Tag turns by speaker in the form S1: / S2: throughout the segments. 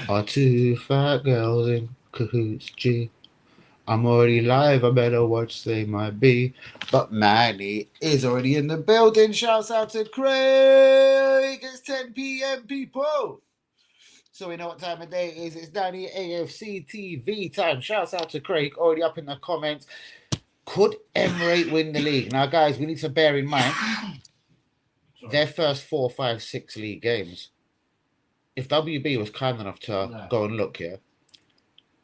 S1: Are two fat girls in cahoots, G? I'm already live, I better watch they might be. But Manny is already in the building. Shouts out to Craig. It's 10 p.m. people. So we know what time of day it is. It's down here AFC TV time. Shouts out to Craig, already up in the comments. Could Emirates win the league? Now, guys, we need to bear in mind their first 4, 5, 6 league games. If WB was kind enough to go and look here,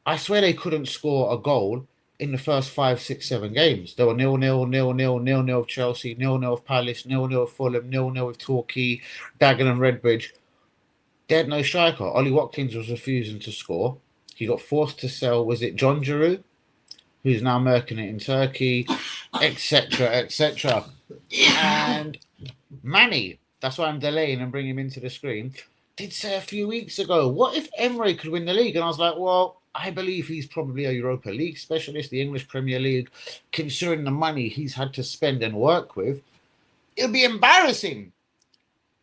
S1: I swear they couldn't score a goal in the first 5, 6, 7 games. They were 0-0, 0-0, 0-0 with Chelsea, 0-0 with Palace, 0-0 with Fulham, 0-0 with Torquay, Dagenham, Redbridge. They had no striker. Ollie Watkins was refusing to score. He got forced to sell, was it John Giroud, who's now murking it in Turkey, etc., etc. And Manny, that's why I'm delaying and bringing him into the screen, did say a few weeks ago, what if Emre could win the league? And I was like, well, I believe he's probably a Europa League specialist, the English Premier League, considering the money he's had to spend and work with. It would be embarrassing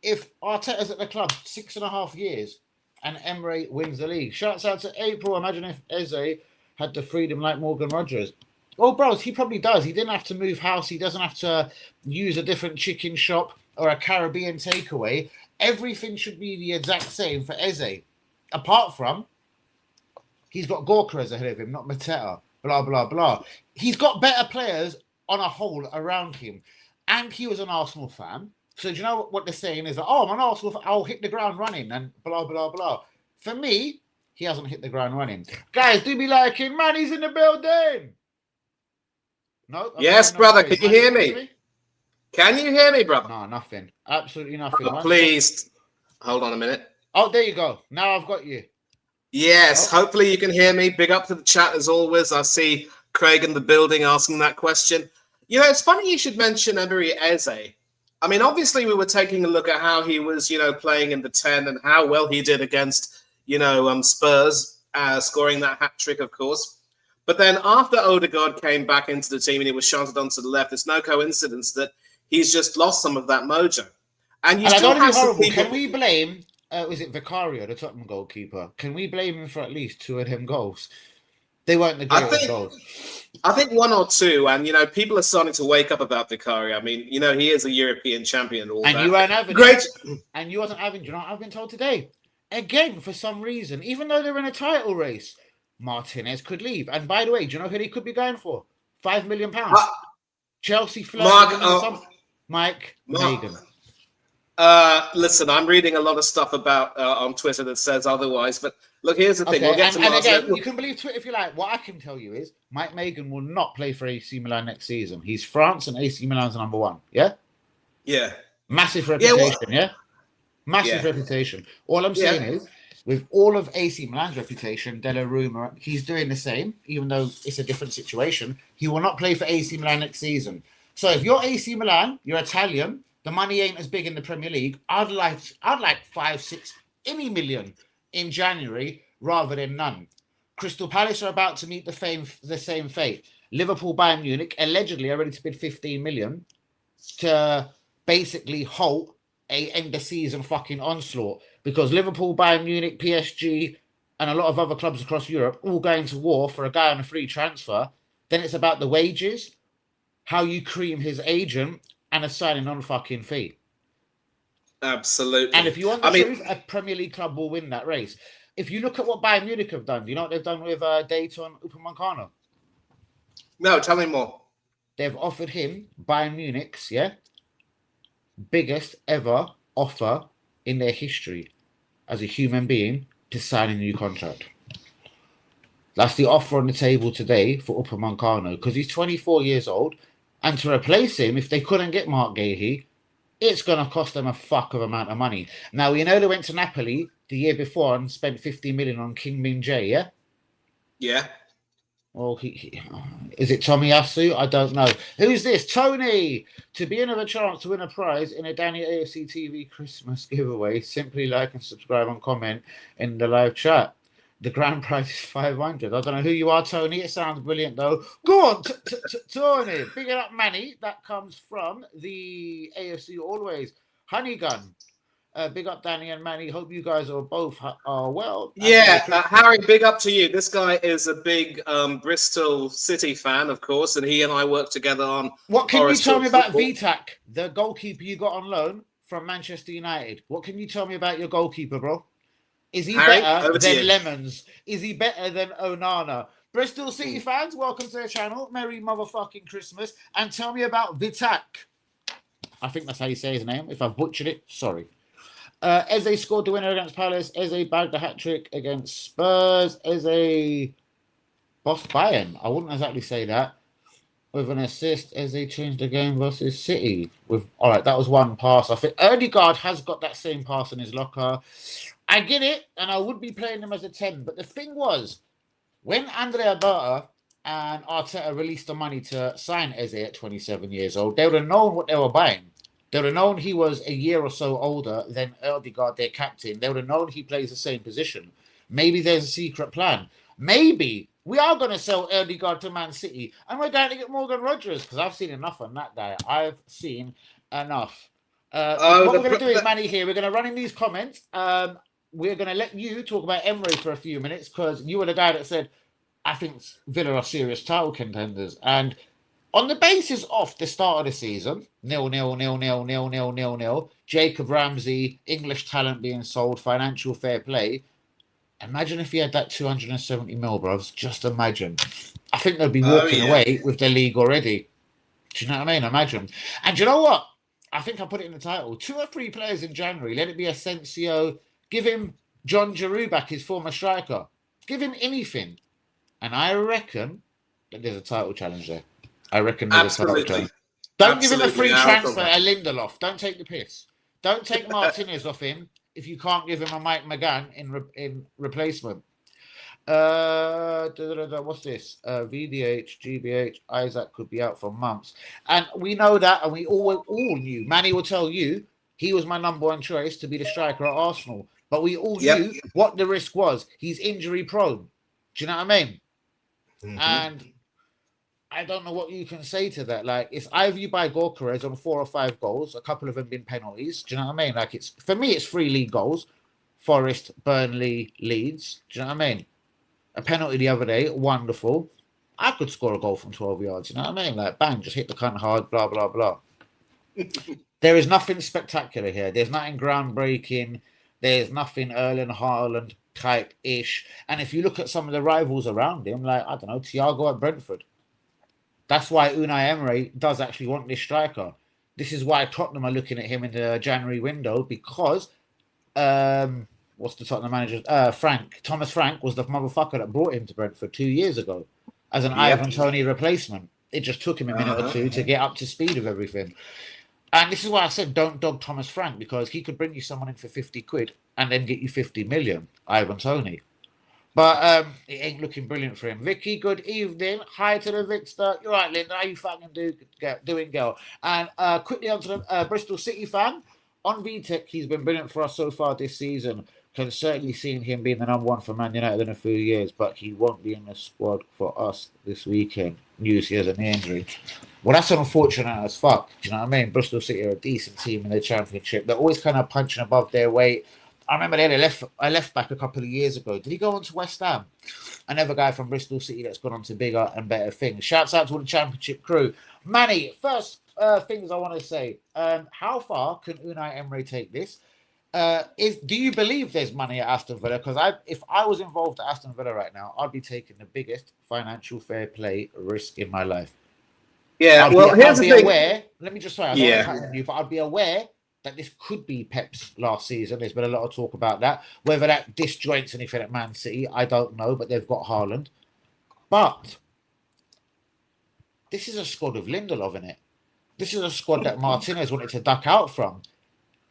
S1: if Arteta's at the club 6.5 years and Emre wins the league. Shouts out to April. Imagine if Eze had the freedom like Morgan Rogers. Well, bros, he probably does. He didn't have to move house. He doesn't have to use a different chicken shop or a Caribbean takeaway. Everything should be the exact same for Eze. Apart from, he's got Gorka ahead of him, not Mateta. Blah, blah, blah. He's got better players on a whole around him. And he was an Arsenal fan. So do you know what they're saying is that, oh, I'm an Arsenal fan, I'll hit the ground running and blah, blah, blah. For me, he hasn't hit the ground running. Guys, do be liking, man, he's in the building. No?
S2: Yes, brother, can you hear me? Can you hear me, brother?
S1: No, nothing. Absolutely nothing.
S2: Please, hold on a minute.
S1: Oh, there you go. Now I've got you.
S2: Yes, hopefully you can hear me. Big up to the chat as always. I see Craig in the building asking that question. You know, it's funny you should mention Emery Eze. I mean, obviously we were taking a look at how he was, playing in the 10 and how well he did against, Spurs, scoring that hat trick, of course. But then after Odegaard came back into the team and he was shunted onto the left, it's no coincidence that he's just lost some of that mojo. And you still have some people...
S1: Can we blame, was it Vicario, the Tottenham goalkeeper? Can we blame him for at least 2 of them goals? They weren't the greatest goals.
S2: I think 1 or 2, and people are starting to wake up about Vicario. I mean, he is a European champion.
S1: You weren't having great, and you wasn't having. Do you know what I've been told today? Again, for some reason, even though they're in a title race, Martinez could leave. And by the way, do you know who he could be going for? £5 million. Chelsea Mike Magan.
S2: Listen, I'm reading a lot of stuff about on Twitter that says otherwise, but look, here's the thing.
S1: We'll get to again, you can believe Twitter if you like. What I can tell you is Mike Magan will not play for AC Milan next season. He's France and AC Milan's number 1. Yeah?
S2: Yeah.
S1: Massive reputation, yeah? Massive reputation. All I'm saying is, with all of AC Milan's reputation, Donnarumma, he's doing the same, even though it's a different situation. He will not play for AC Milan next season. So if you're AC Milan, you're Italian, the money ain't as big in the Premier League. I'd like 5, 6, any million in January rather than none. Crystal Palace are about to meet the same fate. Liverpool, Bayern Munich allegedly are ready to bid 15 million to basically halt a end of season fucking onslaught because Liverpool, Bayern Munich, PSG, and a lot of other clubs across Europe all going to war for a guy on a free transfer. Then it's about the wages, how you cream his agent, and a signing on fucking fee.
S2: Absolutely.
S1: And if you want the truth, a Premier League club will win that race. If you look at what Bayern Munich have done, do you know what they've done with Dayton Upamecano?
S2: No, tell me more.
S1: They've offered him, Bayern Munich's, biggest ever offer in their history as a human being to sign a new contract. That's the offer on the table today for Upamecano because he's 24 years old. And to replace him, if they couldn't get Mark Gahey, it's going to cost them a fuck of amount of money. Now, we know they went to Napoli the year before and spent 50 million on King Min Jae, yeah?
S2: Yeah.
S1: Well, is it Tomiyasu? I don't know. Who's this? Tony! To be another chance to win a prize in a Danny AFC TV Christmas giveaway, simply like and subscribe and comment in the live chat. The grand prize is 500. I don't know who you are, Tony. It sounds brilliant, though. Go on, Tony. Big it up, Manny. That comes from the AFC Always. Honey Gun. Big up Danny and Manny. Hope you guys are both are well. And
S2: Yeah, Harry, big up to you. This guy is a big Bristol City fan, of course, and he and I work together on
S1: what can you
S2: Forest
S1: tell
S2: Hill
S1: me about
S2: Football.
S1: Vitak, the goalkeeper you got on loan from Manchester United? What can you tell me about your goalkeeper, bro? Is he
S2: Harry,
S1: better
S2: over to
S1: than
S2: you.
S1: Lemons? Is he better than Onana? Bristol City fans, welcome to the channel. Merry motherfucking Christmas. And tell me about Vitak. I think that's how you say his name. If I've butchered it, sorry. Eze scored the winner against Palace. Eze bagged the hat trick against Spurs. Eze bossed Bayern. I wouldn't exactly say that. With an assist, Eze changed the game versus City. With all right, that was one pass. I think Erdegaard has got that same pass in his locker. I get it, and I would be playing him as a 10. But the thing was, when Andrea Berta and Arteta released the money to sign Eze at 27 years old, they would have known what they were buying. They would have known he was a year or so older than Erdegaard, their captain. They would have known he plays the same position. Maybe there's a secret plan. Maybe we are going to sell Erdegaard to Man City and we're going to get Morgan Rogers because I've seen enough on that guy. I've seen enough. What we're going to do is, Manny, here, we're going to run in these comments. We're going to let you talk about Emery for a few minutes because you were the guy that said, I think Villa are serious title contenders. And on the basis of the start of the season, 0-0, 0-0, 0-0, 0-0, Jacob Ramsey, English talent being sold, financial fair play. Imagine if he had that 270 mil, bros. Just imagine. I think they'd be walking away with the league already. Do you know what I mean? Imagine. And you know what? I think I put it in the title. 2 or 3 players in January. Let it be Asensio. Give him John Giroud back, his former striker. Give him anything. And I reckon that there's a title challenge there. I reckon there's a title challenge. Don't give him a free transfer at Lindelof. Don't take the piss. Don't take Martinez off him if you can't give him a Mike McGann in replacement. What's this? VDH, GBH, Isaac could be out for months. And we know that, and we all knew. Manny will tell you he was my number one choice to be the striker at Arsenal. But we all knew what the risk was. He's injury prone. Do you know what I mean? Mm-hmm. And I don't know what you can say to that. Like, it's either you buy Gorkarez on 4 or 5 goals, a couple of them been penalties. Do you know what I mean? Like, it's for me, it's 3 league goals. Forest, Burnley, Leeds. Do you know what I mean? A penalty the other day, wonderful. I could score a goal from 12 yards. You know what I mean? Like, bang, just hit the cunt hard, blah, blah, blah. There is nothing spectacular here. There's nothing groundbreaking. There's nothing Erling Haaland type-ish. And if you look at some of the rivals around him, like, I don't know, Thiago at Brentford. That's why Unai Emery does actually want this striker. This is why Tottenham are looking at him in the January window because, what's the Tottenham manager? Thomas Frank was the motherfucker that brought him to Brentford 2 years ago as an Ivan Toney replacement. It just took him a minute or two to get up to speed with everything. And this is why I said don't dog Thomas Frank because he could bring you someone in for 50 quid and then get you 50 million, Ivan Toney. But it ain't looking brilliant for him. Vicky, good evening. Hi to the Vicster. You're right, Linda. How you fucking doing, girl? And quickly on to the Bristol City fan. On VTech, he's been brilliant for us so far this season. Can certainly see him being the number 1 for Man United in a few years, but he won't be in the squad for us this weekend. News he has a knee injury. Well, that's unfortunate as fuck. Do you know what I mean? Bristol City are a decent team in the Championship. They're always kind of punching above their weight. I remember they had a left back a couple of years ago. Did he go on to West Ham? Another guy from Bristol City that's gone on to bigger and better things. Shouts out to all the Championship crew. Manny, first things I want to say. How far can Unai Emery take this? Do you believe there's money at Aston Villa? Because if I was involved at Aston Villa right now, I'd be taking the biggest financial fair play risk in my life.
S2: Yeah,
S1: I'd be aware. Let me just say, I don't want to you, but I'd be aware that this could be Pep's last season. There's been a lot of talk about that. Whether that disjoints anything at Man City, I don't know, but they've got Haaland. But this is a squad with Lindelof in it. This is a squad that Martinez wanted to duck out from.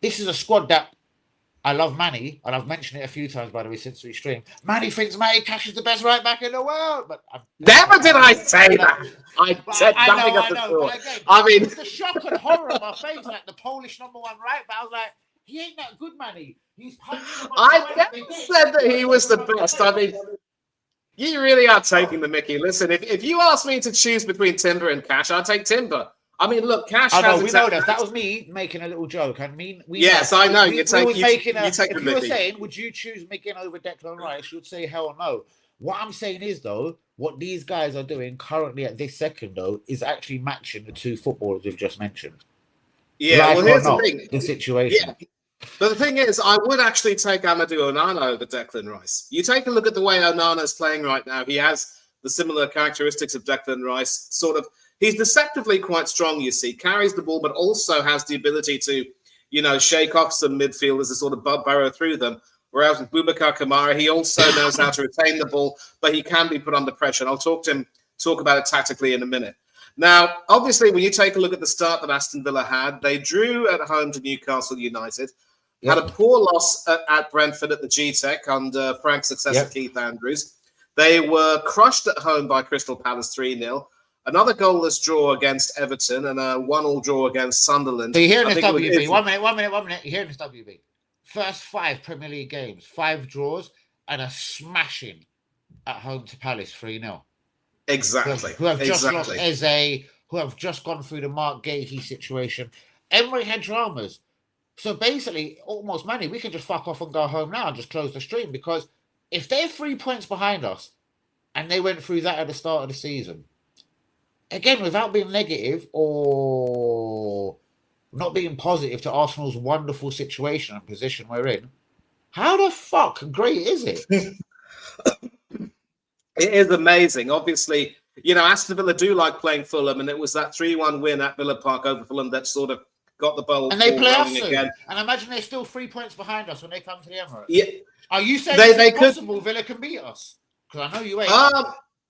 S1: This is a squad that I love Manny, and I've mentioned it a few times, by the way, since we streamed. Manny thinks Matty Cash is the best right back in the world. But
S2: never did I say that. I said nothing of the sort. I mean,
S1: it's the shock and horror on my face, like the Polish number 1 right back. I was like, he ain't that good, Manny. He's punching.
S2: I never said that he was the best. I mean, you really are taking the mickey. Listen, if you ask me to choose between Timber and Cash, I'll take Timber. I mean, look, Cash
S1: I know,
S2: has
S1: we know
S2: exactly.
S1: that. That was me making a little joke. I mean,
S2: Yes,
S1: know.
S2: I know.
S1: We was making
S2: you
S1: a.
S2: take the
S1: If you were
S2: Mickey.
S1: saying, would you choose McGinn over Declan Rice? You'd say hell no. What I'm saying is though, what these guys are doing currently at this second though is actually matching the two footballers we've just mentioned.
S2: Yeah,
S1: Like
S2: well,
S1: or
S2: here's the
S1: not,
S2: thing.
S1: the situation.
S2: Yeah, but the thing is, I would actually take Amadou Onana over Declan Rice. You take a look at the way Onana is playing right now. He has the similar characteristics of Declan Rice. Sort of, he's deceptively quite strong. You see, carries the ball, but also has the ability to, shake off some midfielders and sort of burrow through them. Whereas with Boubacar Kamara, he also knows how to retain the ball, but he can be put under pressure. And I'll talk about it tactically in a minute. Now, obviously, when you take a look at the start that Aston Villa had, they drew at home to Newcastle United, had a poor loss at Brentford at the G-Tech under Frank's successor, Keith Andrews. They were crushed at home by Crystal Palace 3-0. Another goalless draw against Everton and a 1-1 draw against Sunderland.
S1: So you're hearing this WB. 1 minute. You're hearing this WB. First 5 Premier League games, 5 draws, and a smashing at home to Palace 3-0.
S2: Exactly.
S1: Who have just lost Eze, who have just gone through the Mark Gahey situation. Emery had dramas. So basically, almost money, we can just fuck off and go home now and just close the stream, because if they're 3 points behind us and they went through that at the start of the season, again, without being negative or not being positive to Arsenal's wonderful situation and position we're in, how the fuck great is it?
S2: It is amazing. Obviously, Aston Villa do like playing Fulham, and it was that 3-1 win at Villa Park over Fulham that sort of got the ball.
S1: And they play us soon. Again. And imagine they're still 3 points behind us when they come to the Emirates.
S2: Yeah.
S1: Are you saying it's possible Villa can beat us? Because I know you ain't.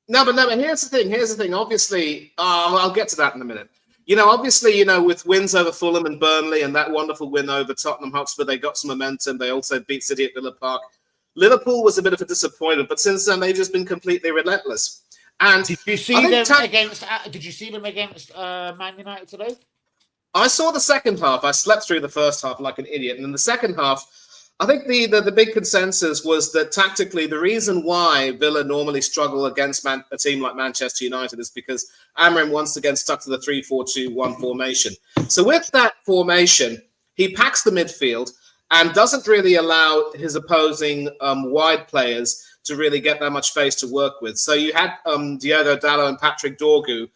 S2: No, but here's the thing. Obviously, I'll get to that in a minute. Obviously, with wins over Fulham and Burnley and that wonderful win over Tottenham Hotspur, they got some momentum. They also beat City at Villa Park. Liverpool was a bit of a disappointment, but since then they've just been completely relentless. And
S1: did you see them against? Did you see them against Man United today?
S2: I saw the second half. I slept through the first half like an idiot, and in the second half, I think the big consensus was that tactically, the reason why Villa normally struggle against a team like Manchester United is because Amorim once again stuck to the 3-4-2-1 formation. So with that formation, he packs the midfield and doesn't really allow his opposing wide players to really get that much space to work with. So you had Diogo Dalot and Patrick Dorgu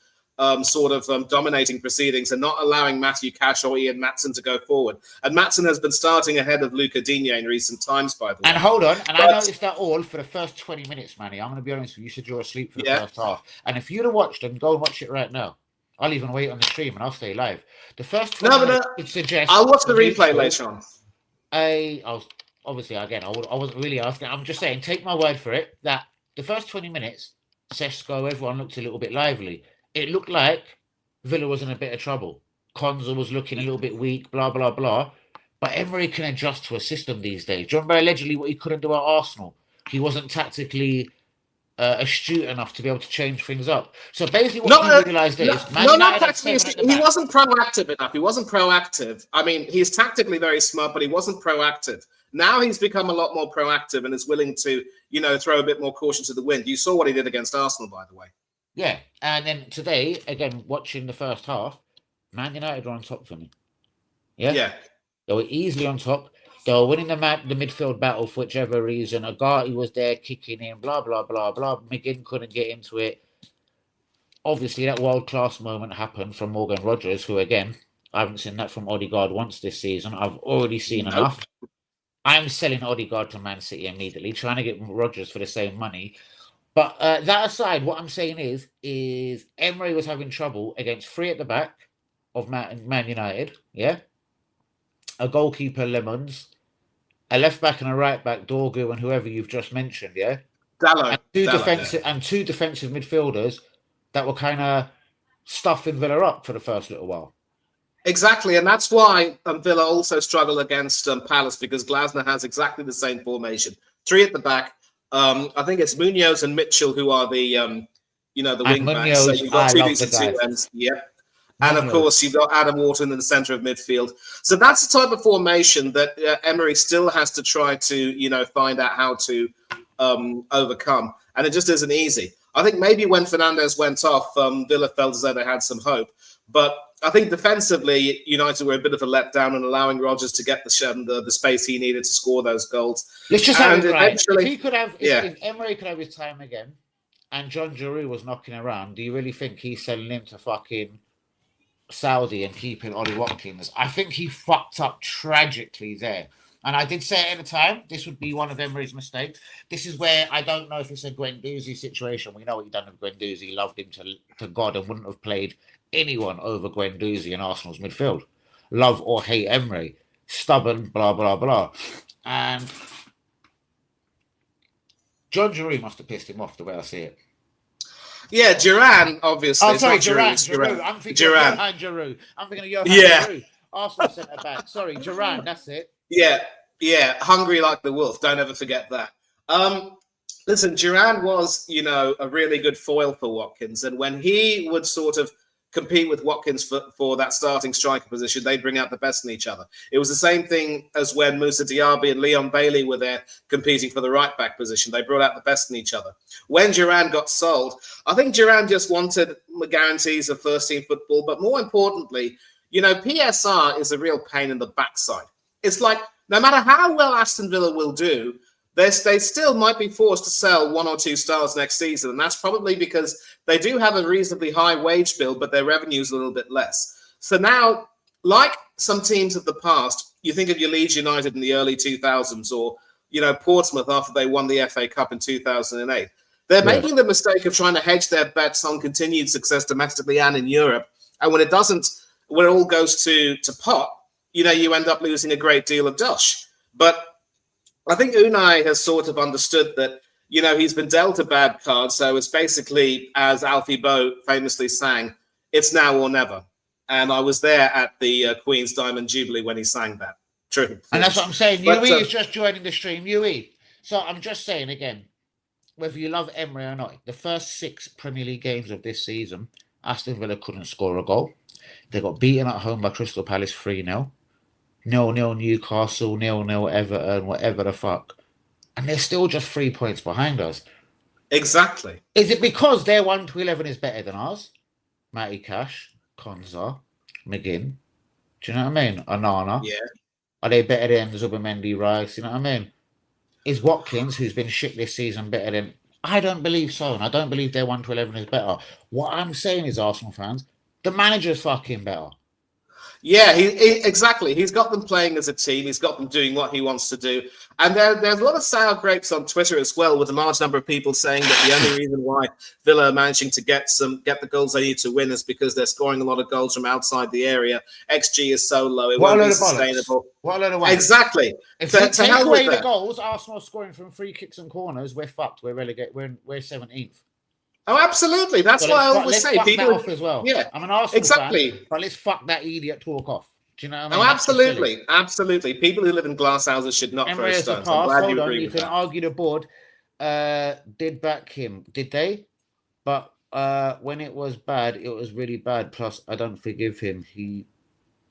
S2: dominating proceedings and not allowing Matthew Cash or Ian Maatsen to go forward. And Maatsen has been starting ahead of Luca Digne in recent times, by the way.
S1: And hold on, I noticed that all for the first 20 minutes, Manny. I'm going to be honest with you. You said you were asleep for the first half. And if you'd have watched them, go and watch it right now. I'll even wait on the stream and I'll stay live. The first 20 minutes, it suggests...
S2: I'll watch the replay later on.
S1: I wasn't really asking. I'm just saying, take my word for it, that the first 20 minutes, Sesko, everyone looked a little bit lively. It looked like Villa was in a bit of trouble. Konza was looking a little bit weak, blah, blah, blah. But Emery can adjust to a system these days. Do you remember allegedly what he couldn't do at Arsenal? He wasn't tactically astute enough to be able to change things up. So basically what he realised is...
S2: he wasn't proactive enough. He wasn't proactive. I mean, he's tactically very smart, but he wasn't proactive. Now he's become a lot more proactive and is willing to, throw a bit more caution to the wind. You saw what he did against Arsenal, by the way.
S1: Yeah, and then today, again, watching the first half, Man United were on top for me. Yeah? They were easily on top. They were winning the midfield battle for whichever reason. Agati was there kicking in, blah, blah, blah, blah. McGinn couldn't get into it. Obviously, that world-class moment happened from Morgan Rogers, who, again, I haven't seen that from Odegaard once this season. I've already seen enough. I'm selling Odegaard to Man City immediately, trying to get Rogers for the same money. But that aside, what I'm saying is Emery was having trouble against 3 at the back of Man United, yeah? A goalkeeper, Lemons, a left back and a right back, Dorgu, and whoever you've just mentioned, yeah?
S2: Dalot.
S1: And two defensive midfielders that were kind of stuffing Villa up for the first little while.
S2: Exactly, and that's why Villa also struggle against Palace, because Glasner has exactly the same formation. 3 at the back. I think it's Munoz and Mitchell who are the wing backs. So you've got 2 decent 2 ends. Yeah. And of course, you've got Adam Wharton in the centre of midfield. So that's the type of formation that Emery still has to try to, find out how to overcome. And it just isn't easy. I think maybe when Fernandes went off, Villa felt as though they had some hope. But I think defensively, United were a bit of a letdown in allowing Rodgers to get the space he needed to score those goals.
S1: Let's just have it right. If he could have,
S2: yeah.
S1: if Emery could have his time again, and John Giroud was knocking around, do you really think he's selling him to fucking Saudi and keeping Ollie Watkins? I think he fucked up tragically there. And I did say at the time, this would be one of Emery's mistakes. This is where I don't know if it's a Guendouzi situation. We know what he done with Guendouzi. He loved him to God and wouldn't have played anyone over Guendouzi in Arsenal's midfield. Love or hate Emery. Stubborn, blah, blah, blah. And John Giroud must have pissed him off the way I see it.
S2: Yeah, Duran, obviously.
S1: Oh, sorry, Duran. I'm thinking
S2: Duran.
S1: Giroud. I'm thinking of Giroud. Arsenal centre back. Sorry, Duran, that's it.
S2: Yeah, hungry like the wolf. Don't ever forget that. Listen, Duran was, a really good foil for Watkins. And when he would sort of compete with Watkins for that starting striker position, they'd bring out the best in each other. It was the same thing as when Moussa Diaby and Leon Bailey were there competing for the right back position. They brought out the best in each other. When Duran got sold, I think Duran just wanted guarantees of first team football. But more importantly, PSR is a real pain in the backside. It's like no matter how well Aston Villa will do, they still might be forced to sell 1 or 2 stars next season. And that's probably because they do have a reasonably high wage bill, but their revenue is a little bit less. So now, like some teams of the past, you think of your Leeds United in the early 2000s or, Portsmouth after they won the FA Cup in 2008. They're making the mistake of trying to hedge their bets on continued success domestically and in Europe. And when it all goes to pot, you end up losing a great deal of dosh. But I think Unai has sort of understood that, he's been dealt a bad card. So it's basically, as Alfie Boe famously sang, it's now or never. And I was there at the Queen's Diamond Jubilee when he sang that. True.
S1: And that's what I'm saying. UE is just joining the stream. UE. So I'm just saying again, whether you love Emery or not, the first 6 Premier League games of this season, Aston Villa couldn't score a goal. They got beaten at home by Crystal Palace 3-0. 0-0 Newcastle, 0-0 Everton, whatever the fuck. And they're still just 3 points behind us.
S2: Exactly.
S1: Is it because their 1-11 is better than ours? Matty Cash, Konza, McGinn. Do you know what I mean? Onana.
S2: Yeah.
S1: Are they better than Zubimendi, Rice? You know what I mean? Is Watkins, who's been shit this season, better than... I don't believe so. And I don't believe their 1-11 is better. What I'm saying is, Arsenal fans, the manager's fucking better.
S2: Yeah, exactly. He's got them playing as a team. He's got them doing what he wants to do. And there's a lot of sour grapes on Twitter as well, with a large number of people saying that the only reason why Villa are managing to get the goals they need to win is because they're scoring a lot of goals from outside the area. XG is so low, it won't be sustainable.
S1: What a load of bollocks.
S2: Exactly.
S1: If we take away the goals, Arsenal scoring from free kicks and corners, we're fucked. We're relegated. We're 17th.
S2: Oh, absolutely. That's why I always say
S1: people off as well.
S2: Yeah,
S1: I'm an Arsenal fan, but let's fuck that idiot talk off. Do you know what I mean?
S2: Oh, absolutely. People who live in glass houses should not throw stones. I'm glad you agree with that.
S1: You can argue the board did back him, did they? But when it was bad, it was really bad. Plus, I don't forgive him. He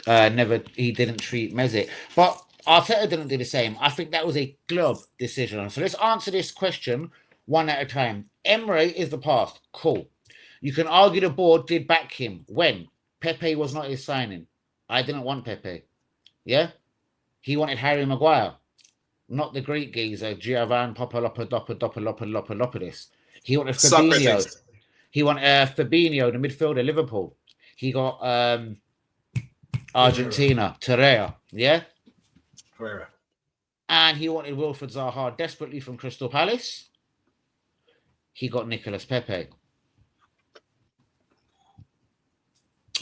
S1: didn't treat Messi, but Arteta didn't do the same. I think that was a club decision. So let's answer this question one at a time. Emery is the past. Cool. You can argue the board did back him. When? Pepe was not his signing. I didn't want Pepe. Yeah? He wanted Harry Maguire. Not the Greek geezer, Giovan Papadopoulos. He wanted Fabinho.
S2: Socrates.
S1: He wanted Fabinho, the midfielder, Liverpool. He got Argentina, Torreira. Yeah?
S2: Torreira.
S1: And he wanted Wilfred Zaha desperately from Crystal Palace. He got Nicolas Pepe.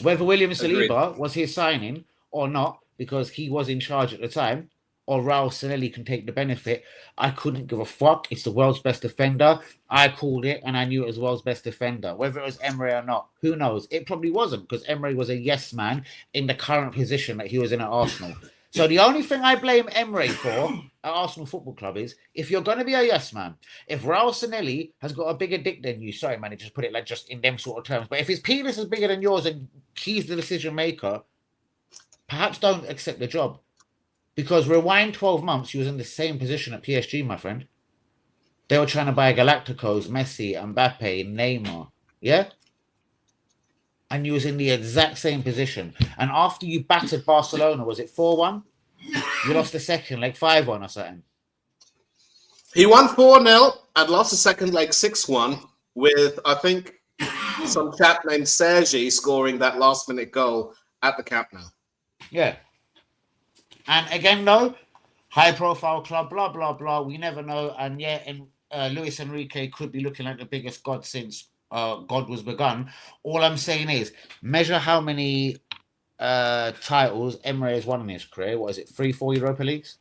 S1: Whether William Saliba was his signing or not, because he was in charge at the time, or Raul Sanelli can take the benefit, I couldn't give a fuck. It's the world's best defender. I called it, and I knew it was the world's best defender. Whether it was Emery or not, who knows? It probably wasn't, because Emery was a yes man in the current position that he was in at Arsenal. So the only thing I blame Emery for at Arsenal Football Club is, if you're going to be a yes man, if Raul Sanelli has got a bigger dick than you, sorry man, just put it like just in them sort of terms, but if his penis is bigger than yours and he's the decision maker, perhaps don't accept the job. Because rewind 12 months, he was in the same position at PSG, my friend. They were trying to buy Galacticos, Messi, Mbappe, Neymar, yeah? and you was in the exact same position. And after you battered Barcelona, was it 4-1? You lost the second leg 5-1 or something.
S2: He won 4-0 and lost the second leg 6-1 with, I think, some chap named Sergi scoring that last-minute goal at the Camp Nou.
S1: Yeah. And again, though, high-profile club, blah, blah, blah. We never know. And yeah, Luis Enrique could be looking like the biggest god since God was begun. All I'm saying is, measure how many titles Emery has won in his career. What is it, 3-4 Europa Leagues?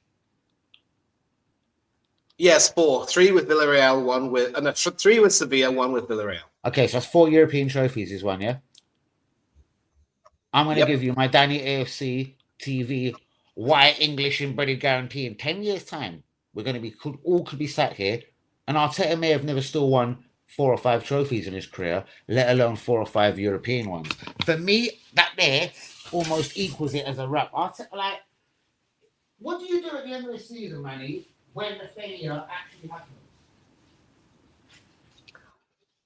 S2: Yes, 4. 3 with Villarreal, 3 with Sevilla, 1 with Villarreal.
S1: Okay, so that's 4 European trophies he's won, yeah? I'm going to give you my Danny AFC TV white English embedded guarantee. In 10 years' time, we're going to be could be sat here, and Arteta may have never still won 4 or 5 trophies in his career, let alone 4 or 5 European ones. For me, that there almost equals it as a wrap. Arteta, like, what do you do at the end of the season, Manny, when the failure actually happens?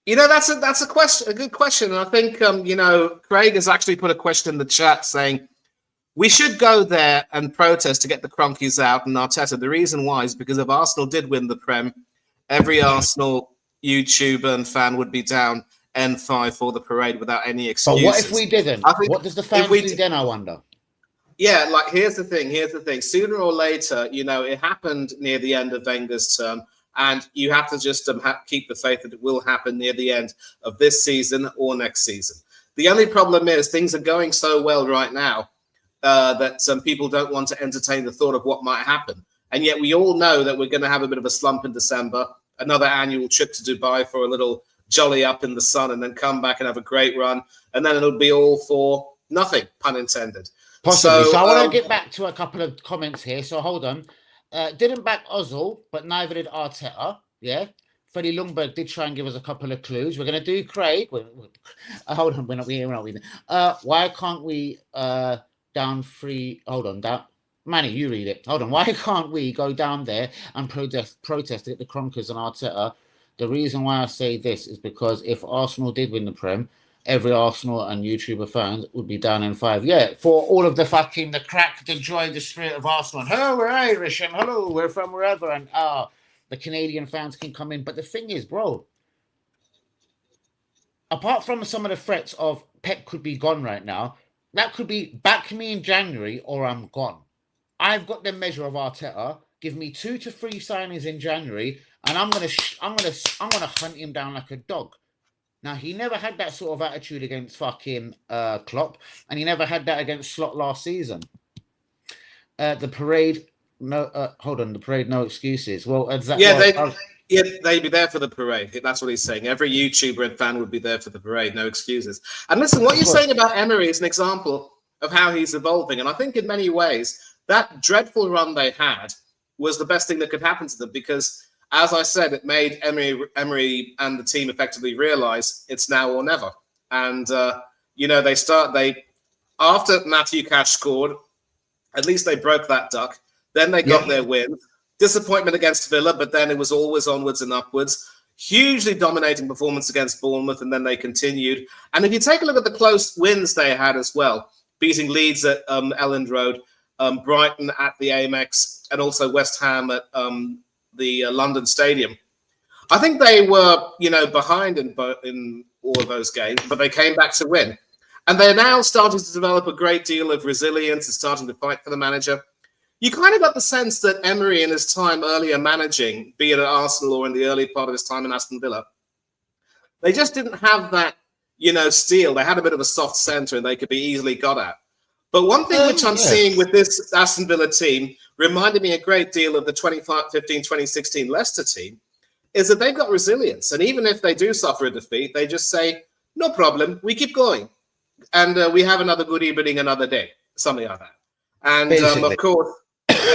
S2: That's a question, a good question. And I think Craig has actually put a question in the chat saying we should go there and protest to get the Cronkies out and Arteta. The reason why is because if Arsenal did win the Prem, every Arsenal YouTuber and fan would be down N5 for the parade without any excuses.
S1: But what if we didn't? What does the fans do then, I wonder?
S2: Yeah, like here's the thing. Sooner or later, it happened near the end of Wenger's term. And you have to just keep the faith that it will happen near the end of this season or next season. The only problem is things are going so well right now that some people don't want to entertain the thought of what might happen. And yet we all know that we're going to have a bit of a slump in December, another annual trip to Dubai for a little jolly up in the sun, and then come back and have a great run. And then it'll be all for nothing, pun intended.
S1: Possibly. So I want to get back to a couple of comments here. So hold on. Didn't back Ozil, but neither did Arteta. Yeah, Freddie Lundberg did try and give us a couple of clues. We're going to do Craig. Hold on, we're not. Why can't we down 3? Hold on, that Manny, you read it. Hold on. Why can't we go down there and protest to get the Kronkers and Arteta? The reason why I say this is because if Arsenal did win the Prem, every Arsenal and YouTuber fans would be down in 5. Yeah, for all of the crack, the joy, the spirit of Arsenal. And, hello, we're Irish, and hello, we're from wherever. And the Canadian fans can come in. But the thing is, bro, apart from some of the threats of Pep could be gone right now, that could be back me in January or I'm gone. I've got the measure of Arteta. Give me 2 to 3 signings in January, and I'm gonna hunt him down like a dog. Now, he never had that sort of attitude against fucking Klopp, and he never had that against Slot last season. The parade, the parade, no excuses. Well,
S2: they'd be there for the parade. That's what he's saying. Every YouTuber and fan would be there for the parade, no excuses. And listen, what you're saying about Emery is an example of how he's evolving. And I think in many ways, that dreadful run they had was the best thing that could happen to them because, as I said, it made Emery and the team effectively realize it's now or never. And, after Matthew Cash scored, at least they broke that duck. Then they got their win. Disappointment against Villa, but then it was always onwards and upwards. Hugely dominating performance against Bournemouth, and then they continued. And if you take a look at the close wins they had as well, beating Leeds at Elland Road, Brighton at the Amex, and also West Ham at the London Stadium. I think they were, behind in all of those games, but they came back to win. And they're now starting to develop a great deal of resilience and starting to fight for the manager. You kind of got the sense that Emery in his time earlier managing, be it at Arsenal or in the early part of his time in Aston Villa, they just didn't have that, steel. They had a bit of a soft centre and they could be easily got at. But one thing which I'm seeing with this Aston Villa team reminded me a great deal of the 2015-2016 Leicester team is that they've got resilience. And even if they do suffer a defeat, they just say, no problem, we keep going. And we have another good evening another day, something like that. And of course,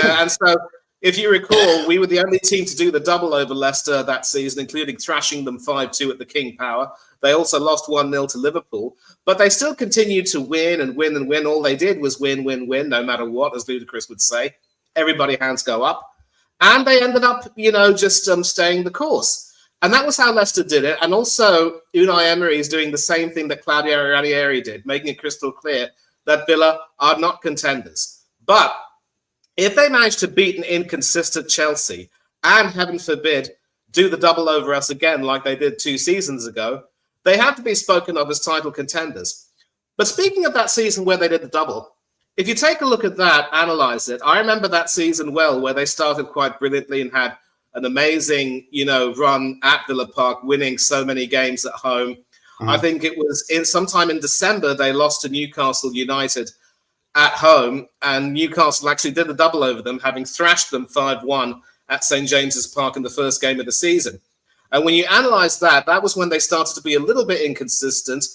S2: and so if you recall, we were the only team to do the double over Leicester that season, including thrashing them 5-2 at the King Power. They also lost 1-0 to Liverpool, but they still continued to win and win and win. All they did was win, win, win, no matter what, as Ludacris would say. Everybody hands go up. And they ended up, just staying the course. And that was how Leicester did it. And also, Unai Emery is doing the same thing that Claudio Ranieri did, making it crystal clear that Villa are not contenders. But if they manage to beat an inconsistent Chelsea and, heaven forbid, do the double over us again like they did 2 seasons ago, they have to be spoken of as title contenders. But speaking of that season where they did the double, if you take a look at that, analyze it, I remember that season well, where they started quite brilliantly and had an amazing, run at Villa Park, winning so many games at home. I think it was sometime in December they lost to Newcastle United at home, and Newcastle actually did a double over them, having thrashed them 5-1 at St. James's Park in the first game of the season. And when you analyse that, that was when they started to be a little bit inconsistent,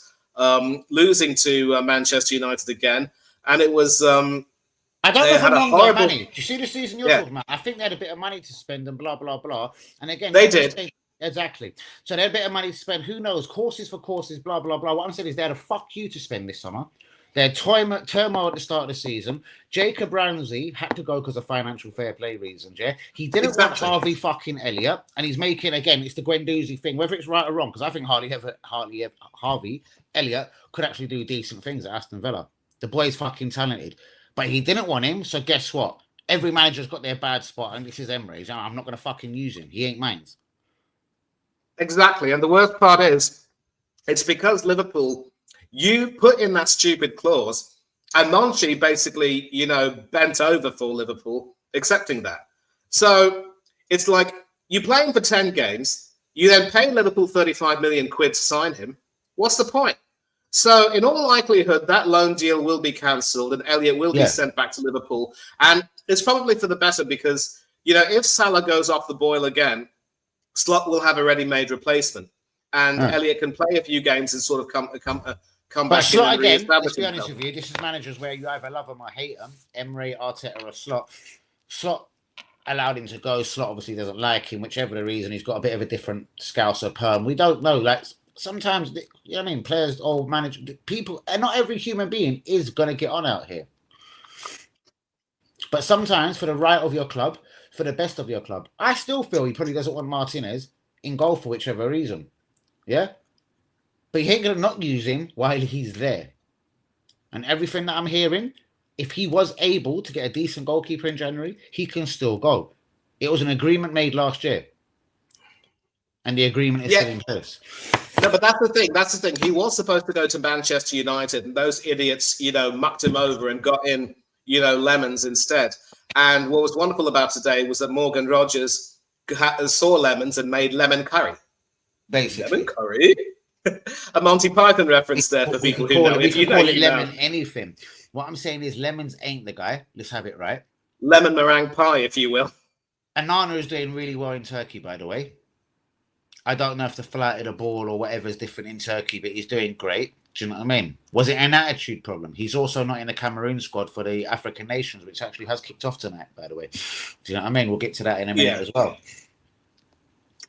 S2: losing to Manchester United again. And it was...
S3: I don't know if I'm wrong money. Do you see the season you're talking about? I think they had a bit of money to spend and blah, blah, blah. And again...
S2: They did.
S3: Exactly. So they had a bit of money to spend. Who knows? Courses for courses, blah, blah, blah. What I'm saying is they had a fuck you to spend this summer. They had turmoil at the start of the season. Jacob Ramsey had to go because of financial fair play reasons, yeah? He didn't want Harvey fucking Elliott, and he's making, again, it's the Guendouzi thing, whether it's right or wrong, because I think Harvey Elliott could actually do decent things at Aston Villa. The boy's fucking talented. But he didn't want him, so guess what? Every manager's got their bad spot, and this is Emery's. I'm not going to fucking use him. He ain't mine.
S2: Exactly, and the worst part is, it's because Liverpool... You put in that stupid clause, and Monchi basically, bent over for Liverpool, accepting that. So it's like you're playing for 10 games, you then pay Liverpool 35 million quid to sign him. What's the point? So in all likelihood, that loan deal will be cancelled and Elliott will be sent back to Liverpool. And it's probably for the better because, if Salah goes off the boil again, Slot will have a ready-made replacement. And Elliott can play a few games and sort of come
S3: but
S2: back
S3: Slot
S2: in
S3: again, let's be honest with you, this is managers where you either love them or hate them. Emery, Arteta, or Slot. Slot allowed him to go. Slot obviously doesn't like him, whichever the reason. He's got a bit of a different scouser perm. We don't know. Like sometimes, players or managers, people, and not every human being is going to get on out here. But sometimes, for the right of your club, for the best of your club, I still feel he probably doesn't want Martinez in goal for whichever reason. Yeah? But he ain't going to not use him while he's there. And everything that I'm hearing, if he was able to get a decent goalkeeper in January, he can still go. It was an agreement made last year. And the agreement is still in place.
S2: No, but that's the thing. That's the thing. He was supposed to go to Manchester United, and those idiots, mucked him over and got in, Lemons instead. And what was wonderful about today was that Morgan Rogers saw Lemons and made lemon curry.
S3: Basically.
S2: Lemon curry? A Monty Python reference there for people who know.
S3: If you call it lemon anything. What I'm saying is Lemons ain't the guy. Let's have it right.
S2: Lemon meringue pie, if you will.
S3: Anana is doing really well in Turkey, by the way. I don't know if the flight of the ball or whatever is different in Turkey, but he's doing great. Do you know what I mean? Was it an attitude problem? He's also not in the Cameroon squad for the African nations, which actually has kicked off tonight, by the way. Do you know what I mean? We'll get to that in a minute as well.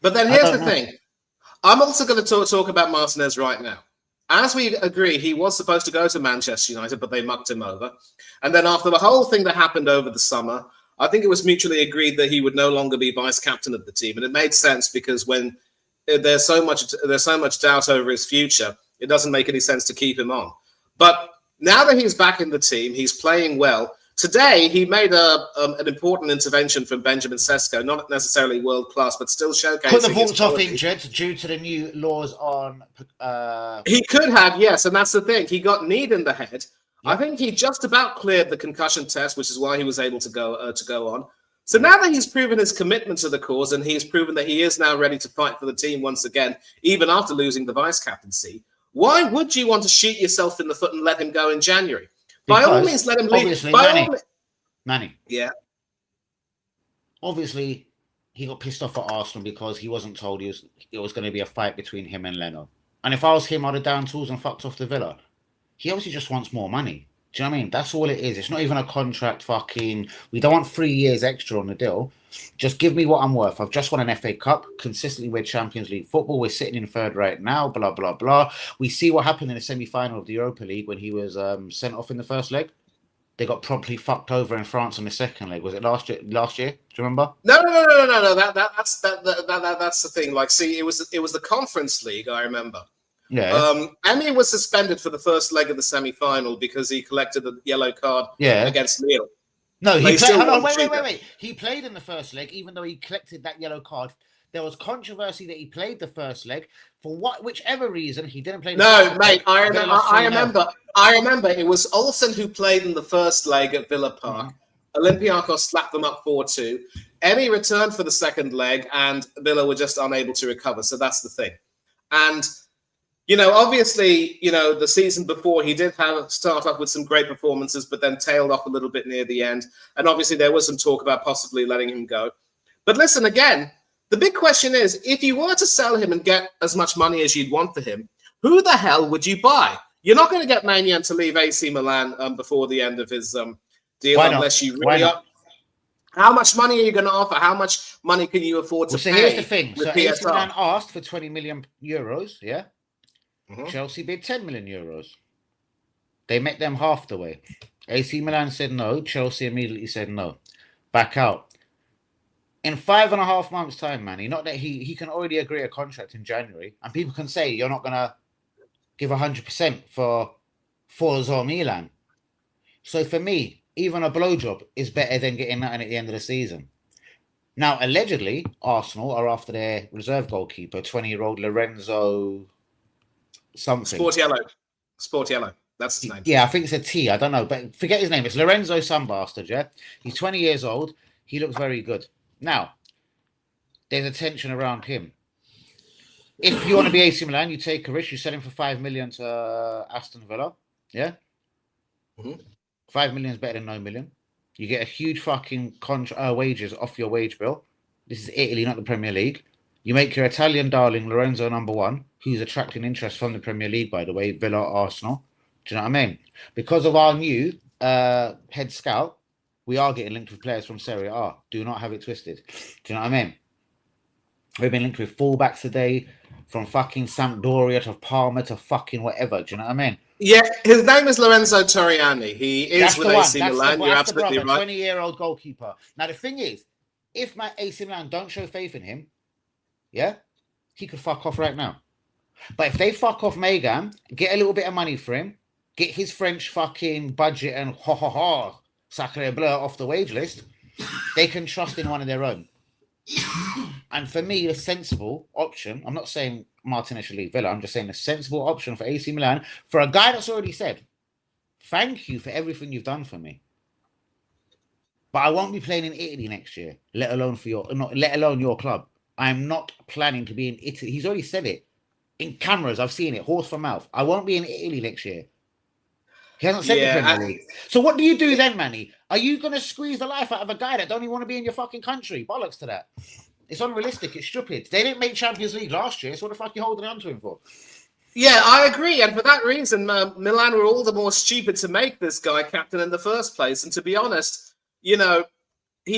S2: But then here's the thing. I'm also going to talk about Martinez right now. As we agree, he was supposed to go to Manchester United, but they mucked him over. And then after the whole thing that happened over the summer, I think it was mutually agreed that he would no longer be vice captain of the team. And it made sense because when there's so much doubt over his future, it doesn't make any sense to keep him on. But now that he's back in the team, he's playing well. Today, he made an important intervention from Benjamin Sesko, not necessarily world-class, but still showcasing
S3: Put the vault off injured due to the new laws on...
S2: He could have, yes, and that's the thing. He got kneed in the head. Yeah. I think he just about cleared the concussion test, which is why he was able to go on. So now that he's proven his commitment to the cause and he's proven that he is now ready to fight for the team once again, even after losing the vice-captaincy, why would you want to shoot yourself in the foot and let him go in January? By all means, let him leave.
S3: Manny.
S2: Yeah.
S3: Obviously, he got pissed off at Arsenal because he wasn't told it was going to be a fight between him and Leno. And if I was him, I'd have down tools and fucked off the Villa. He obviously just wants more money. Do you know what I mean? That's all it is. It's not even a contract we don't want 3 years extra on the deal. Just give me what I'm worth. I've just won an FA Cup, consistently with Champions League football. We're sitting in third right now, blah, blah, blah. We see what happened in the semi-final of the Europa League when he was sent off in the first leg. they got promptly fucked over in France in the second leg. Was it last year? Last year? Do you remember?
S2: No. That's the thing. Like, see, it was the Conference League. I remember.
S3: Yeah.
S2: Emi was suspended for the first leg of the semi-final because he collected a yellow card
S3: Yeah.
S2: against Leauge.
S3: No, he
S2: still
S3: played.
S2: won
S3: Wait. He played in the first leg, even though he collected that yellow card. There was controversy that he played the first leg for whichever reason he didn't play.
S2: No, mate, I remember. It was Olsen who played in the first leg at Villa Park. Olympiacos slapped them up 4-2. Emi returned for the second leg, and Villa were just unable to recover. So that's the thing. And obviously, the season before he did start off with some great performances, but then tailed off a little bit near the end. And obviously there was some talk about possibly letting him go. But listen, again, the big question is, if you were to sell him and get as much money as you'd want for him, who the hell would you buy? You're not going to get Maignan to leave AC Milan before the end of his deal, unless you really are. How much money are you going to offer? How much money can you afford to pay?
S3: So here's the thing. So
S2: PSR?
S3: AC Milan asked for 20 million euros, yeah?
S2: Mm-hmm.
S3: Chelsea bid 10 million euros. They met them half the way. AC Milan said no. Chelsea immediately said no. Back out. In 5.5 months' time, Manny, not that he can already agree a contract in January, and people can say you're not going to give 100% for Forza Milan. So for me, even a blowjob is better than getting nothing at the end of the season. Now, allegedly, Arsenal are after their reserve goalkeeper, 20-year-old Lorenzo something.
S2: Sport Yellow. That's his name.
S3: Yeah, I think it's a T. I don't know, but forget his name. It's Lorenzo some bastard, yeah? He's 20 years old. He looks very good. Now, there's a tension around him. If you want to be AC Milan, you take a risk. You sell him for 5 million to Aston Villa. Yeah?
S2: Mm-hmm.
S3: 5 million is better than 9 million. You get a huge fucking wages off your wage bill. This is Italy, not the Premier League. You make your Italian darling Lorenzo number one, who's attracting interest from the Premier League, by the way, Villa, Arsenal. Do you know what I mean? Because of our new head scout, we are getting linked with players from Serie A. Do not have it twisted. Do you know what I mean? We've been linked with fullbacks today, from fucking Sampdoria to Parma to fucking whatever. Do you know what I mean?
S2: Yeah, his name is Lorenzo Toriani. He is with AC Milan. You're absolutely right.
S3: 20-year-old goalkeeper. Now, the thing is, if my AC Milan don't show faith in him, yeah, he could fuck off right now. But if they fuck off Maignan, get a little bit of money for him, get his French fucking budget and sacre bleu off the wage list, they can trust in one of their own. And for me, the sensible option, I'm not saying Martinez should leave Villa, I'm just saying the sensible option for AC Milan, for a guy that's already said, thank you for everything you've done for me, but I won't be playing in Italy next year, let alone your club. I'm not planning to be in Italy. He's already said it. In cameras, I've seen it, horse for mouth. I won't be in Italy next year. He hasn't said the Premier League. So what do you do then, Manny? Are you going to squeeze the life out of a guy that don't even want to be in your fucking country? Bollocks to that. It's unrealistic. It's stupid. They didn't make Champions League last year, so what the fuck are you holding on to him for?
S2: Yeah, I agree. And for that reason, Milan were all the more stupid to make this guy captain in the first place. And to be honest, he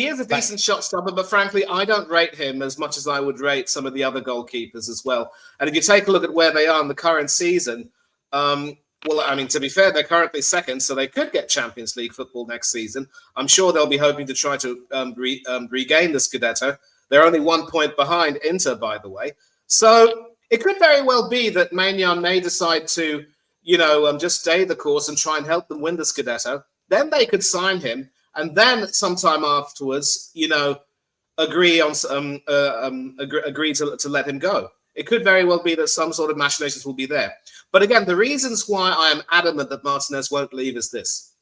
S2: is a decent shot stopper, but frankly, I don't rate him as much as I would rate some of the other goalkeepers as well. And if you take a look at where they are in the current season, to be fair, they're currently second, so they could get Champions League football next season. I'm sure they'll be hoping to try to regain the Scudetto. They're only 1 point behind Inter, by the way. So it could very well be that Maignan may decide to, just stay the course and try and help them win the Scudetto. Then they could sign him. And then sometime afterwards, agree on agree to let him go. It could very well be that some sort of machinations will be there. But again, the reasons why I am adamant that Martinez won't leave is this: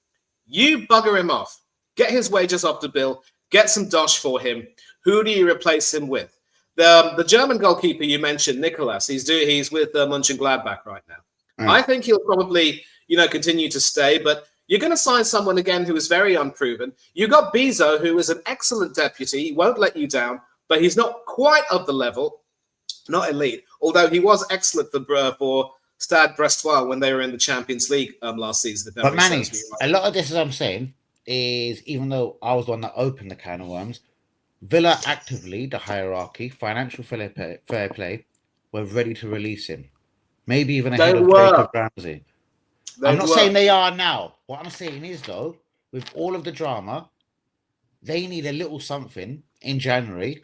S2: you bugger him off, get his wages off the bill, get some dosh for him. Who do you replace him with? The German goalkeeper you mentioned, Nicolas, he's with Mönchengladbach right now. I think he'll probably continue to stay, but you're going to sign someone again who is very unproven. You got Bizot, who is an excellent deputy. He won't let you down, but he's not quite of the level, not elite, although he was excellent for Stade Brestois when they were in the Champions League last season.
S3: But Manny, a lot of this, as I'm saying, is even though I was the one that opened the can of worms, Villa actively, the hierarchy, financial fair play, were ready to release him. Maybe even ahead of Jacob Ramsey. I'm not saying they are now. What I'm saying is, though, with all of the drama, they need a little something in January.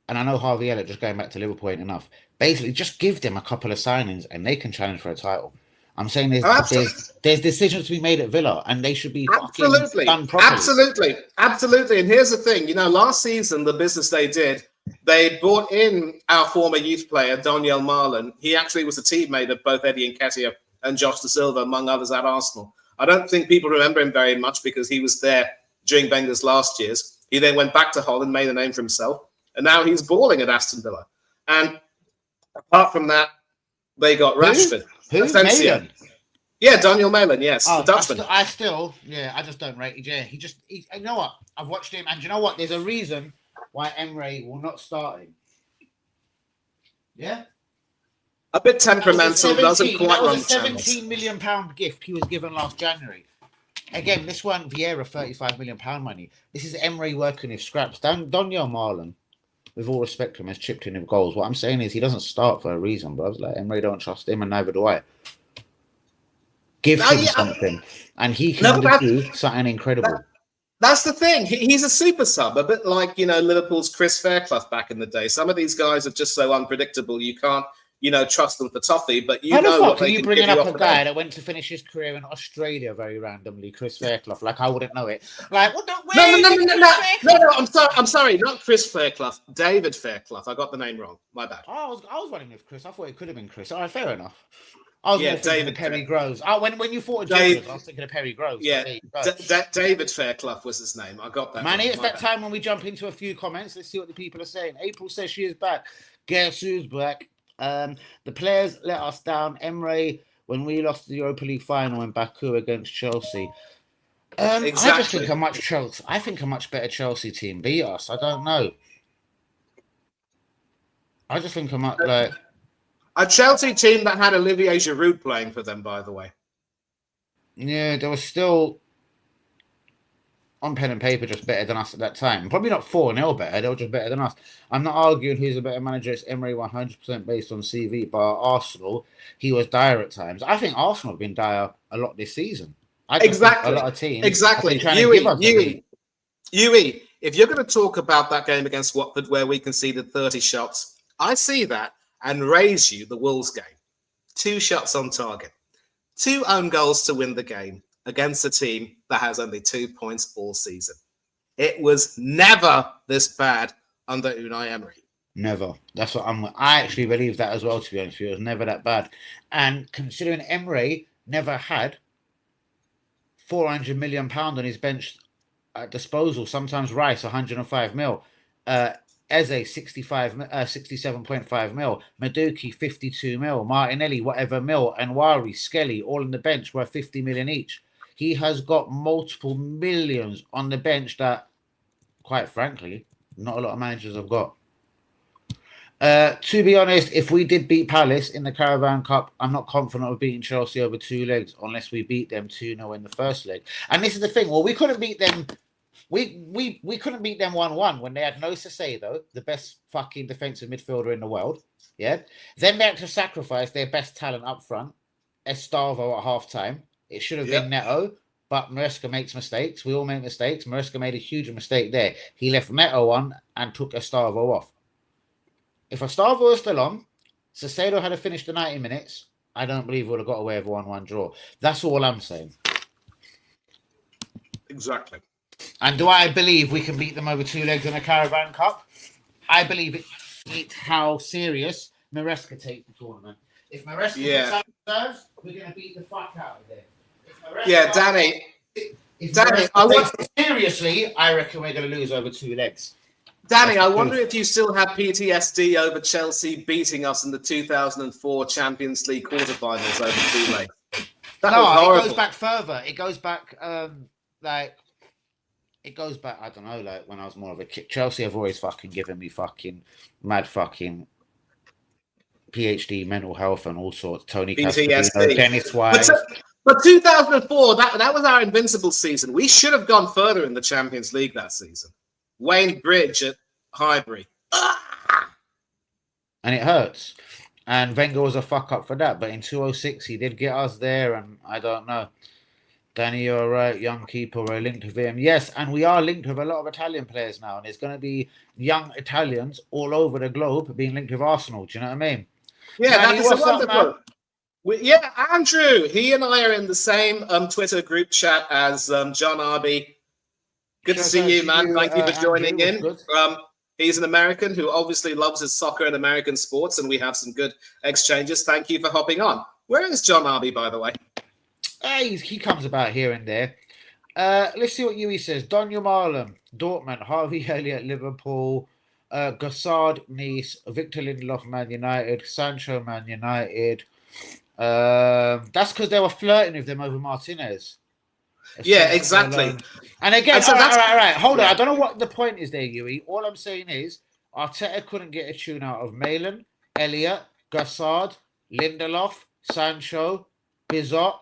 S3: And I know Harvey Elliott just going back to Liverpool ain't enough. Basically, just give them a couple of signings and they can challenge for a title. I'm saying there's decisions to be made at Villa and they should be fucking done properly.
S2: Absolutely. And here's the thing, last season, the business they did, they brought in our former youth player, Daniel Marlon. He actually was a teammate of both Eddie Nketiah and Josh Da Silva, among others, at Arsenal. I don't think people remember him very much because he was there during Wenger's last years. He then went back to Holland, made a name for himself, and now he's balling at Aston Villa. And apart from that, they got Rashford.
S3: Who? Malin?
S2: Yeah, Daniel Malin, yes.
S3: Oh,
S2: the Dutchman.
S3: I just don't rate it. Yeah, you know what? I've watched him, and you know what? There's a reason why Emre will not start him. Yeah?
S2: A bit temperamental, doesn't quite run
S3: the channels. £17 million gift he was given last January. Again, this one, Vieira, £35 million money. This is Emre working with scraps. Daniel Marlon, with all respect to him, has chipped in with goals. What I'm saying is he doesn't start for a reason, bro. Like, Emre don't trust him, and neither do I. Give him something, and he can do something incredible.
S2: That's the thing. He's a super sub, a bit like, Liverpool's Chris Fairclough back in the day. Some of these guys are just so unpredictable. You can't, trust them for toffee, but
S3: How the fuck are you bringing up a guy that went to finish his career in Australia very randomly, Chris Fairclough? Like, I wouldn't know it. Like, what the?
S2: No, I'm sorry, not Chris Fairclough, David Fairclough. I got the name wrong. My bad.
S3: Oh, I was running with Chris. I thought it could have been Chris. All right, fair enough. I was thinking of Perry Groves. Oh, when you thought of James, I was thinking of Perry Groves.
S2: Yeah, David Fairclough was his name. I got that.
S3: Manny, it's that time when we jump into a few comments. Let's see what the people are saying. April says she is back. Guess who's back? The players let us down. Emre, when we lost the Europa League final in Baku against Chelsea. Exactly. I just think a much better Chelsea team beat us. I don't know. I just think
S2: a Chelsea team that had Olivier Giroud playing for them, by the way.
S3: Yeah, they were still on pen and paper just better than us at that time. Probably not 4-0 better, they were just better than us. I'm not arguing who's a better manager. It's Emery 100% based on CV, but Arsenal, he was dire at times. I think Arsenal have been dire a lot this season.
S2: Exactly.
S3: A lot of teams.
S2: Exactly. Yui, if you're going to talk about that game against Watford where we conceded 30 shots, I see that and raise you the Wolves game. 2 shots on target. 2 own goals to win the game against a team that has only 2 points all season. It was never this bad under Unai Emery.
S3: Never. That's what I actually believe that as well, to be honest with you. It was never that bad. And considering Emery never had £400 million on his bench at disposal, sometimes Rice 105 mil, Eze 67.5 mil, Maduki 52 mil, Martinelli whatever mil, and Wari, Skelly all on the bench worth 50 million each. He has got multiple millions on the bench that, quite frankly, not a lot of managers have got. To be honest, if we did beat Palace in the Caravan Cup, I'm not confident of beating Chelsea over 2 legs unless we beat them 2-0 in the first leg. And this is the thing. Well, we couldn't beat them. We couldn't beat them 1-1 when they had no Caicedo, the best fucking defensive midfielder in the world. Yeah. Then they had to sacrifice their best talent up front, Estavo at half time. It should have been Neto, but Maresca makes mistakes. We all make mistakes. Maresca made a huge mistake there. He left Neto on and took Estavo off. If Estavo was still on, Caicedo had finished the 90 minutes, I don't believe we would have got away with a 1-1 draw. That's all I'm saying.
S2: Exactly.
S3: And do I believe we can beat them over 2 legs in a Caravan Cup? I believe it's how serious Maresca takes the tournament. If Maresca deserves, we're going to beat the fuck out of them.
S2: Danny.
S3: Seriously, I reckon we're going to lose over 2 legs.
S2: Danny, I wonder if you still have PTSD over Chelsea beating us in the 2004 Champions League quarterfinals over 2 legs.
S3: It goes back further. It goes back, I don't know, like when I was more of a kid. Chelsea have always fucking given me fucking mad fucking PhD mental health and all sorts. Tony Castellino, Dennis Wise.
S2: But 2004, that was our invincible season. We should have gone further in the Champions League that season. Wayne Bridge at Highbury.
S3: And it hurts. And Wenger was a fuck up for that. But in 2006, he did get us there. And I don't know. Danny, you're right. Young keeper, we're linked with him. Yes, and we are linked with a lot of Italian players now, and there's going to be young Italians all over the globe being linked with Arsenal. Do you know what I mean?
S2: Yeah, that
S3: Manny,
S2: is a
S3: what's up, man?
S2: wonderful. Yeah, Andrew. He and I are in the same Twitter group chat as John Arby. Good to
S3: Shout
S2: see
S3: out
S2: you,
S3: to
S2: man. Thank you for joining
S3: Andrew.
S2: in.
S3: What's good?
S2: He's an American who obviously loves his soccer and American sports, and we have some good exchanges. Thank you for hopping on. Where is John Arby, by the way?
S3: He comes about here and there. Let's see what Yui says. Daniel Marlon, Dortmund, Harvey Elliott, Liverpool, Gassard, Nice, Victor Lindelof, Man United, Sancho, Man United. That's because they were flirting with them over Martinez.
S2: Yeah, exactly.
S3: And again,
S2: And so
S3: all
S2: that's-
S3: right. Hold on.
S2: yeah.
S3: I don't know what the point is there, Yui. All I'm saying is Arteta couldn't get a tune out of Malin, Elliott, Gassard, Lindelof, Sancho, Bizot,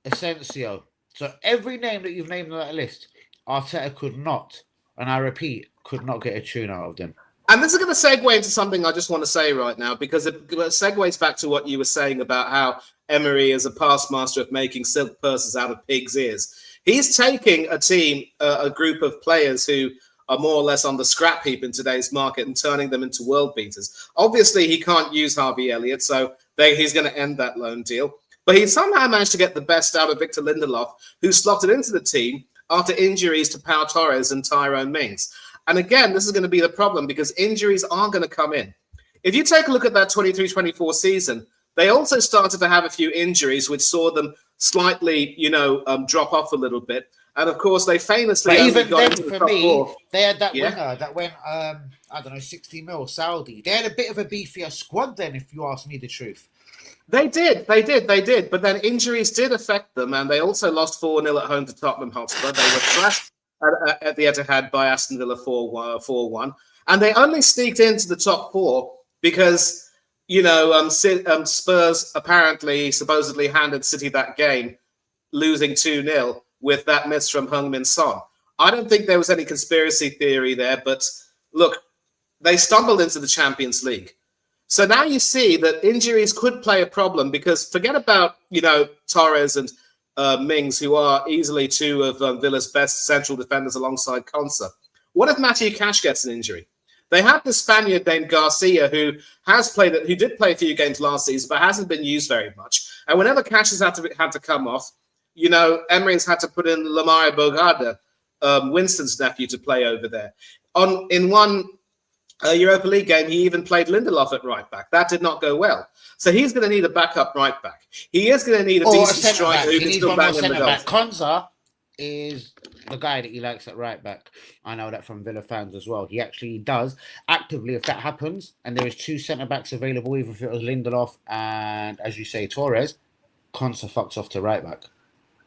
S3: Asensio. So every name that you've named on that list, Arteta could not, and I repeat, could not get a tune out of them.
S2: And this is going to segue into something I just want to say right now, because it segues back to what you were saying about how Emery is a past master of making silk purses out of pigs' ears. He's taking a team, a group of players who are more or less on the scrap heap in today's market and turning them into world beaters. Obviously, he can't use Harvey Elliott, so he's going to end that loan deal. But he somehow managed to get the best out of Victor Lindelof, who slotted into the team after injuries to Pau Torres and Tyrone Mings. And again, this is going to be the problem because injuries are going to come in. If you take a look at that 23-24 season, they also started to have a few injuries, which saw them slightly, drop off a little bit. And of course, they famously
S3: But
S2: only
S3: even
S2: got
S3: then,
S2: into the
S3: for
S2: top
S3: me,
S2: four.
S3: they had that winger that went, 60 mil, Saudi. They had a bit of a beefier squad then, if you ask me the truth.
S2: They did. But then injuries did affect them, and they also lost 4-0 at home to Tottenham Hotspur. They were thrashed at the Etihad by Aston Villa 4-1. And they only sneaked into the top four because, Spurs supposedly handed City that game, losing 2-0 with that miss from Heung-min Son. I don't think there was any conspiracy theory there, but look, they stumbled into the Champions League. So now you see that injuries could play a problem because forget about, Torres and Mings, who are easily two of Villa's best central defenders alongside Konsa. What if Matthew Cash gets an injury? They have the Spaniard named Garcia who did play a few games last season, but hasn't been used very much. And whenever Cash has had to come off, Emery's had to put in Lamare Bogada, Winston's nephew, to play over there. In one Europa League game, he even played Lindelof at right back. That did not go well. So he's going to need a backup right back. He is going to need a decent striker who can still bang in the goal.
S3: Konsa is the guy that he likes at right back. I know that from Villa fans as well. He actually does actively, if that happens, and there is two centre backs available, even if it was Lindelof and, as you say, Torres, Konsa fucks off to right back.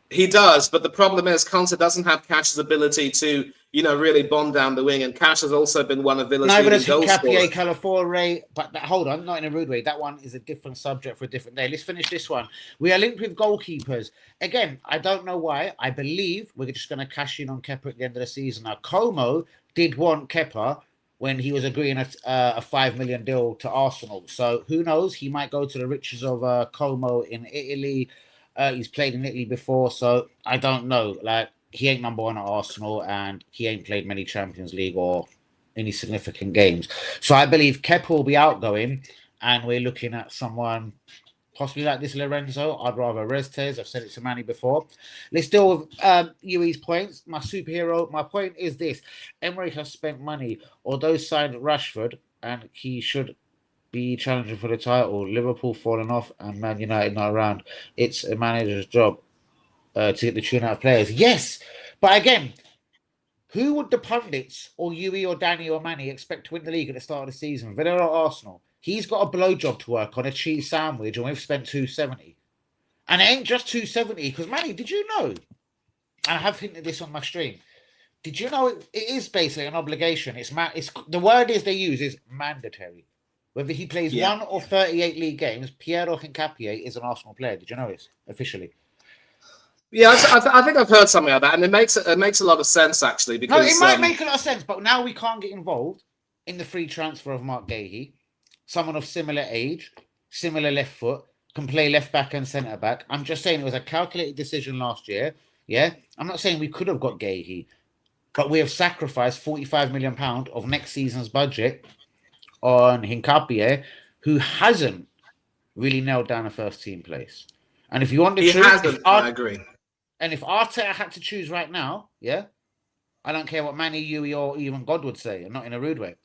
S2: He does, but the problem is Konsa doesn't have Cash's ability to, really bomb down the wing, and Cash has also been one of Villa's leading goal scorers.
S3: Calafiore, but hold on, not in a rude way. That one is a different subject for a different day. Let's finish this one. We are linked with goalkeepers. Again, I don't know why. I believe we're just going to cash in on Kepa at the end of the season. Now, Como did want Kepa when he was agreeing a $5 million deal to Arsenal. So who knows? He might go to the riches of Como in Italy. He's played in Italy before, so I don't know. Like, he ain't number one at Arsenal, and he ain't played many Champions League or any significant games. So I believe Kepa will be outgoing, and we're looking at someone possibly like this Lorenzo. I'd rather Restes. I've said it to Manny before. Let's deal with Yui's points. My superhero. My point is this. Emery has spent money. Although signed Rashford, and he should be challenging for the title. Liverpool falling off and Man United not around. It's a manager's job to get the tune out of players. Yes, but again, who would the pundits or Yui or Danny or Manny expect to win the league at the start of the season? Villa or Arsenal? He's got a blowjob to work on, a cheese sandwich, and we've spent 270. And it ain't just 270, because Manny, did you know? And I have hinted this on my stream. Did you know it is basically an obligation? It's the word they use is mandatory. Whether he plays 1 or 38 league games, Piero Hincapié is an Arsenal player. Did you know this officially?
S2: Yeah, I think I've heard something like that, and it makes a lot of sense actually. Because
S3: no, it might make a lot of sense, but now we can't get involved in the free transfer of Mark Gahey, someone of similar age, similar left foot, can play left back and centre back. I'm just saying it was a calculated decision last year. Yeah, I'm not saying we could have got Gahey, but we have sacrificed £45 million of next season's budget on Hincapie, who hasn't really nailed down a first team place. And if you want the
S2: He
S3: truth,
S2: hasn't. I agree.
S3: And if Arteta had to choose right now, yeah, I don't care what Manny, Yui, or even God would say, and not in a rude way.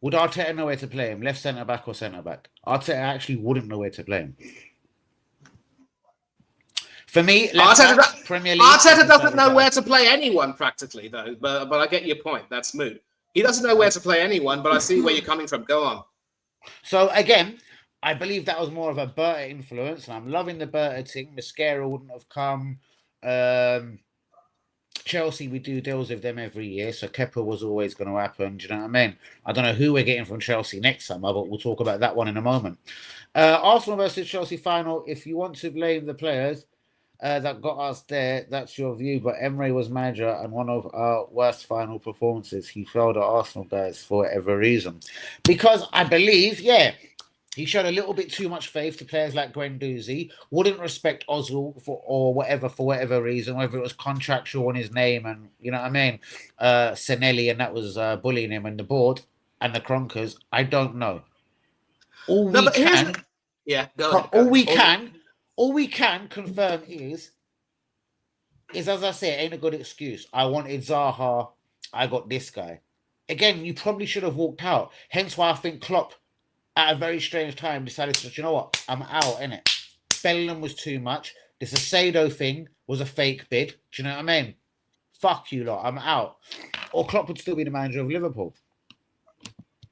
S3: Would Arteta know where to play him, left centre back or centre back? Arteta actually wouldn't know where to play him. For me,
S2: Premier League. Arteta doesn't know where to play anyone practically, though. But I get your point. That's moot. He doesn't know where to play anyone, but I see where you're coming from. Go on.
S3: So again, I believe that was more of a Berta influence, and I'm loving the Berta thing. Mosquera wouldn't have come. Chelsea, we do deals with them every year, so Kepa was always going to happen. Do you know what I mean? I don't know who we're getting from Chelsea next summer, but we'll talk about that one in a moment. Arsenal versus Chelsea final. If you want to blame the players that got us there, that's your view. But Emre was manager, and one of our worst final performances. He failed at Arsenal, guys, for whatever reason. Because I believe, he showed a little bit too much faith to players like Guendouzi, wouldn't respect Ozil for whatever reason, whether it was contractual on his name and, you know what I mean, Senelli, and that was bullying him, and the board and the Kronkers, I don't know. All we can confirm is as I say, it ain't a good excuse. I wanted Zaha, I got this guy. Again, you probably should have walked out. Hence why I think Klopp, at a very strange time, decided to, you know what, I'm out, innit? Bellingham was too much. This Acedo thing was a fake bid. Do you know what I mean? Fuck you lot, I'm out. Or Klopp would still be the manager of Liverpool.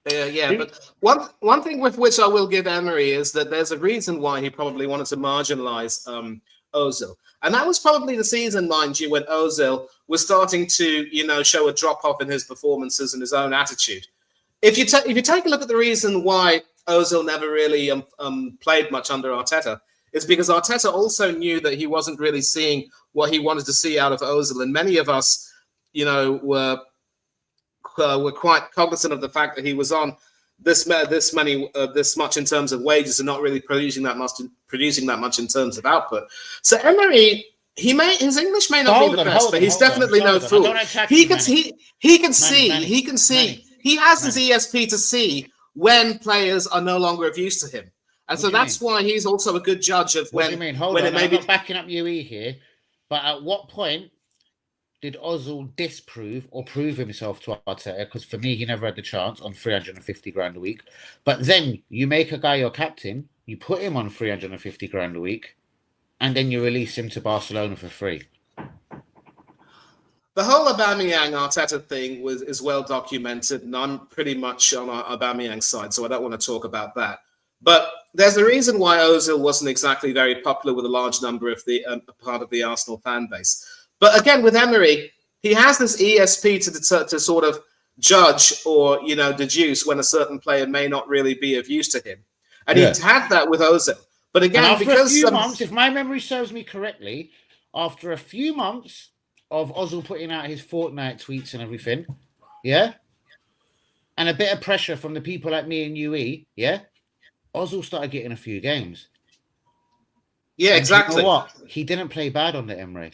S2: But one thing with which I will give Emery is that there's a reason why he probably wanted to marginalise Ozil. And that was probably the season, mind you, when Ozil was starting to, show a drop-off in his performances and his own attitude. If you take a look at the reason why Ozil never really played much under Arteta, it's because Arteta also knew that he wasn't really seeing what he wanted to see out of Ozil, and many of us, were quite cognizant of the fact that he was on this much in terms of wages and not really producing that much in terms of output. So Emery, his English may not be the best, but he's definitely no fool. He can see. He has his ESP to see when players are no longer of use to him. And so that's why he's also a good judge of when.
S3: What do you mean? Hold on, I'm not backing up UE here, but at what point did Ozil disprove or prove himself to Arteta? Because for me, he never had the chance on 350 grand a week. But then you make a guy your captain, you put him on 350 grand a week, and then you release him to Barcelona for free.
S2: The whole Aubameyang Arteta thing is well documented, and I'm pretty much on Aubameyang's side, so I don't want to talk about that. But there's a reason why Ozil wasn't exactly very popular with a large number of the part of the Arsenal fan base. But again, with Emery, he has this ESP to sort of judge or deduce when a certain player may not really be of use to him, and he had that with Ozil. But again, because
S3: a few months, if my memory serves me correctly, after a few months of Ozil putting out his fortnight tweets and everything, and a bit of pressure from the people like me and UE, Ozil started getting a few games.
S2: Yeah, exactly.
S3: You know what? He didn't play bad on the Emre.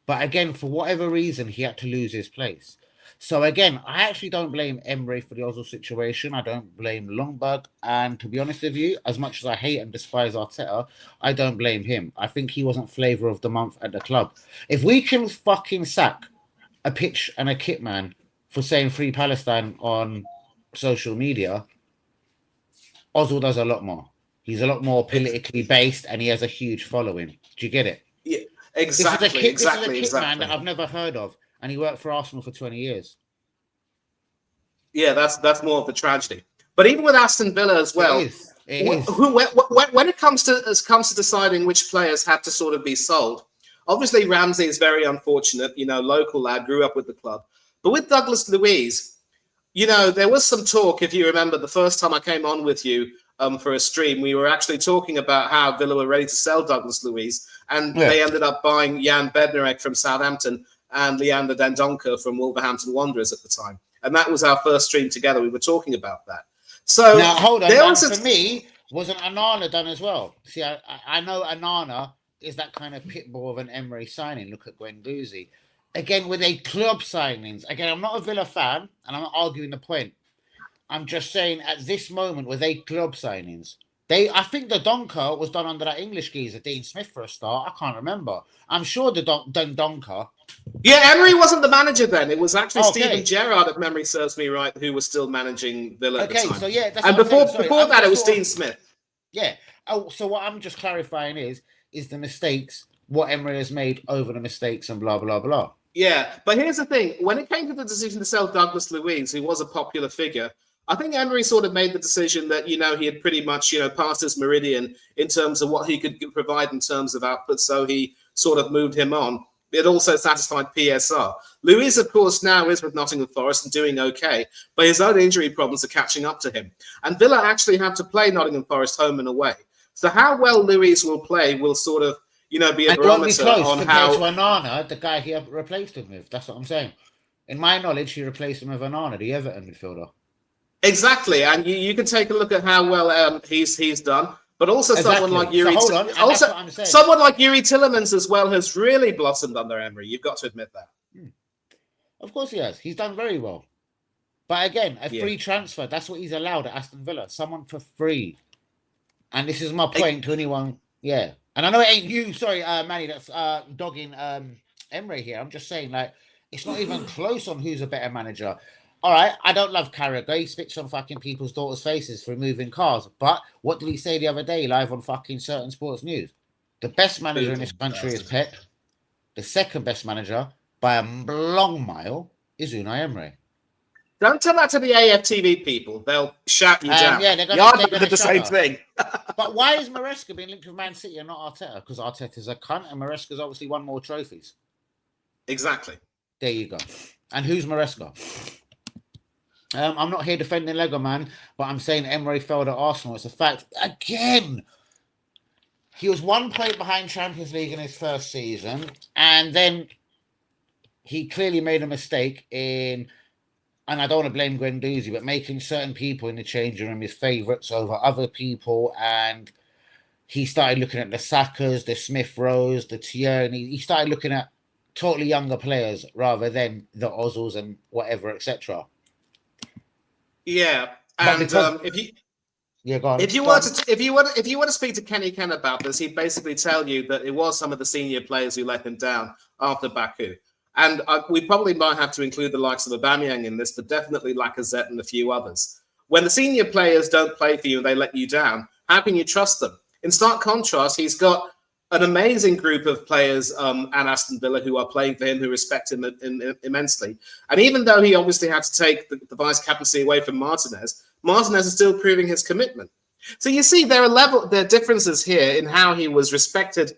S3: But again, for whatever reason, he had to lose his place. So again, I actually don't blame Emre for the Ozil situation. I don't blame Longberg. And to be honest with you, as much as I hate and despise Arteta, I don't blame him. I think he wasn't flavour of the month at the club. If we can fucking sack a pitch and a kit man for saying Free Palestine on social media, Ozil does a lot more. He's a lot more politically based and he has a huge following. Do you get it?
S2: Yeah, exactly.
S3: This is a kit man that I've never heard of. And he worked for Arsenal for 20 years.
S2: Yeah, that's more of the tragedy. But even with Aston Villa as well, when it comes to deciding which players have to sort of be sold, obviously Ramsey is very unfortunate. Local lad, grew up with the club. But with Douglas Luiz, there was some talk. If you remember, the first time I came on with you for a stream, we were actually talking about how Villa were ready to sell Douglas Luiz, and they ended up buying Jan Bednarek from Southampton and Leander Dendoncker from Wolverhampton Wanderers at the time. And that was our first stream together. We were talking about that. So
S3: now, hold on. For me, Wasn't Anana done as well? See, I know Anana is that kind of pit bull of an Emery signing. Look at Guendouzi. Again, with a club signings. Again, I'm not a Villa fan, and I'm not arguing the point. I'm just saying at this moment, with a club signings, I think the Donker was done under that English geezer, Dean Smith, for a start. I can't remember. I'm sure the Donker.
S2: Yeah, Emery wasn't the manager then. It was actually
S3: Okay.
S2: Steven Gerrard, if memory serves me right, who was still managing Villa at the time.
S3: So yeah, that's
S2: and
S3: what I'm
S2: before
S3: saying. Sorry,
S2: before
S3: I'm
S2: that, it
S3: just
S2: was Dean Smith.
S3: Yeah. Oh, so what I'm just clarifying is the mistakes, what Emery has made over the mistakes and blah, blah, blah.
S2: Yeah, but here's the thing. When it came to the decision to sell Douglas Luiz, who was a popular figure, I think Emery sort of made the decision that, he had pretty much, passed his meridian in terms of what he could provide in terms of output. So he sort of moved him on. It also satisfied PSR. Luiz, of course, now is with Nottingham Forest and doing okay, but his own injury problems are catching up to him. And Villa actually have to play Nottingham Forest home and away. So how well Luiz will play will sort of, be a barometer on how...
S3: compared to Anana, the guy he replaced him with. That's what I'm saying. In my knowledge, he replaced him with Anana, the Everton midfielder.
S2: Exactly, and you can take a look at how well he's done. But also someone like Yuri, someone like Yuri Tillemans as well has really blossomed under Emery. You've got to admit that.
S3: Of course he has. He's done very well. But again, a free transfer, that's what he's allowed at Aston Villa. Someone for free. And this is my point to anyone. Yeah. And I know it ain't you, sorry, Manny, that's dogging Emery here. I'm just saying, like, it's not even close on who's a better manager. All right, I don't love Carragher. He spits on fucking people's daughters' faces for moving cars. But what did he say the other day live on fucking certain sports news? The best manager in this country is Pep. The second best manager, by a long mile, is Unai Emery.
S2: Don't tell that to the AFTV people. They'll shout you down.
S3: Yeah, they're
S2: going to do the same thing.
S3: But why is Maresca being linked with Man City and not Arteta? Because Arteta's a cunt and Maresca's obviously won more trophies.
S2: Exactly.
S3: There you go. And who's Maresca? I'm not here defending Lego Man, but I'm saying Emery failed at Arsenal. It's a fact. Again, he was 1 point behind Champions League in his first season, and then he clearly made a mistake in, and I don't want to blame Guendouzi, but making certain people in the changing room his favourites over other people, and he started looking at the Sakas, the Smith Rowes, the Tierney. He started looking at totally younger players rather than the Ozils and whatever, etc.
S2: Yeah, and if you were to speak to Kenny Ken about this, he'd basically tell you that it was some of the senior players who let him down after Baku, and we probably might have to include the likes of Aubameyang in this, but definitely Lacazette and a few others. When the senior players don't play for you and they let you down, how can you trust them? In stark contrast, he's got an amazing group of players at Aston Villa who are playing for him, who respect him immensely. And even though he obviously had to take the vice captaincy away from Martinez is still proving his commitment. So you see, there are differences here in how he was respected.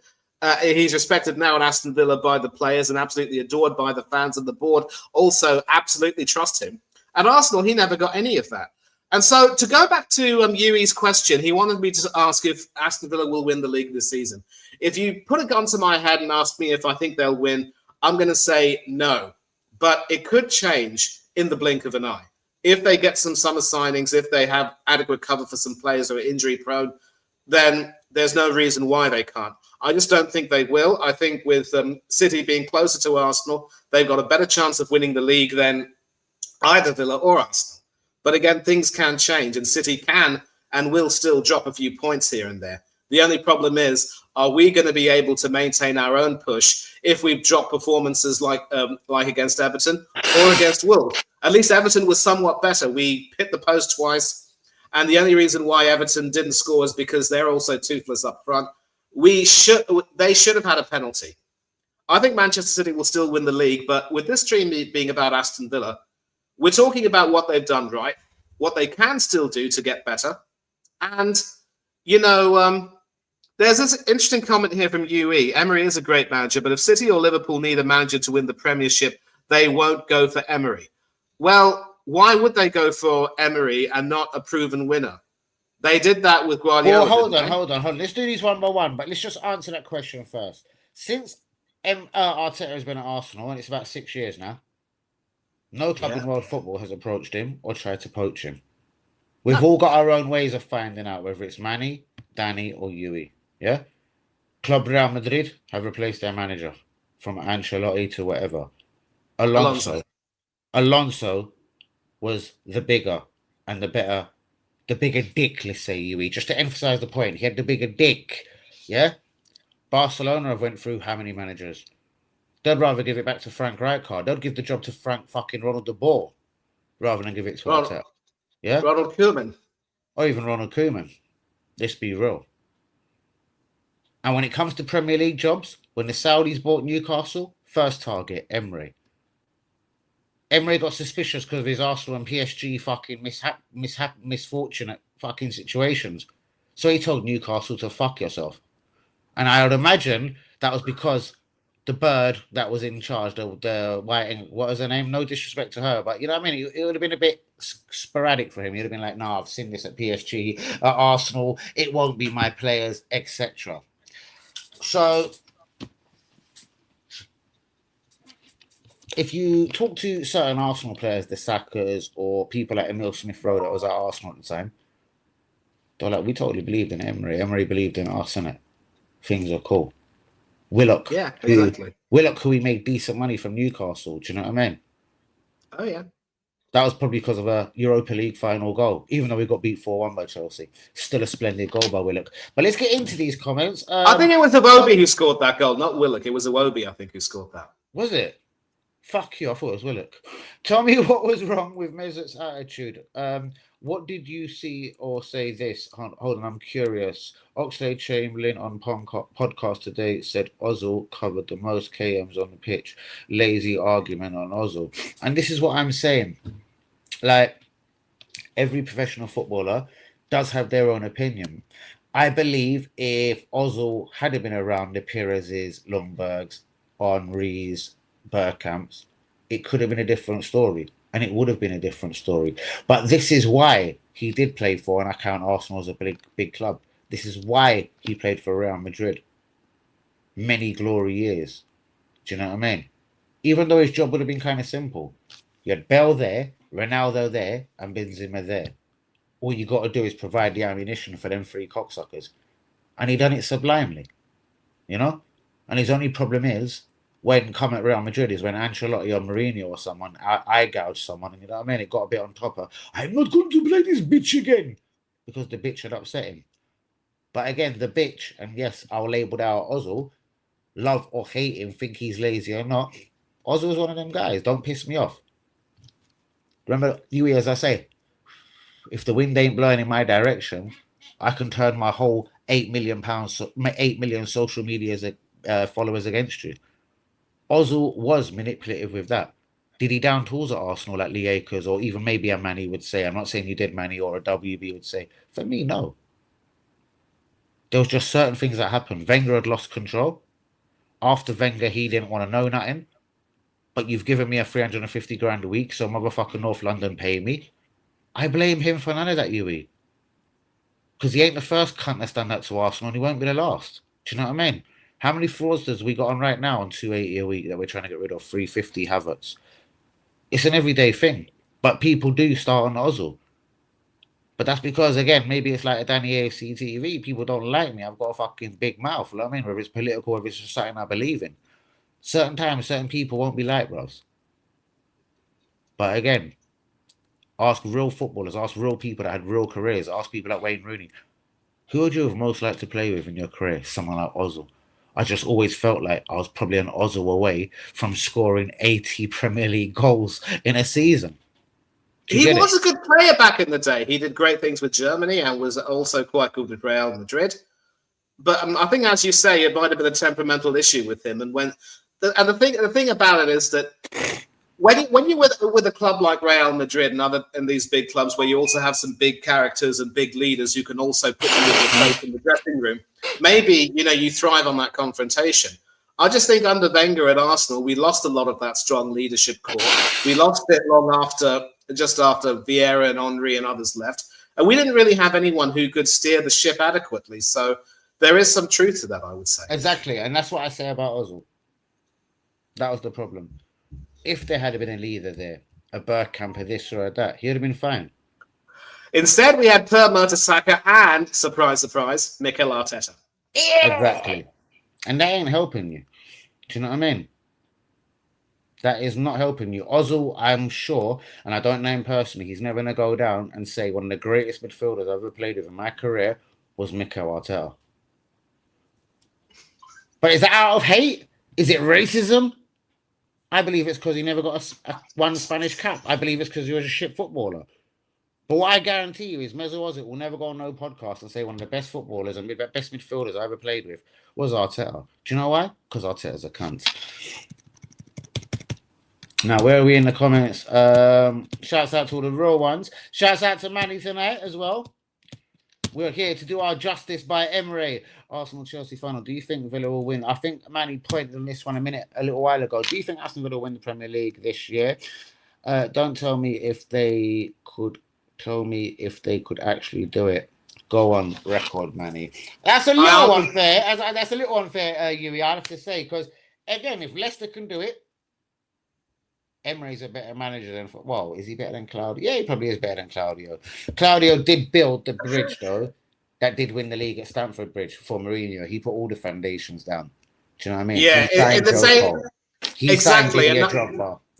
S2: He's respected now at Aston Villa by the players and absolutely adored by the fans, and the board also absolutely trust him. At Arsenal, he never got any of that. And so to go back to Yui's question, he wanted me to ask if Aston Villa will win the league this season. If you put a gun to my head and ask me if I think they'll win, I'm going to say no. But it could change in the blink of an eye. If they get some summer signings, if they have adequate cover for some players who are injury prone, then there's no reason why they can't. I just don't think they will. I think with City being closer to Arsenal, they've got a better chance of winning the league than either Villa or Arsenal. But again, things can change, and City can and will still drop a few points here and there. The only problem is, are we going to be able to maintain our own push if we've dropped performances like against Everton or against Wolves? At least Everton was somewhat better. We hit the post twice, and the only reason why Everton didn't score is because they're also toothless up front. They should have had a penalty. I think Manchester City will still win the league, but with this stream being about Aston Villa, we're talking about what they've done right, what they can still do to get better. And, there's this interesting comment here from UE. Emery is a great manager, but if City or Liverpool need a manager to win the Premiership, they won't go for Emery. Well, why would they go for Emery and not a proven winner? They did that with Guardiola.
S3: Well, hold on. Let's do these one by one, but let's just answer that question first. Since Arteta has been at Arsenal, and it's about 6 years now, no club in world football has approached him or tried to poach him. We've all got our own ways of finding out whether it's Manny, Danny, or Yui. Yeah? Club Real Madrid have replaced their manager from Ancelotti to whatever.
S2: Alonso.
S3: Alonso was the bigger and the bigger dick, let's say, Yui, just to emphasize the point. He had the bigger dick. Yeah? Barcelona have went through how many managers? They'd rather give it back to Frank Rijkaard. They'd give the job to Frank fucking Ronald de Boer rather than give it to Arteta. Yeah?
S2: Ronald Koeman.
S3: Or even Ronald Koeman. Let's be real. And when it comes to Premier League jobs, when the Saudis bought Newcastle, first target, Emery. Emery got suspicious because of his Arsenal and PSG fucking misfortunate fucking situations. So he told Newcastle to fuck yourself. And I would imagine that was because the bird that was in charge, the white, what was her name? No disrespect to her, but you know what I mean? It would have been a bit sporadic for him. He'd have been like, no, I've seen this at PSG, at Arsenal. It won't be my players, etc. So if you talk to certain Arsenal players, the Sackers or people like Emil Smith Rowe that was at Arsenal at the time, they're like, we totally believed in Emery. Emery believed in us, innit? Things are cool. Willock.
S2: Yeah, exactly.
S3: Willock, who we made decent money from Newcastle. Do you know what I mean?
S2: Oh, yeah.
S3: That was probably because of a Europa League final goal, even though we got beat 4-1 by Chelsea. Still a splendid goal by Willock. But let's get into these comments.
S2: I think it was Iwobi who scored that goal, not Willock. It was Iwobi, I think, who scored that.
S3: Was it? Fuck you, I thought it was Willock. Tell me what was wrong with Mesut's attitude. What did you see or say this? Hold on, I'm curious. Oxlade Chamberlain on podcast today said Ozil covered the most KMs on the pitch. Lazy argument on Ozil. And this is what I'm saying. Like, every professional footballer does have their own opinion. I believe if Ozil had been around the Perez's, Lundbergs, Henry's, Bergkamp's, it could have been a different story. And it would have been a different story. But this is why he did play for, and I count Arsenal as a big club. This is why he played for Real Madrid. Many glory years. Do you know what I mean? Even though his job would have been kind of simple. You had Bell there, Ronaldo there, and Benzema there. All you got to do is provide the ammunition for them three cocksuckers. And he done it sublimely. You know? And his only problem is, when come at Real Madrid is when Ancelotti or Mourinho or someone eye gouged someone, and you know what I mean? It got a bit on top of, I'm not going to play this bitch again, because the bitch had upset him. But again, the bitch, and yes, I'll label that out Ozil, love or hate him, think he's lazy or not, Ozil's one of them guys. Don't piss me off. Remember, Yui, as I say, if the wind ain't blowing in my direction, I can turn my whole £8 million social media followers against you. Ozil was manipulative with that. Did he down tools at Arsenal like Leauge or even maybe a Manny would say? I'm not saying you did, Manny, or a WB would say. For me, no. There was just certain things that happened. Wenger had lost control. After Wenger, he didn't want to know nothing. But you've given me a 350 grand a week, so motherfucker North London pay me. I blame him for none of that, Yui. Because he ain't the first cunt that's done that to Arsenal, and he won't be the last. Do you know what I mean? How many fraudsters we got on right now on 280 a week that we're trying to get rid of? 350 Havertz. It's an everyday thing. But people do start on Ozil. But that's because, again, maybe it's like a Danny AFC TV. People don't like me. I've got a fucking big mouth. You know what I mean? Whether it's political, whether it's just something I believe in. Certain times, certain people won't be like bros. But again, ask real footballers, ask real people that had real careers, ask people like Wayne Rooney. Who would you have most liked to play with in your career? Someone like Ozil. I just always felt like I was probably an Ozil away from scoring 80 Premier League goals in a season.
S2: He was a good player back in the day. He did great things with Germany and was also quite good with Real Madrid. But I think, as you say, it might have been a temperamental issue with him. And the thing about it is that when you're with a club like Real Madrid and these big clubs where you also have some big characters and big leaders who can also put you in your place in the dressing room, maybe you thrive on that confrontation. I just think under Wenger at Arsenal, we lost a lot of that strong leadership core. We lost it just after Vieira and Henry and others left, and we didn't really have anyone who could steer the ship adequately. So there is some truth to that, I would say.
S3: Exactly, and that's what I say about Ozil. That was the problem. If there had been a leader there, a Bergkamp, or this or that, he'd have been fine.
S2: Instead, we had Per Mertesacker and, surprise, surprise, Mikel Arteta.
S3: Exactly. And that ain't helping you. Do you know what I mean? That is not helping you. Ozil, I'm sure, and I don't know him personally, he's never going to go down and say one of the greatest midfielders I've ever played with in my career was Mikel Arteta. But is that out of hate? Is it racism? I believe it's because he never got one Spanish cap. I believe it's because he was a shit footballer. But what I guarantee you is Mesut Ozil will never go on no podcast and say one of the best footballers and best midfielders I ever played with was Arteta. Do you know why? Because Arteta's a cunt. Now, where are we in the comments? Shouts out to all the real ones. Shouts out to Manny tonight as well. We're here to do our justice by Emery. Arsenal-Chelsea final. Do you think Villa will win? I think Manny pointed on this one a little while ago. Do you think Aston Villa will win the Premier League this year? Don't tell me if they could. Tell me if they could actually do it. Go on record, Manny. That's a little unfair. That's a little unfair, Yui, I have to say. Because, again, if Leicester can do it, Emery's a better manager than... Well, is he better than Claudio? Yeah, he probably is better than Claudio. Claudio did build the bridge, though, that did win the league at Stamford Bridge for Mourinho. He put all the foundations down. Do you know what I mean?
S2: Yeah, in the same... Exactly.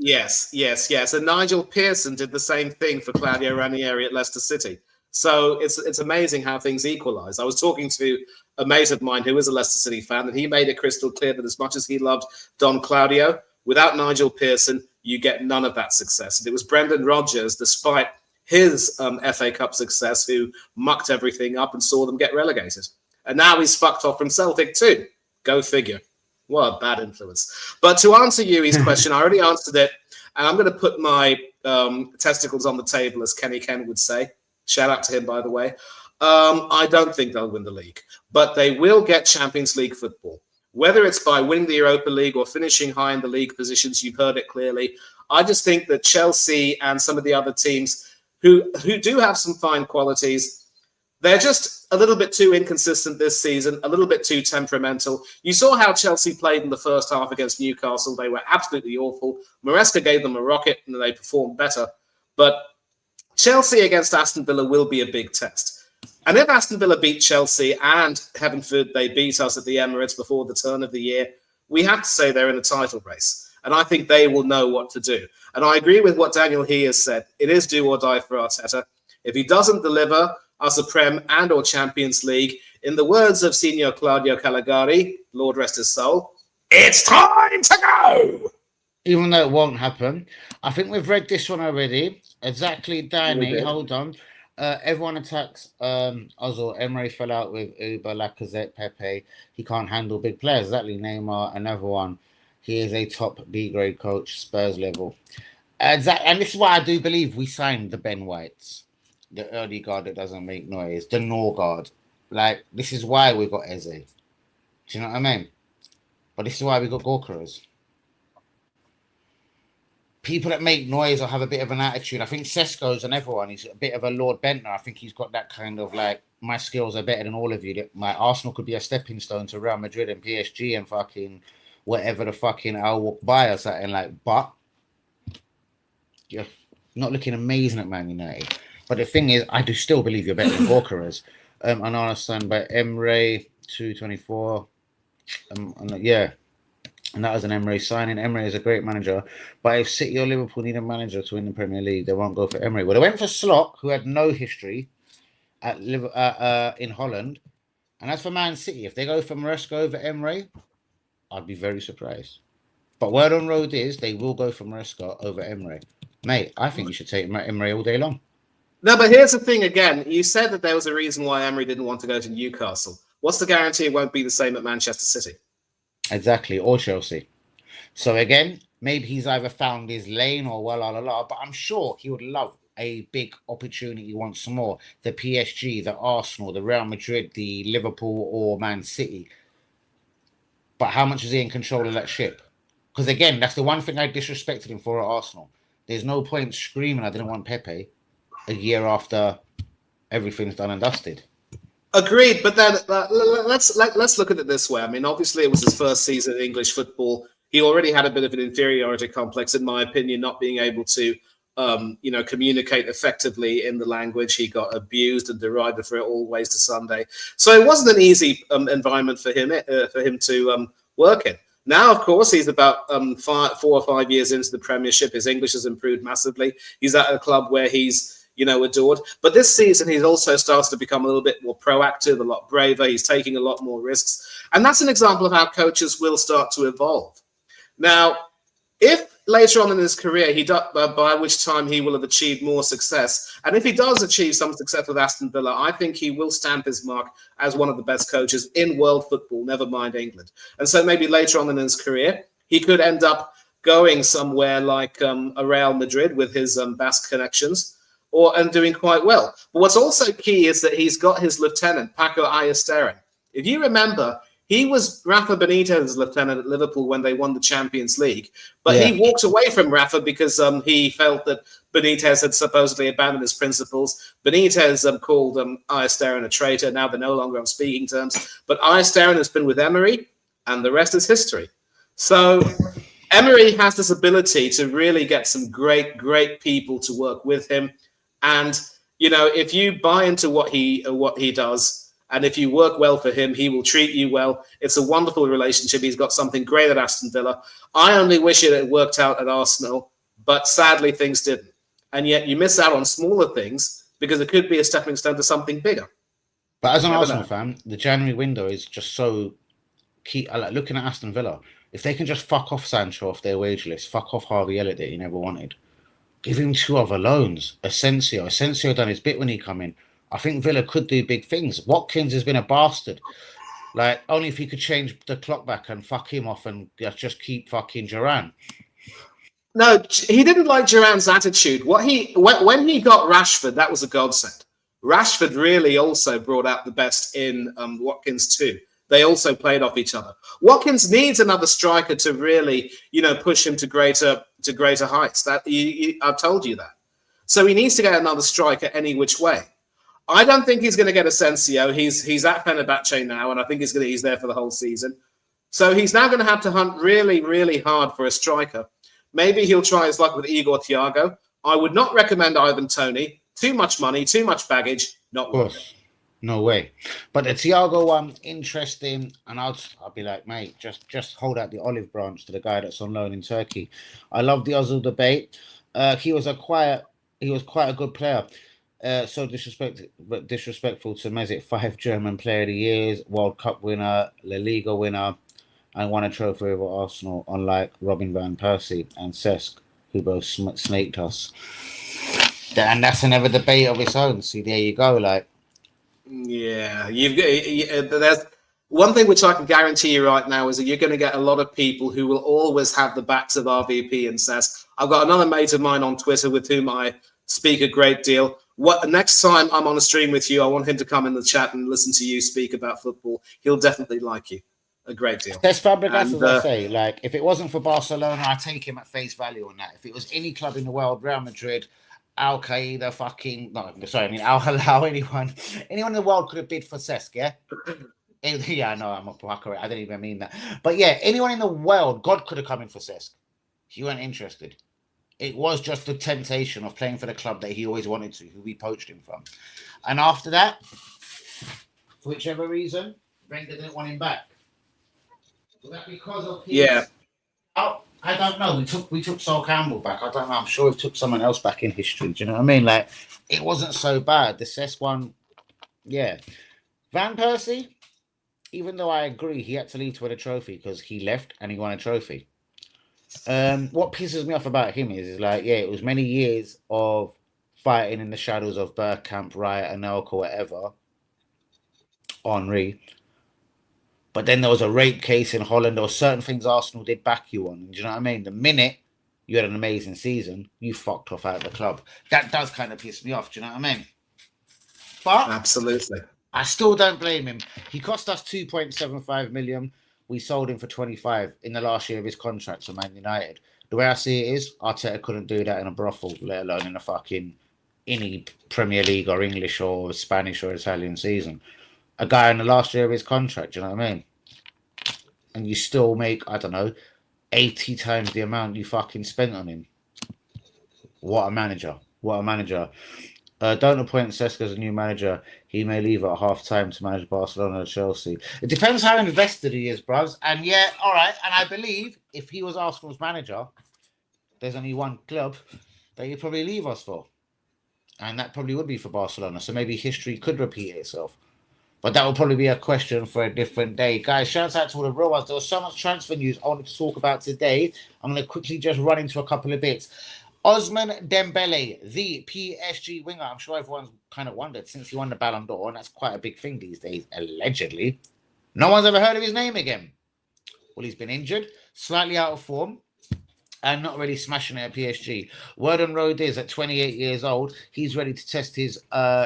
S3: Yes.
S2: And Nigel Pearson did the same thing for Claudio Ranieri at Leicester City. So it's amazing how things equalise. I was talking to a mate of mine who is a Leicester City fan, and he made it crystal clear that as much as he loved Don Claudio, without Nigel Pearson, you get none of that success. And it was Brendan Rodgers, despite his FA Cup success, who mucked everything up and saw them get relegated. And now he's fucked off from Celtic too. Go figure. What a bad influence. But to answer Yui's question, I already answered it. And I'm going to put my testicles on the table, as Kenny Ken would say. Shout out to him, by the way. I don't think they'll win the league. But they will get Champions League football. Whether it's by winning the Europa League or finishing high in the league positions, you've heard it clearly. I just think that Chelsea and some of the other teams who do have some fine qualities, they're just a little bit too inconsistent this season, a little bit too temperamental. You saw how Chelsea played in the first half against Newcastle. They were absolutely awful. Maresca gave them a rocket and they performed better. But Chelsea against Aston Villa will be a big test. And if Aston Villa beat Chelsea and, heaven forbid, they beat us at the Emirates before the turn of the year, we have to say they're in a title race. And I think they will know what to do. And I agree with what Daniel He has said. It is do or die for Arteta. If he doesn't deliver us a Prem and or Champions League, in the words of Signor Claudio Caligari, Lord rest his soul, it's time to go!
S3: Even though it won't happen. I think we've read this one already. Exactly, Danny. Hold on. Everyone attacks Ozil. Emery fell out with Uber, Lacazette, Pepe. He can't handle big players. Exactly, Neymar, another one. He is a top B-grade coach, Spurs level. Exactly, and this is why I do believe we signed the Ben Whites, the early guard that doesn't make noise, the Norgard. Like, this is why we got Eze. Do you know what I mean? But this is why we got Gorkers. People that make noise or have a bit of an attitude. I think Sesko's and everyone. He's a bit of a Lord Bentner. I think he's got that kind of like, my skills are better than all of you. My Arsenal could be a stepping stone to Real Madrid and PSG and fucking whatever the fucking I'll walk by or something like. But you're not looking amazing at Man United. But the thing is, I do still believe you're better than Gorkers. I understand by Emre 224. Yeah. And that was an Emery signing. Emery is a great manager. But if City or Liverpool need a manager to win the Premier League, they won't go for Emery. Well, they went for Slot, who had no history in Holland. And as for Man City, if they go for Maresca over Emery, I'd be very surprised. But word on road is they will go for Maresca over Emery. Mate, I think you should take Emery all day long.
S2: No, but here's the thing again. You said that there was a reason why Emery didn't want to go to Newcastle. What's the guarantee it won't be the same at Manchester City?
S3: Exactly, or Chelsea. So again, maybe he's either found his lane or but I'm sure he would love a big opportunity once more. The PSG, the Arsenal, the Real Madrid, the Liverpool or Man City. But how much is he in control of that ship? Because again, that's the one thing I disrespected him for at Arsenal. There's no point screaming I didn't want Pepe a year after everything's done and dusted.
S2: Agreed, but then let's look at it this way. I mean, obviously, it was his first season in English football. He already had a bit of an inferiority complex, in my opinion, not being able to communicate effectively in the language. He got abused and derided for it always to Sunday. So it wasn't an easy environment for him to work in. Now, of course, he's about 4 or 5 years into the Premiership. His English has improved massively. He's at a club where he's adored. But this season, he's also started to become a little bit more proactive, a lot braver. He's taking a lot more risks. And that's an example of how coaches will start to evolve. Now, if later on in his career, by which time he will have achieved more success, and if he does achieve some success with Aston Villa, I think he will stamp his mark as one of the best coaches in world football, never mind England. And so maybe later on in his career, he could end up going somewhere like a Real Madrid with his Basque connections, and doing quite well. But what's also key is that he's got his lieutenant, Paco Ayestaren. If you remember, he was Rafa Benitez's lieutenant at Liverpool when they won the Champions League. But he walked away from Rafa because he felt that Benitez had supposedly abandoned his principles. Benitez called Ayestaren a traitor. Now they're no longer on speaking terms. But Ayestaren has been with Emery, and the rest is history. So Emery has this ability to really get some great, great people to work with him. And, if you buy into what he does, and if you work well for him, he will treat you well. It's a wonderful relationship. He's got something great at Aston Villa. I only wish it had worked out at Arsenal, but sadly things didn't. And yet you miss out on smaller things because it could be a stepping stone to something bigger.
S3: But as an Arsenal fan, the January window is just so key. I like looking at Aston Villa. If they can just fuck off Sancho off their wage list, fuck off Harvey Elliott that you never wanted. Give him 2 other loans. Asensio done his bit when he come in. I think Villa could do big things. Watkins has been a bastard. Like, only if he could change the clock back and fuck him off and just keep fucking Duran.
S2: No, he didn't like Duran's attitude. When he got Rashford, that was a godsend. Rashford really also brought out the best in Watkins too. They also played off each other. Watkins needs another striker to really, push him to greater heights. I've told you that. So he needs to get another striker any which way. I don't think he's going to get Asensio. He's at Fenerbahce now, and I think he's there for the whole season. So he's now going to have to hunt really, really hard for a striker. Maybe he'll try his luck with Igor Thiago. I would not recommend Ivan Toney. Too much money, too much baggage. Not worth it.
S3: No way. But the Thiago one, interesting, and I'll be like, mate, just hold out the olive branch to the guy that's on loan in Turkey. I love the Ozil debate. He was quite a good player. So disrespectful to Mesut, 5 German Player of the Years, World Cup winner, La Liga winner, and won a trophy over Arsenal, unlike Robin van Persie and Cesc, who both snaked us. And that's another debate of its own. See, there you go. Like,
S2: yeah, there's one thing which I can guarantee you right now is that you're going to get a lot of people who will always have the backs of RVP and Cesc. I've got another mate of mine on Twitter with whom I speak a great deal. Next time I'm on a stream with you, I want him to come in the chat and listen to you speak about football. He'll definitely like you a great deal.
S3: Cesc Fabregas, as I say, like, if it wasn't for Barcelona, I'd take him at face value on that. If it was any club in the world, Real Madrid, Al Qaeda, Al Hilal, anyone in the world could have bid for Cesc, yeah? Yeah, no, I'm a blocker. I didn't even mean that. But yeah, anyone in the world, God could have come in for Cesc. He weren't interested. It was just the temptation of playing for the club that he always wanted to, who we poached him from. And after that, for whichever reason, Wenger didn't want him back. Was that because of his...
S2: Yeah.
S3: Oh, I don't know. We took Sol Campbell back. I don't know. I'm sure we took someone else back in history. Do you know what I mean? Like, it wasn't so bad. The Cesc one, yeah. Van Persie, even though I agree he had to leave to win a trophy because he left and he won a trophy. What pisses me off about him is like, yeah, it was many years of fighting in the shadows of Bergkamp, Riot, Anelka, whatever, Henry. But then there was a rape case in Holland. There were certain things Arsenal did back you on. Do you know what I mean? The minute you had an amazing season, you fucked off out of the club. That does kind of piss me off. Do you know what I mean? But
S2: absolutely,
S3: I still don't blame him. He cost us 2.75 million. We sold him for 25 in the last year of his contract to Man United. The way I see it is, Arteta couldn't do that in a brothel, let alone in a fucking any Premier League or English or Spanish or Italian season. A guy in the last year of his contract, do you know what I mean? And you still make, I don't know, 80 times the amount you fucking spent on him. What a manager. What a manager. Don't appoint Cesc as a new manager. He may leave at half time to manage Barcelona or Chelsea. It depends how invested he is, bruv. And yeah, all right. And I believe if he was Arsenal's manager, there's only one club that he'd probably leave us for. And that probably would be for Barcelona. So maybe history could repeat itself. But that will probably be a question for a different day. Guys, shout out to all the real ones. There was so much transfer news I wanted to talk about today. I'm going to quickly just run into a couple of bits. Ousmane Dembele, the PSG winger. I'm sure everyone's kind of wondered since he won the Ballon d'Or, and that's quite a big thing these days, allegedly. No one's ever heard of his name again. Well, he's been injured, slightly out of form, and not really smashing it at PSG. Word on road is at 28 years old, he's ready to test his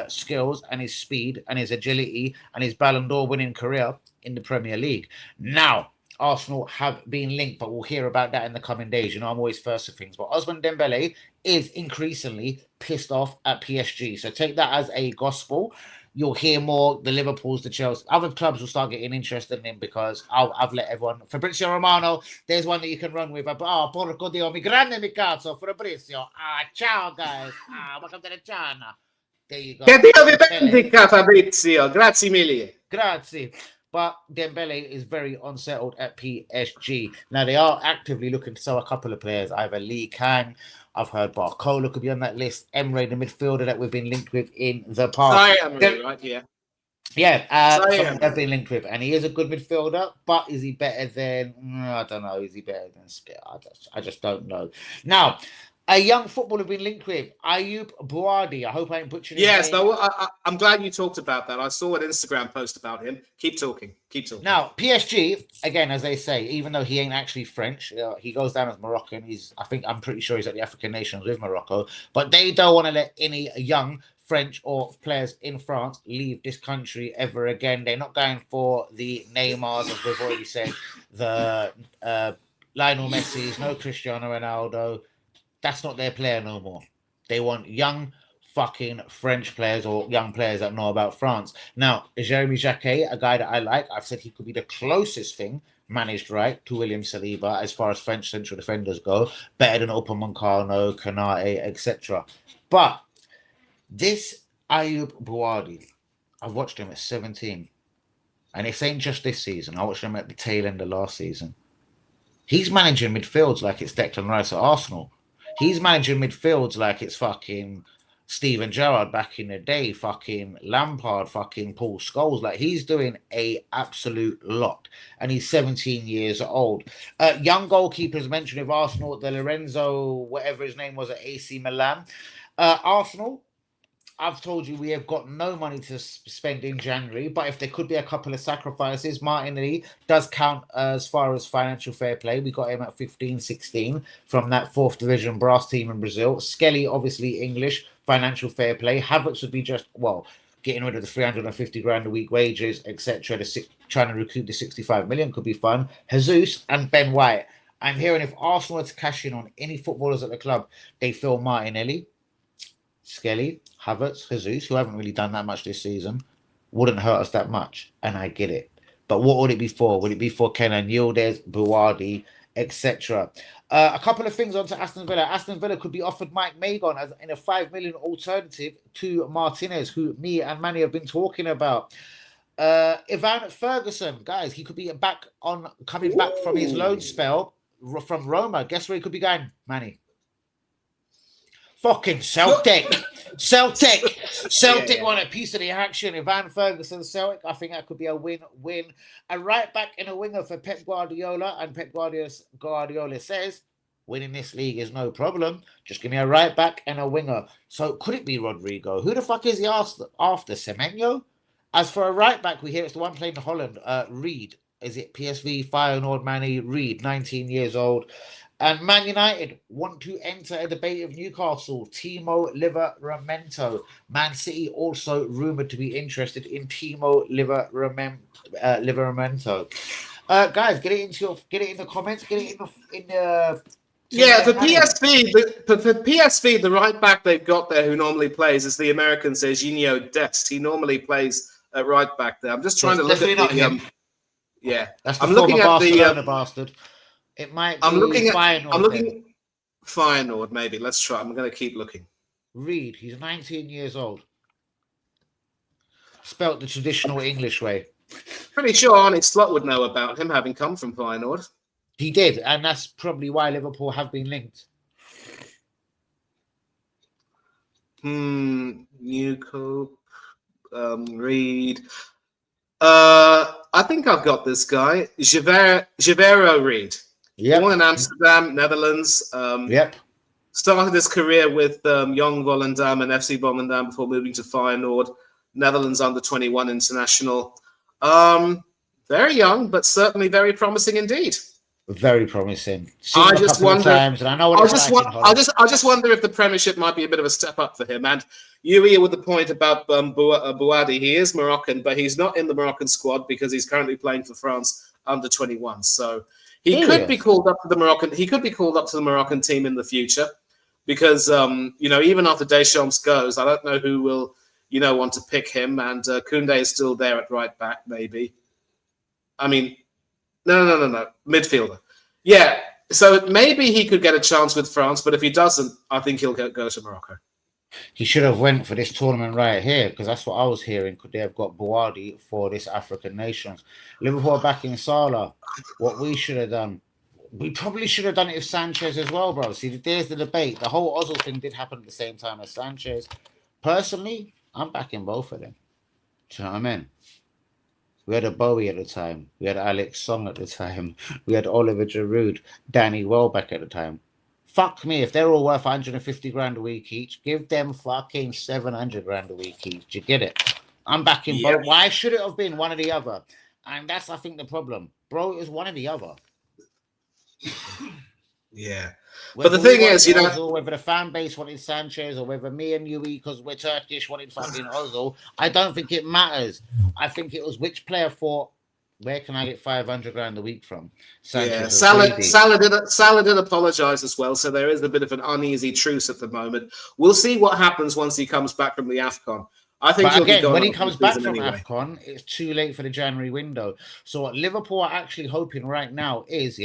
S3: skills and his speed and his agility and his Ballon d'Or winning career in the Premier League. Now, Arsenal have been linked, but we'll hear about that in the coming days. You know, I'm always first of things. But Ousmane Dembele is increasingly pissed off at PSG. So take that as a gospel. You'll hear more. The Liverpools, the Chelsea, other clubs will start getting interested in him because I've let everyone. Fabrizio Romano, there's one that you can run with. Porco Dio, mi grande mi cazzo, Fabrizio. Ciao, guys. Welcome to the channel. There you go.
S2: Che Dio vi benedica, Fabrizio. Grazie mille.
S3: Grazie. But Dembele is very unsettled at PSG. Now, they are actively looking to sell a couple of players, either Lee Kang. I've heard Barcola could be on that list. Emre, the midfielder that we've been linked with in the past.
S2: Emre, right? Yeah.
S3: Yeah, someone I've been linked with. And he is a good midfielder, but is he better than... I don't know. Is he better than Spit? I just don't know. Now... A young footballer been linked with Ayub Bouadi. I hope I ain't butchering his name.
S2: Yes, no, I'm glad you talked about that. I saw an Instagram post about him. Keep talking.
S3: Now, PSG, again, as they say, even though he ain't actually French, he goes down as Moroccan. I'm pretty sure he's at the African nations with Morocco. But they don't want to let any young French or players in France leave this country ever again. They're not going for the Neymars, as we've already said, the Lionel Messi's, no Cristiano Ronaldo. That's not their player no more. They want young fucking French players or young players that know about France. Now, Jeremy Jacquet, a guy that I like, I've said he could be the closest thing managed right to William Saliba as far as French central defenders go, better than Upamecano, Kanate, etc. But this Ayub Bouadi, I've watched him at 17, and this ain't just this season. I watched him at the tail end of last season. He's managing midfields like it's Declan Rice at Arsenal. He's managing midfields like it's fucking Steven Gerrard back in the day, fucking Lampard, fucking Paul Scholes. Like, he's doing a absolute lot. And he's 17 years old. Young goalkeepers mentioned with Arsenal, the Lorenzo, whatever his name was at AC Milan. Arsenal, I've told you we have got no money to spend in January, but if there could be a couple of sacrifices, Martinelli does count as far as financial fair play. We got him at 15, 16 from that 4th division brass team in Brazil. Skelly, obviously English, financial fair play. Havertz would be just, getting rid of the 350 grand a week wages, etc. Trying to recoup the 65 million could be fun. Jesus and Ben White. I'm hearing if Arsenal were to cash in on any footballers at the club, they feel Martinelli, Skelly, Havertz, Jesus, who haven't really done that much this season, wouldn't hurt us that much, and I get it. But what would it be for? Would it be for Kenan Yildiz, Bouadi, etc.? A couple of things onto Aston Villa. Aston Villa could be offered Mike Magon as in a 5 million alternative to Martinez, who me and Manny have been talking about. Ivan Ferguson, guys, he could be coming back from his loan spell from Roma. Guess where he could be going, Manny? Fucking Celtic. Celtic want a piece of the action. Ivan Ferguson, Celtic, I think that could be a win-win. A right back and a winger for Pep Guardiola, and Pep Guardiola says, winning this league is no problem. Just give me a right back and a winger. So could it be Rodrigo? Who the fuck is he after? Semenyo? As for a right back, we hear it's the one playing in Holland, Reed. Is it PSV, Feyenoord, Manny? Reed, 19 years old. And Man United want to enter a debate of Newcastle. Timo Livramento. Man City also rumoured to be interested in Timo Livramento. Guys, get it in the comments. Get it in the.
S2: Yeah, for PSV, the right back they've got there who normally plays is the American Serginho Dest. He normally plays at right back there. I'm just trying to look at the. Yeah,
S3: that's the former Barcelona bastard. It might be
S2: I'm looking Feyenoord, maybe. Let's try. I'm going to keep looking.
S3: Reed, he's 19 years old. Spelt the traditional English way.
S2: Pretty sure Arne Slot would know about him, having come from Feyenoord.
S3: He did, and that's probably why Liverpool have been linked.
S2: Newcope, Reed. I think I've got this guy, Javero Reed.
S3: Yep.
S2: Born in Amsterdam, Netherlands.
S3: Yep.
S2: Started his career with Young Volendam and FC Volendam before moving to Feyenoord, Netherlands under-21 international. Very young, but certainly very promising indeed.
S3: Very promising.
S2: I just wonder.
S3: And I know what
S2: I just wonder if the Premiership might be a bit of a step up for him. And you here with the point about Bouadi. He is Moroccan, but he's not in the Moroccan squad because he's currently playing for France under 21. So he could be called up to the Moroccan. He could be called up to the Moroccan team in the future because even after Deschamps goes, I don't know who will want to pick him. And Koundé is still there at right back, maybe. I mean. No. Midfielder. Yeah. So maybe he could get a chance with France, but if he doesn't, I think he'll go to Morocco.
S3: He should have went for this tournament right here because that's what I was hearing. Could they have got Bouadi for this African nations? Liverpool are back in Salah. What we should have done. We probably should have done it with Sanchez as well, bro. See, there's the debate. The whole Ozil thing did happen at the same time as Sanchez. Personally, I'm backing both of them. Do you know what I mean? We had a Bowie at the time. We had Alex Song at the time. We had Oliver Giroud, Danny Welbeck at the time. Fuck me, if they're all worth 150 grand a week each, give them fucking 700 grand a week each. Do you get it? I'm backing both. Why should it have been one or the other? And that's, I think, the problem. Bro, it was one or the other.
S2: Yeah.
S3: Whether
S2: but the thing is,
S3: Ozil, whether the fan base wanted Sanchez or whether me and you, because we're Turkish, wanted fucking Ozil, I don't think it matters. I think it was which player thought, where can I get 500 grand a week from?
S2: Sanchez Salah did apologise as well, so there is a bit of an uneasy truce at the moment. We'll see what happens once he comes back from the AFCON. I think
S3: when he comes back from AFCON, it's too late for the January window. So what Liverpool are actually hoping right now is,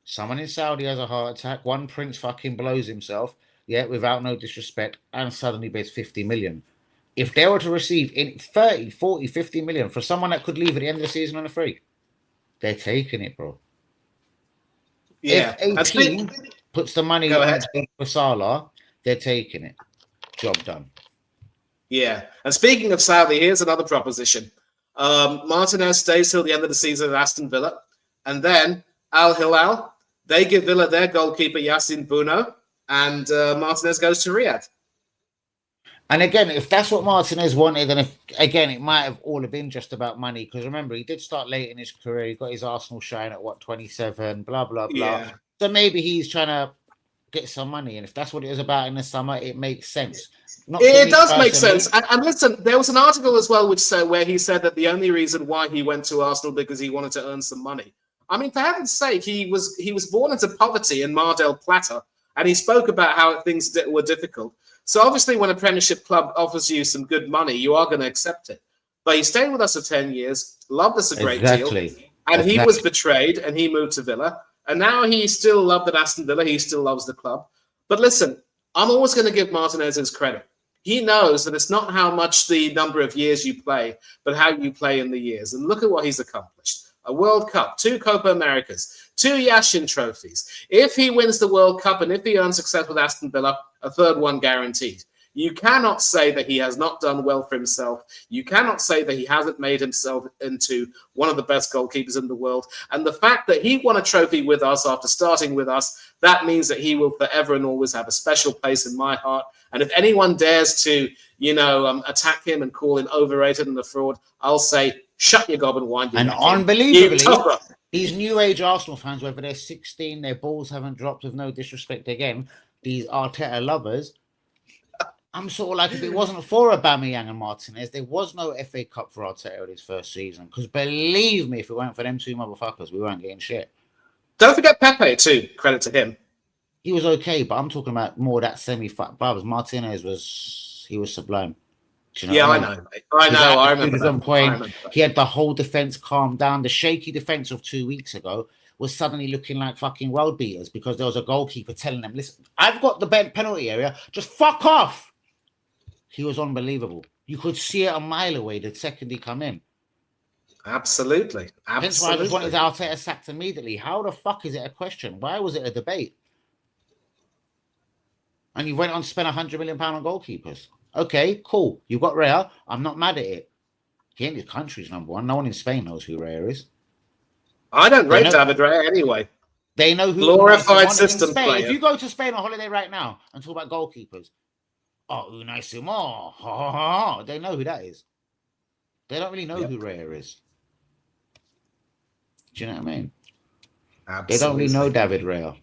S3: someone in Saudi has a heart attack. One prince fucking blows himself, without no disrespect, and suddenly bids 50 million. If they were to receive 30, 40, 50 million for someone that could leave at the end of the season on a free, they're taking it, bro.
S2: Yeah.
S3: If a team puts the money on for Salah, they're taking it. Job done.
S2: Yeah. And speaking of Saudi, here's another proposition. Martinez stays till the end of the season at Aston Villa. And then Al Hilal, they give Villa their goalkeeper, Yassine Bouno, and Martinez goes to Riyadh.
S3: And again, if that's what Martinez wanted, then it might have all have been just about money. Because remember, he did start late in his career. He got his Arsenal shine at 27, blah, blah, blah.
S2: Yeah.
S3: So maybe he's trying to get some money. And if that's what it was about in the summer, it makes sense.
S2: It does make sense. And listen, there was an article as well where he said that the only reason why he went to Arsenal because he wanted to earn some money. I mean, for heaven's sake, he was born into poverty in Mar del Plata, and he spoke about how things were difficult. So obviously, when a Premiership club offers you some good money, you are going to accept it. But he stayed with us for 10 years, loved us a great deal, and he was betrayed, and he moved to Villa. And now he's still loved at Aston Villa. He still loves the club. But listen, I'm always going to give Martinez his credit. He knows that it's not how much the number of years you play, but how you play in the years. And look at what he's accomplished. A World Cup, 2 Copa Americas, 2 Yashin trophies. If he wins the World Cup and if he earns success with Aston Villa, a third one guaranteed. You cannot say that he has not done well for himself. You cannot say that he hasn't made himself into one of the best goalkeepers in the world. And the fact that he won a trophy with us after starting with us, that means that he will forever and always have a special place in my heart. And if anyone dares to, attack him and call him overrated and a fraud, I'll say, shut your gob and wind your neck.
S3: And unbelievably, these new age Arsenal fans, whether they're 16, their balls haven't dropped, with no disrespect again, these Arteta lovers, I'm sort of like, if it wasn't for Aubameyang and Martinez, there was no FA Cup for Arteta in his first season. Because believe me, if it weren't for them two motherfuckers, we weren't getting shit.
S2: Don't forget Pepe too. Credit to him.
S3: He was okay, but I'm talking about more that semi-fat brothers. Martinez was sublime.
S2: You know I know. I remember that.
S3: He had the whole defense calmed down. The shaky defense of 2 weeks ago was suddenly looking like fucking world beaters because there was a goalkeeper telling them, listen, I've got the penalty area, just fuck off. He was unbelievable. You could see it a mile away the second he come in.
S2: Absolutely.
S3: Hence why I just wanted Arteta sacked immediately. How the fuck is it a question? Why was it a debate? And you went on to spend £100 million on goalkeepers. Okay, cool. You got Raya. I'm not mad at it. He ain't the country's number one. No one in Spain knows who Raya is.
S2: I don't rate David Raya anyway.
S3: They know who
S2: glorified system player.
S3: If you go to Spain on holiday right now and talk about goalkeepers, Unai Simon, they know who that is. They don't really know who Raya is. Do you know what I mean?
S2: Absolutely.
S3: They don't really know David Raya.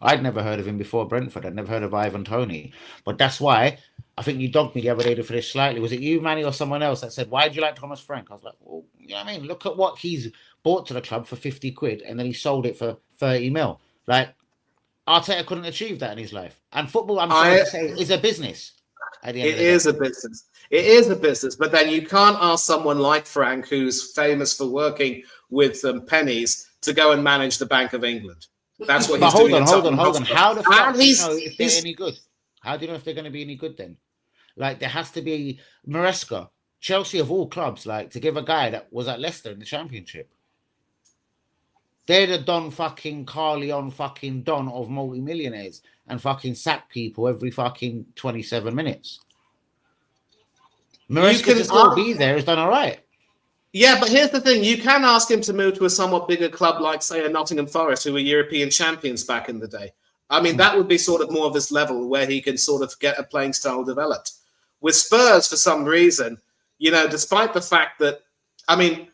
S3: I'd never heard of him before Brentford. I'd never heard of Ivan Toney. But that's why I think you dogged me the other day for this slightly. Was it you, Manny, or someone else that said, why do you like Thomas Frank? I was like, well, you know what I mean? Look at what he's bought to the club for 50 quid and then he sold it for 30 mil. Like, Arteta couldn't achieve that in his life. And football, I'm sorry to say, is a business. At the end of the day.
S2: It is a business. It is a business. But then you can't ask someone like Frank, who's famous for working with pennies, to go and manage the Bank of England. That's what he's doing.
S3: Hold on. How the fuck do you know if they're any good? How do you know if they're going to be any good then? Like, there has to be Maresca, Chelsea of all clubs, like, to give a guy that was at Leicester in the Championship. They're the Don fucking Carleon fucking Don of multi-millionaires and fucking sack people every fucking 27 minutes. Maresca to still be there has done all right.
S2: Yeah, but here's the thing. You can ask him to move to a somewhat bigger club like, say, a Nottingham Forest, who were European champions back in the day. I mean, that would be sort of more of his level where he can sort of get a playing style developed. With Spurs, for some reason, you know, despite the fact that, I mean,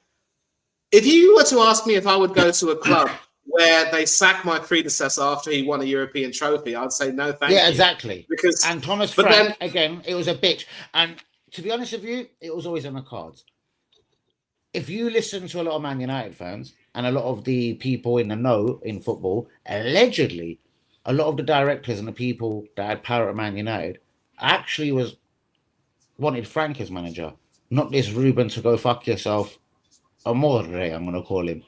S2: if you were to ask me if I would go to a club where they sack my predecessor after he won a European trophy, I'd say no, thank you.
S3: Yeah, exactly.
S2: Because,
S3: and Thomas Frank, again, it was a bitch. And to be honest with you, it was always on the cards. If you listen to a lot of Man United fans and a lot of the people in the know in football, allegedly, a lot of the directors and the people that had power at Man United actually wanted Frank as manager, not this Ruben to go fuck yourself, Amore, I'm going to call him.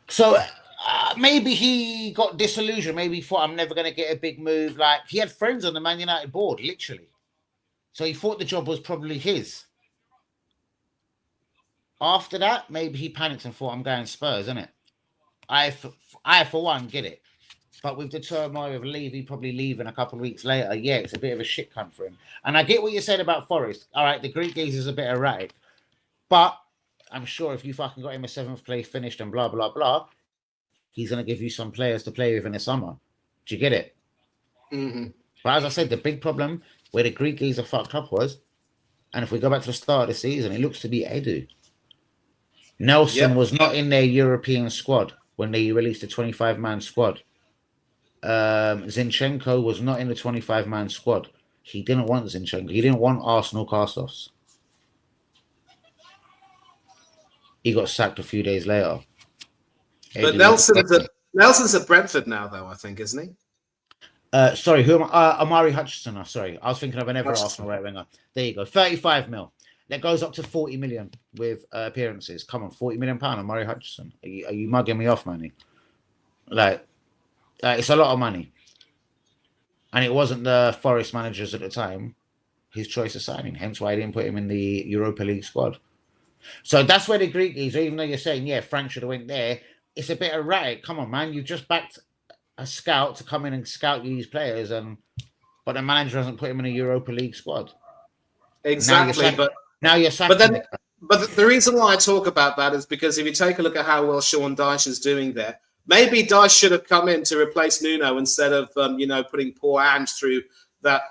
S3: So maybe he got disillusioned. Maybe he thought, I'm never going to get a big move. Like, he had friends on the Man United board, literally. So he thought the job was probably his. After that, maybe he panicked and thought, I'm going Spurs, isn't it? I, for one, get it. But with the turmoil of Levy probably leaving a couple of weeks later, yeah, it's a bit of a shit cunt for him. And I get what you said about Forest. All right, the Greek geezer's a bit erratic. But I'm sure if you fucking got him a 7th place finished and blah, blah, blah, he's going to give you some players to play with in the summer. Do you get it?
S2: Mm-hmm.
S3: But as I said, the big problem where the Greek geezer fucked up was, and if we go back to the start of the season, it looks to be Edu. Nelson was not in their European squad when they released the 25-man squad. Zinchenko was not in the 25-man squad. He didn't want Zinchenko. He didn't want Arsenal cast-offs. He got sacked a few days later.
S2: But Nelson's at Brentford now, though, I think, isn't he?
S3: Sorry, who am I? Amari Hutchinson. Sorry, I was thinking of another Arsenal right winger. There you go. 35 mil. That goes up to 40 million with appearances. Come on, 40 million pound on Murray Hutchinson. Are you mugging me off, Manny? Like, it's a lot of money. And it wasn't the Forest managers at the time his choice of signing. Hence why I didn't put him in the Europa League squad. So that's where the Greek is. Even though you're saying, yeah, Frank should have went there, it's a bit erratic. Come on, man. You've just backed a scout to come in and scout you these players, but the manager hasn't put him in a Europa League squad.
S2: Exactly,
S3: now you're sacking.
S2: But the reason why I talk about that is because if you take a look at how well Sean Dyche is doing there, maybe Dyche should have come in to replace Nuno instead of putting poor Ange through that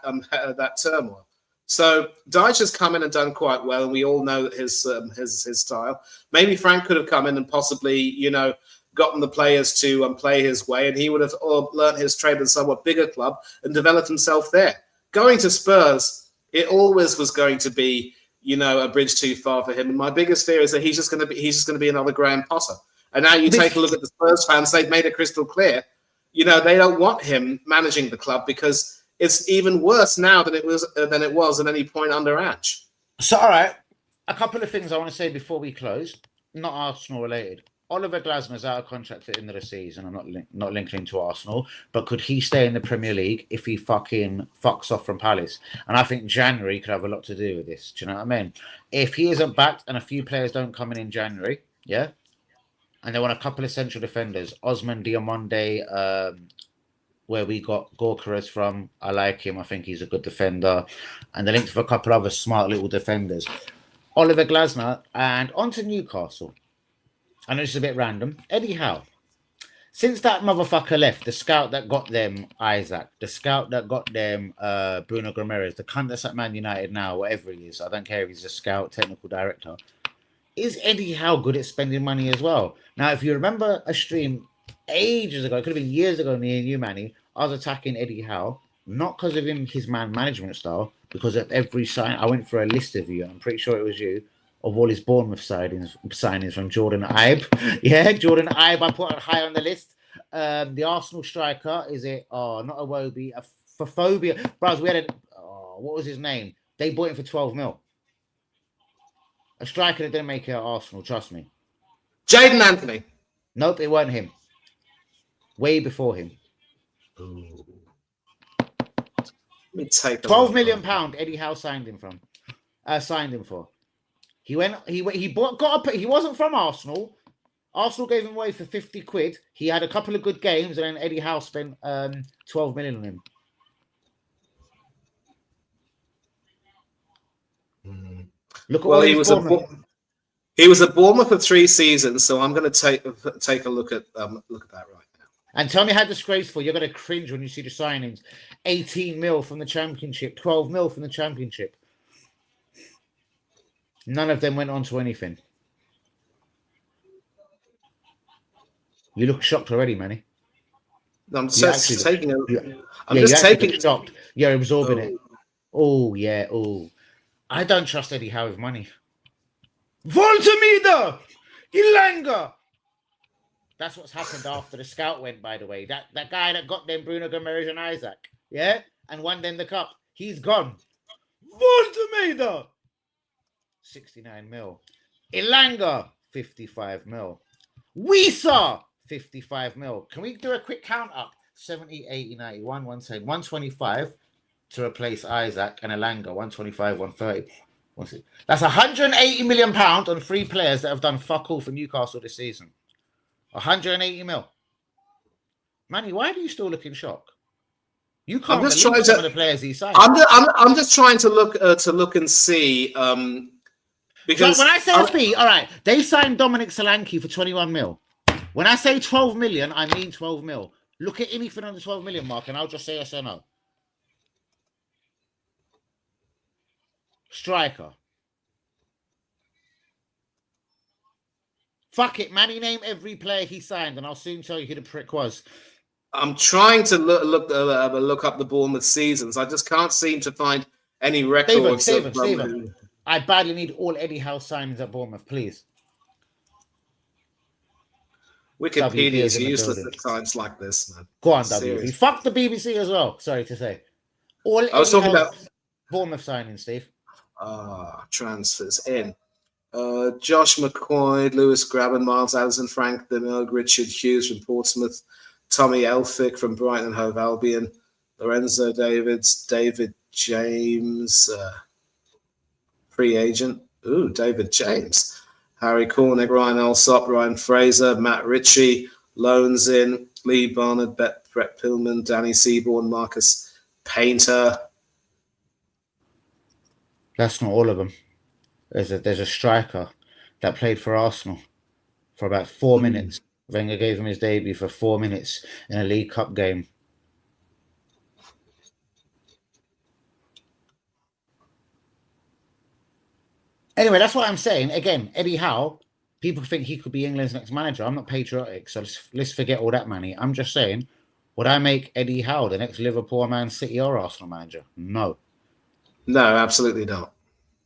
S2: turmoil. So Dyche has come in and done quite well, and we all know his style. Maybe Frank could have come in and possibly gotten the players to play his way, and he would have learnt his trade at a somewhat bigger club and developed himself there. Going to Spurs, it always was going to be a bridge too far for him. And my biggest fear is that he's just going to be another Graham Potter. And now you take a look at the Spurs fans; they've made it crystal clear, they don't want him managing the club because it's even worse now than it was at any point under Ange.
S3: So, all right, a couple of things I want to say before we close, not Arsenal related. Oliver Glasner's out of contract at the end of the season. I'm not linking him to Arsenal, but could he stay in the Premier League if he fucking fucks off from Palace? And I think January could have a lot to do with this. Do you know what I mean? If he isn't backed and a few players don't come in January, yeah, and they want a couple of central defenders, Osman Diamonde, where we got Gorkarez from. I like him. I think he's a good defender. And they're linked with a couple other smart little defenders. Oliver Glasner, and on to Newcastle. I know this is a bit random. Eddie Howe. Since that motherfucker left, the scout that got them Isaac, the scout that got them Bruno Gomes, the cunt that's at Man United now, whatever he is, I don't care if he's a scout, technical director. Is Eddie Howe good at spending money as well? Now, if you remember a stream ages ago, it could have been years ago, me and you, Manny, I was attacking Eddie Howe, not because of his man management style, because of every sign. I went for a list of you, and I'm pretty sure it was you, of all his Bournemouth signings from Jordan Ibe. Yeah, Jordan Ibe, I put it high on the list. The Arsenal striker, is it? Oh, not Iwobi, a Fafobia. Bros, we had what was his name? They bought him for 12 mil. A striker that didn't make it at Arsenal, trust me.
S2: Jaden Anthony.
S3: Nope, it wasn't him. Way before him.
S2: Ooh. Let me take
S3: £12 million Eddie Howe signed him for. He wasn't from Arsenal. Arsenal gave him away for 50 quid. He had a couple of good games, and then Eddie Howe spent 12 million on him. Look at
S2: well, he was at Bournemouth for 3 seasons, so I'm going to take a look at that right now.
S3: And tell me how disgraceful. You're going to cringe when you see the signings. 18 mil from the Championship, 12 mil from the Championship. None of them went on to anything. You look shocked already, Manny.
S2: I'm just taking a. I'm
S3: just
S2: just taking.
S3: Shocked. You're absorbing it. Oh yeah. Oh, I don't trust Eddie Howe with money. Voltamida, Ilanga. That's what's happened after the scout went. By the way, that guy that got them Bruno Gomes and Isaac, yeah, and won them the cup. He's gone. Voltamida. 69 mil. Ilanga, 55 mil. Wisa, 55 mil. Can we do a quick count up? 70, 80, 91, 110, 125 to replace Isaac and Ilanga, 125, 130. That's 180 million pounds on 3 players that have done fuck all for Newcastle this season. 180 mil. Manny, why do you still look in shock? You can't believe some of the players he signed.
S2: I'm just trying to look and see. Because
S3: when I say SP, all right, they signed Dominic Solanke for 21 mil. When I say 12 million, I mean 12 mil. Look at anything on the 12 million mark, and I'll just say yes or no. Striker. Fuck it, Manny, name every player he signed, and I'll soon tell you who the prick was.
S2: I'm trying to look up the Bournemouth seasons. I just can't seem to find any records.
S3: Steven. I badly need all Eddie Howe signings at Bournemouth, please.
S2: Wikipedia is useless at times like this, man.
S3: Go on, WB. Fuck the BBC as well, sorry to say.
S2: I was talking about
S3: Bournemouth signings, Steve.
S2: Transfers in. Josh McCoy, Lewis Graben, Miles Allison, Frank Demilg, Richard Hughes from Portsmouth, Tommy Elphick from Brighton and Hove Albion, Lorenzo Davids, David James, free agent. Ooh, David James. Harry Cornick, Ryan Alsop, Ryan Fraser, Matt Ritchie, loans in, Lee Barnard, Brett Pillman, Danny Seaborn, Marcus Painter.
S3: That's not all of them. There's a striker that played for Arsenal for about 4 minutes. Wenger gave him his debut for 4 minutes in a League Cup game. Anyway, that's what I'm saying. Again, Eddie Howe, people think he could be England's next manager. I'm not patriotic, so let's forget all that, Manny. I'm just saying, would I make Eddie Howe the next Liverpool, Man City or Arsenal manager? No.
S2: No, absolutely not.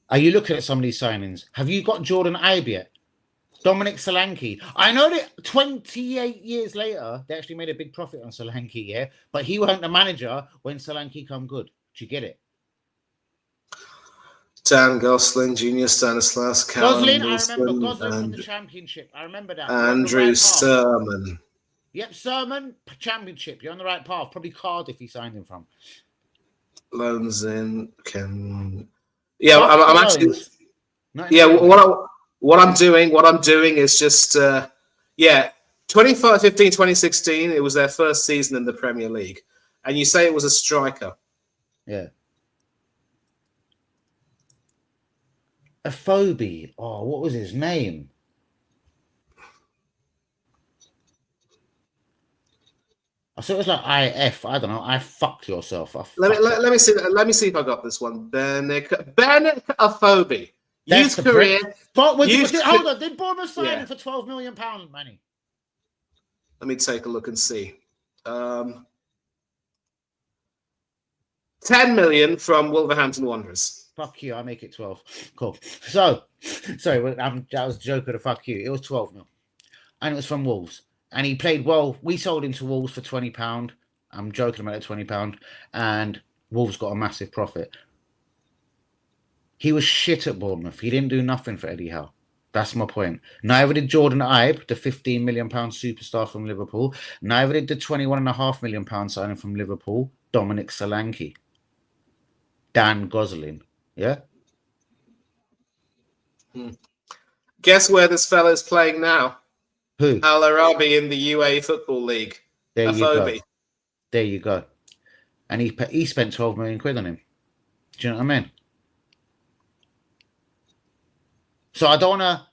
S3: Are you looking at some of these signings? Have you got Jordan Ibe yet? Dominic Solanke. I know that 28 years later, they actually made a big profit on Solanke, yeah? But he wasn't the manager when Solanke come good. Do you get it?
S2: Dan Gosling, Junior Stanislas, Callum
S3: Gosling, I
S2: Wilson,
S3: remember Gosling from the
S2: and
S3: Championship. I remember that.
S2: Andrew Sermon.
S3: Yep, Sermon, Championship. You're on the right path. Probably Cardiff he signed him from.
S2: Loans in can. Yeah, I'm actually. Yeah, what I'm doing is just 2015, 2016. It was their first season in the Premier League, and you say it was a striker.
S3: Yeah. A phobie. Oh, what was his name? I thought it was like IF. I don't know. I fucked yourself.
S2: Let me see. Let me see if I got this one. Bennett Afobe. Youth career.
S3: Hold on. Did Bournemouth sign him for £12 million, Manny?
S2: Let me take a look and see. 10 million from Wolverhampton Wanderers.
S3: Fuck you. I make it 12. Cool. So, sorry, that was a joke of the fuck you. It was 12 mil, and it was from Wolves. And he played well. We sold him to Wolves for £20. I'm joking about it, £20. And Wolves got a massive profit. He was shit at Bournemouth. He didn't do nothing for Eddie Howe. That's my point. Neither did Jordan Ibe, the £15 million superstar from Liverpool. Neither did the £21.5 million signing from Liverpool, Dominic Solanke. Dan Gosling. Yeah?
S2: Guess where this fella's playing now?
S3: Who?
S2: Al Arabi in the UAE Football League.
S3: There you go. There you go. And he spent 12 million quid on him. Do you know what I mean? So I don't want to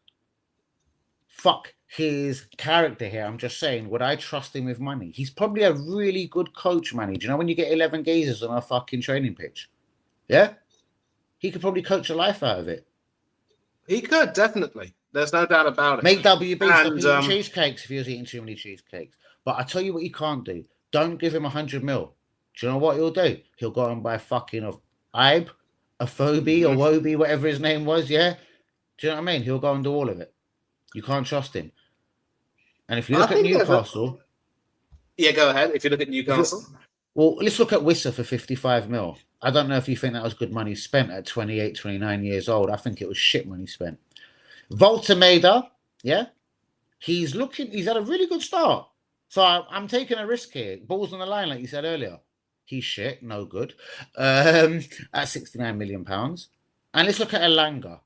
S3: fuck his character here. I'm just saying, would I trust him with money? He's probably a really good coach, Manny. Do you know when you get 11 gazers on a fucking training pitch? Yeah? He could probably coach the life out of it.
S2: He could, definitely. There's no doubt about it.
S3: Make WB stop eating cheesecakes if he was eating too many cheesecakes. But I tell you what you can't do. Don't give him 100 mil. Do you know what he'll do? He'll go and buy fucking Ibe, Afobe or Wobie, whatever his name was, yeah? Do you know what I mean? He'll go and do all of it. You can't trust him. And if you look at Newcastle...
S2: Yeah, go ahead. If you look at Newcastle...
S3: Well, let's look at Wissa for 55 mil. I don't know if you think that was good money spent at 28, 29 years old. I think it was shit money spent. Voltemeda, yeah? He's had a really good start. So I'm taking a risk here. Balls on the line, like you said earlier. He's shit, no good. At £69 million. And let's look at Elanga.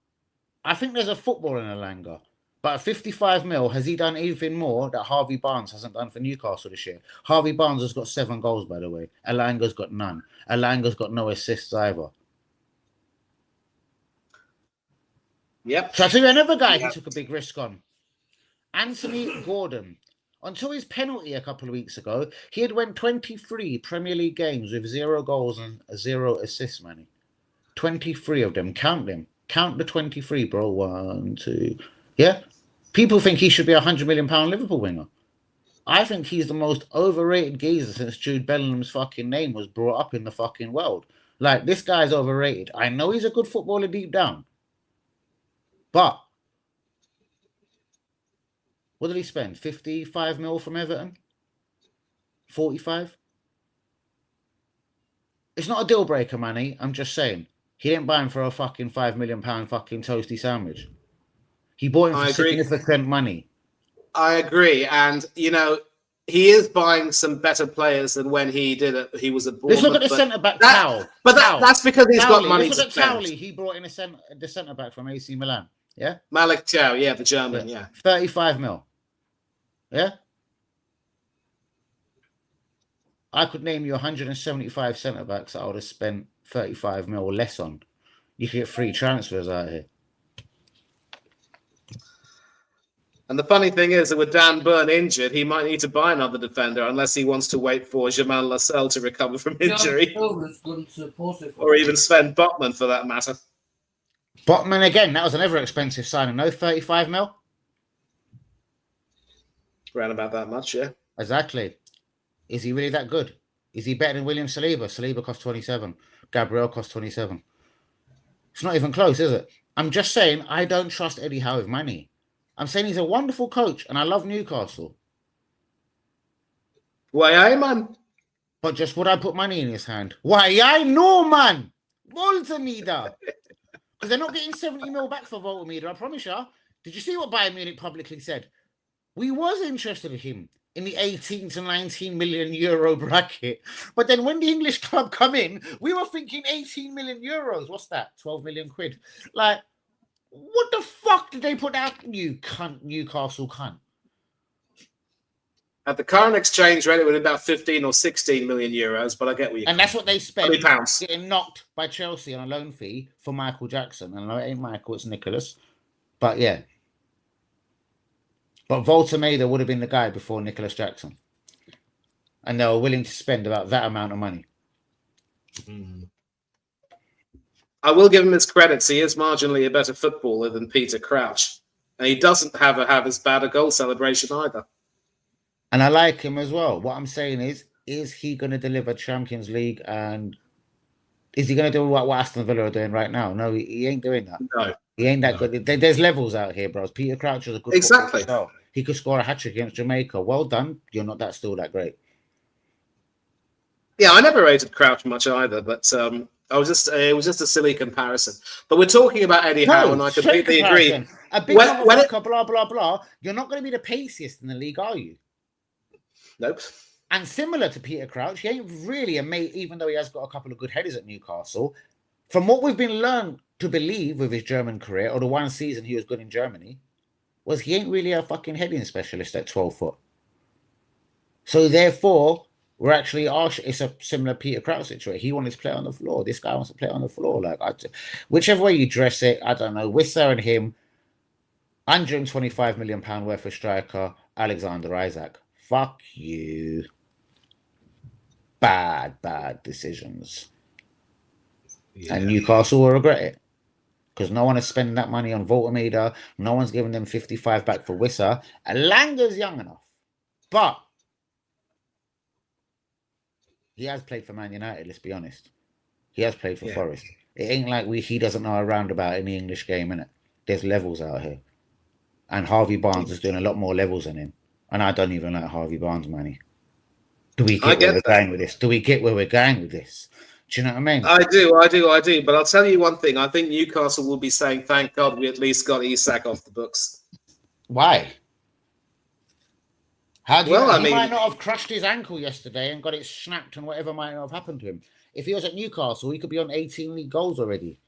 S3: I think there's a football in Elanga. But at 55 mil, has he done anything more that Harvey Barnes hasn't done for Newcastle this year? Harvey Barnes has got 7 goals, by the way. Elanga's got none. Elanga's got no assists either.
S2: Yep.
S3: So I'll tell you another guy he took a big risk on. Anthony Gordon. Until his penalty a couple of weeks ago, he had went 23 Premier League games with 0 goals and 0 assists, Manny. 23 of them. Count them. Count the 23, bro. 1, 2... Yeah? People think he should be a £100 million Liverpool winger. I think he's the most overrated geezer since Jude Bellingham's fucking name was brought up in the fucking world. Like, this guy's overrated. I know he's a good footballer deep down. But what did he spend? 55 mil from Everton? 45? It's not a deal breaker, Manny. I'm just saying. He didn't buy him for a fucking £5 million fucking toasty sandwich. He bought him for significant money.
S2: I agree. And, you know, he is buying some better players than when he did it. He was at Bournemouth.
S3: Let's look at the centre-back, Towle.
S2: But that's because he's got money to spend.
S3: Let's look at Towley. He brought in the centre-back from AC Milan. Yeah?
S2: Malik Chow, yeah, the German, yeah.
S3: 35 mil. Yeah? I could name you 175 centre-backs that I would have spent 35 mil or less on. You could get free transfers out here.
S2: And the funny thing is that with Dan Burn injured, he might need to buy another defender unless he wants to wait for Jamal Lascelles to recover from injury. Or even Sven Botman, for that matter.
S3: Botman, again, that was another expensive signing. No, 35 mil?
S2: Around about that much, yeah.
S3: Exactly. Is he really that good? Is he better than William Saliba? Saliba cost 27. Gabriel cost 27. It's not even close, is it? I'm just saying I don't trust Eddie Howe with money. I'm saying he's a wonderful coach, and I love Newcastle.
S2: Why, aye, man?
S3: But just would I put money in his hand? Why, I know, man. Voltemeda. Because they're not getting 70 mil back for Voltamida, I promise you. Did you see what Bayern Munich publicly said? We was interested in him in the 18 to 19 million euro bracket. But then when the English club come in, we were thinking 18 million euros. What's that? 12 million quid. Like, what the fuck did they put out, you cunt, Newcastle cunt?
S2: At the current exchange rate, it would be about 15 or 16 million euros, but I get what you.
S3: And that's what they spent
S2: £20.
S3: getting knocked by Chelsea on a loan fee for Michael Jackson. And I know it ain't Michael, it's Nicholas. But yeah. But Voltameda would have been the guy before Nicholas Jackson. And they were willing to spend about that amount of money.
S2: I will give him his credits. He is marginally a better footballer than Peter Crouch. And he doesn't have as bad a goal celebration either.
S3: And I like him as well. What I'm saying is he going to deliver Champions League, and is he going to do what Aston Villa are doing right now? No, he ain't doing that.
S2: No.
S3: He ain't that good. There's levels out here, bros. Peter Crouch is a good
S2: Exactly.
S3: footballer. He could score a hat-trick against Jamaica. Well done. You're not still that great.
S2: Yeah, I never rated Crouch much either, but it was just a silly comparison. But we're talking about Eddie Howe, and I completely agree.
S3: A big motherfucker, blah, blah, blah. You're not going to be the paciest in the league, are you?
S2: Nope.
S3: And similar to Peter Crouch, he ain't really a mate, even though he has got a couple of good headers at Newcastle. From what we've been learned to believe with his German career, or the one season he was good in Germany, was he ain't really a fucking heading specialist at 12 foot. So therefore, we're actually, it's a similar Peter Crouch situation. He wanted to play on the floor. This guy wants to play on the floor. Like, whichever way you dress it, I don't know. Wissa and him, £125 million worth of striker, Alexander Isak. Fuck you. Bad decisions. Yeah. And Newcastle will regret it. Because no one is spending that money on Voltamida. No one's giving them 55 back for Wissa. And Langer's young enough. But he has played for Man United, let's be honest. He has played for Forest. It ain't like he doesn't know a roundabout in the English game, innit? There's levels out here. And Harvey Barnes is doing a lot more levels than him. And I don't even like Harvey Barnes, Manny. Do we get where we're going with this? Do we get where we're going with this? Do you know what I mean?
S2: I do. But I'll tell you one thing. I think Newcastle will be saying, thank God we at least got Isak off the books.
S3: Why? He might not have crushed his ankle yesterday and got it snapped and whatever might not have happened to him. If he was at Newcastle, he could be on 18 league goals already.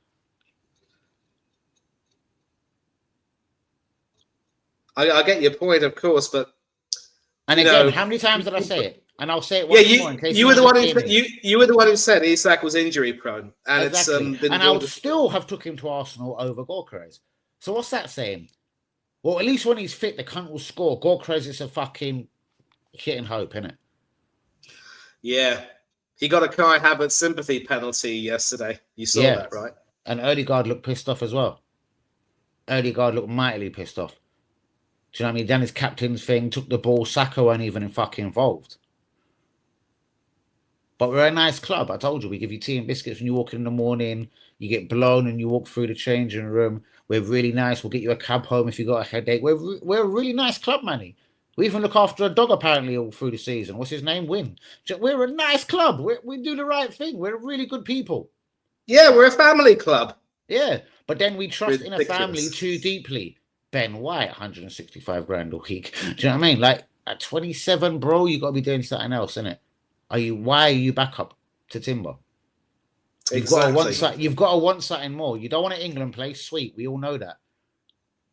S2: I get your point, of course, but...
S3: And again, how many times did I say it? And I'll say it once more in case
S2: you were the one who said Isak was injury prone, and
S3: exactly.
S2: it's
S3: and I would still have took him to Arsenal over Gorkrez. So what's that saying? Well, at least when he's fit, the cunt will score. Gorkrez is a fucking hitting hope, isn't it?
S2: Yeah, he got a Kai Havertz sympathy penalty yesterday. You saw that, right?
S3: And Odegaard looked pissed off as well. Odegaard looked mightily pissed off. Do you know what I mean? Done his captain's thing, took the ball. Saka weren't even fucking involved. But we're a nice club. I told you, we give you tea and biscuits when you walk in the morning. You get blown and you walk through the changing room. We're really nice. We'll get you a cab home if you got a headache. We're a really nice club, Manny. We even look after a dog apparently all through the season. What's his name? Win. We're a nice club. We do the right thing. We're really good people.
S2: Yeah, we're a family club.
S3: Yeah, but then we trust in a family too deeply. Ben White, 165 grand a week. Do you know what I mean? Like at 27, bro, you got to be doing something else, innit? Why are you back up to Timber? You've got to want something more. You don't want an England place, sweet. We all know that.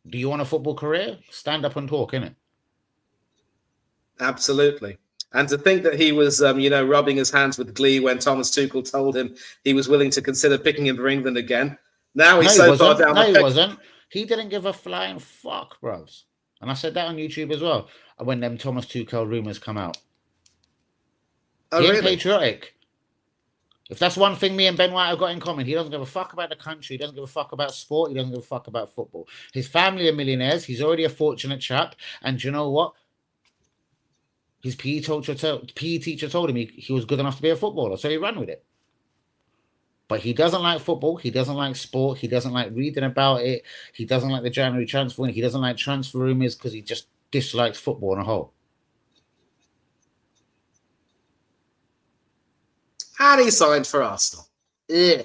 S3: Do you want a football career? Stand up and talk, innit?
S2: Absolutely. And to think that he was, rubbing his hands with glee when Thomas Tuchel told him he was willing to consider picking him for England again. Now he's far down the pick.
S3: No, he wasn't. He didn't give a flying fuck, bros. And I said that on YouTube as well. When them Thomas Tuchel rumours come out.
S2: Oh,
S3: he ain't patriotic. If that's one thing me and Ben White have got in common, he doesn't give a fuck about the country. He doesn't give a fuck about sport. He doesn't give a fuck about football. His family are millionaires. He's already a fortunate chap. And you know what? His PE teacher told him he was good enough to be a footballer. So he ran with it. But he doesn't like football. He doesn't like sport. He doesn't like reading about it. He doesn't like the January transfer window. He doesn't like transfer rumours because he just dislikes football on a whole.
S2: And he signed for Arsenal. Yeah.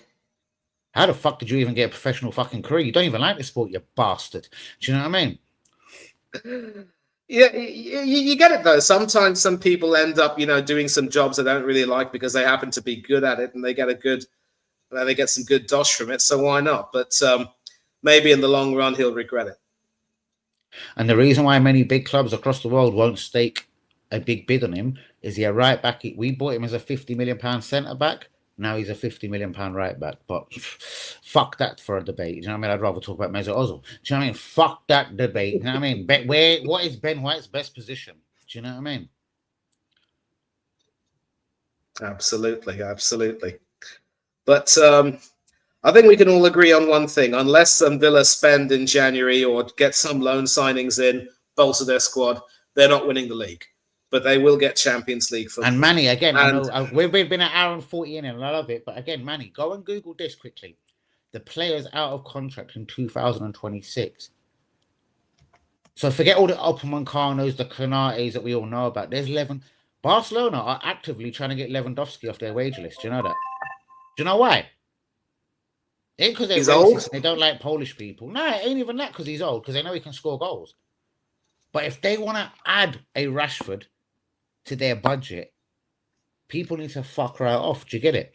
S3: How the fuck did you even get a professional fucking career? You don't even like the sport, you bastard. Do you know what I mean?
S2: Yeah, you get it though. Sometimes some people end up, doing some jobs they don't really like because they happen to be good at it, and they get some good dosh from it. So why not? But maybe in the long run he'll regret it.
S3: And the reason why many big clubs across the world won't stake a big bid on him is he a right back. We bought him as a £50 million centre back. Now he's a £50 million right back. But fuck that for a debate. You know what I mean? I'd rather talk about Mesut Ozil. Do you know what I mean? Fuck that debate. You know what I mean? What is Ben White's best position? Do you know what I mean?
S2: Absolutely, absolutely. But I think we can all agree on one thing. Unless Villa spend in January or get some loan signings in, bolster their squad, they're not winning the league. But they will get Champions League football.
S3: And Manny, again, I know we've been an hour and 40 in and I love it. But again, Manny, go and Google this quickly. The players out of contract in 2026. So forget all the Upamecano's, the Canates that we all know about. There's 11. Barcelona are actively trying to get Lewandowski off their wage list. Do you know that? Do you know why? It ain't because they're racist
S2: old.
S3: And they don't like Polish people. No, it ain't even that because he's old, because they know he can score goals. But if they want to add a Rashford to their budget, people need to fuck right off. Do you get it?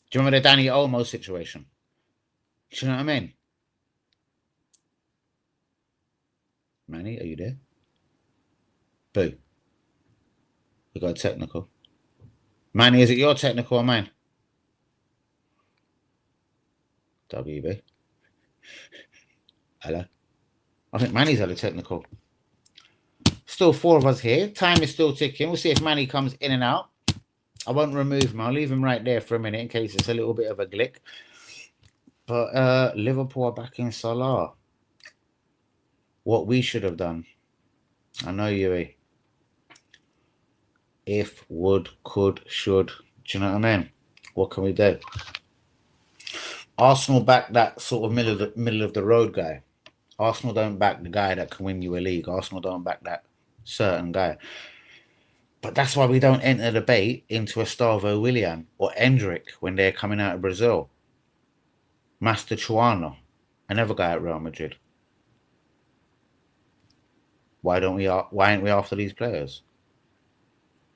S3: Do you remember the Danny Olmo situation? Do you know what I mean? Manny, are you there? Boo. We got a technical. Manny, is it your technical or mine? WB. Hello. I think Manny's had a technical. Still 4 of us here. Time is still ticking. We'll see if Manny comes in and out. I won't remove him. I'll leave him right there for a minute in case it's a little bit of a glick. But Liverpool are back in Salah. What we should have done. I know you. If, would, could, should. Do you know what I mean? What can we do? Arsenal back that sort of middle of the road guy. Arsenal don't back the guy that can win you a league. Arsenal don't back that certain guy. But that's why we don't enter the debate into Gustavo Willian or Endrick when they're coming out of Brazil. Master Chuano, another guy at Real Madrid. Why aren't we after these players?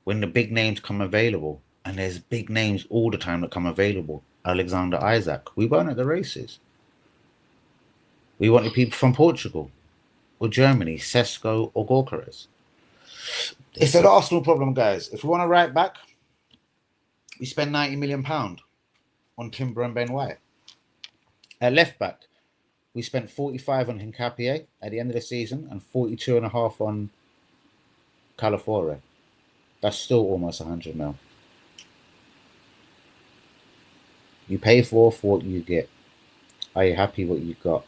S3: When the big names come available, and there's big names all the time that come available, Alexander Isaac, we weren't at the races. We wanted people from Portugal or Germany, Sesko or Gorkares. It's an Arsenal problem, guys. If we want to write back, we spend £90 million on Timber and Ben White. At left back, we spent 45 on Hincapié at the end of the season and 42.5 on Calafore. That's still almost 100 mil. You pay for what you get. Are you happy what you got?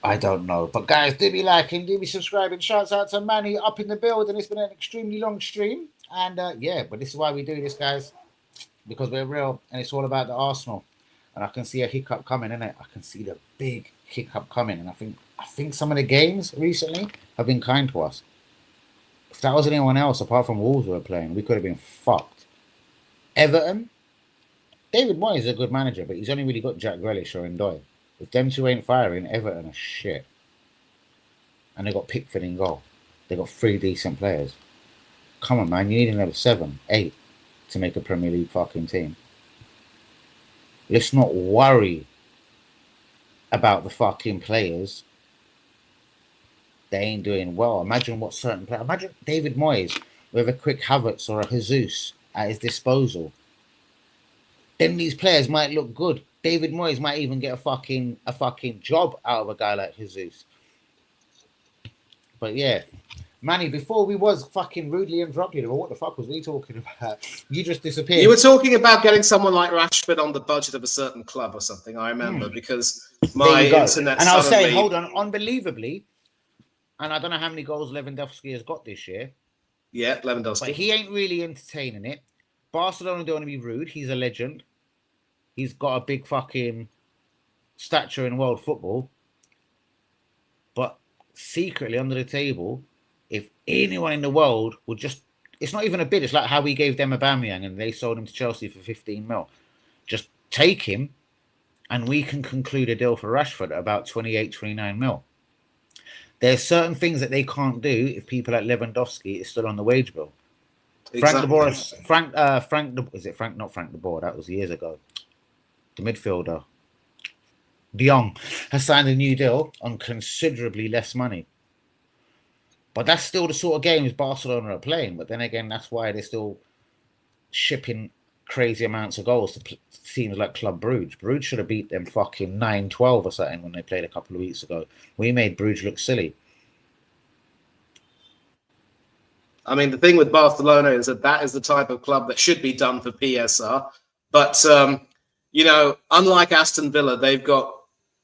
S3: I don't know. But guys, do be liking, do be subscribing. Shouts out to Manny up in the building. It's been an extremely long stream. And yeah, but this is why we do this, guys. Because we're real and it's all about the Arsenal. And I can see a hiccup coming, innit? I can see the big hiccup coming. And I think some of the games recently have been kind to us. If that was anyone else apart from Wolves we were playing, we could have been fucked. Everton, David Moyes is a good manager, but he's only really got Jack Grealish or Ndoye. If them two ain't firing, Everton are shit. And they got Pickford in goal. They got 3 decent players. Come on, man, you need another 7, 8 to make a Premier League fucking team. Let's not worry about the fucking players. They ain't doing well. Imagine what certain players. Imagine David Moyes with a quick Havertz or a Jesus at his disposal. Then these players might look good. David Moyes might even get a fucking job out of a guy like Jesus. But yeah, Manny, before we was fucking rudely interrupted, what the fuck was we talking about? You just disappeared.
S2: You were talking about getting someone like Rashford on the budget of a certain club or something. I remember because my internet.
S3: And I was saying, hold on, unbelievably, and I don't know how many goals Lewandowski has got this year.
S2: Yeah, Lewandowski.
S3: But he ain't really entertaining it. Barcelona don't want to be rude. He's a legend. He's got a big fucking stature in world football. But secretly under the table, if anyone in the world would just... It's not even a bid. It's like how we gave them Aubameyang and they sold him to Chelsea for 15 mil. Just take him, and we can conclude a deal for Rashford at about 28, 29 mil. There's certain things that they can't do if people like Lewandowski is still on the wage bill.
S2: Exactly.
S3: Frank de Boer, that was years ago. The midfielder, De Jong, has signed a new deal on considerably less money. But that's still the sort of games Barcelona are playing. But then again, that's why they're still shipping crazy amounts of goals to teams like Club Brugge. Brugge should have beat them fucking 9-12 or something when they played a couple of weeks ago. We made Brugge look silly.
S2: I mean, the thing with Barcelona is that is the type of club that should be done for PSR. But, unlike Aston Villa, they've got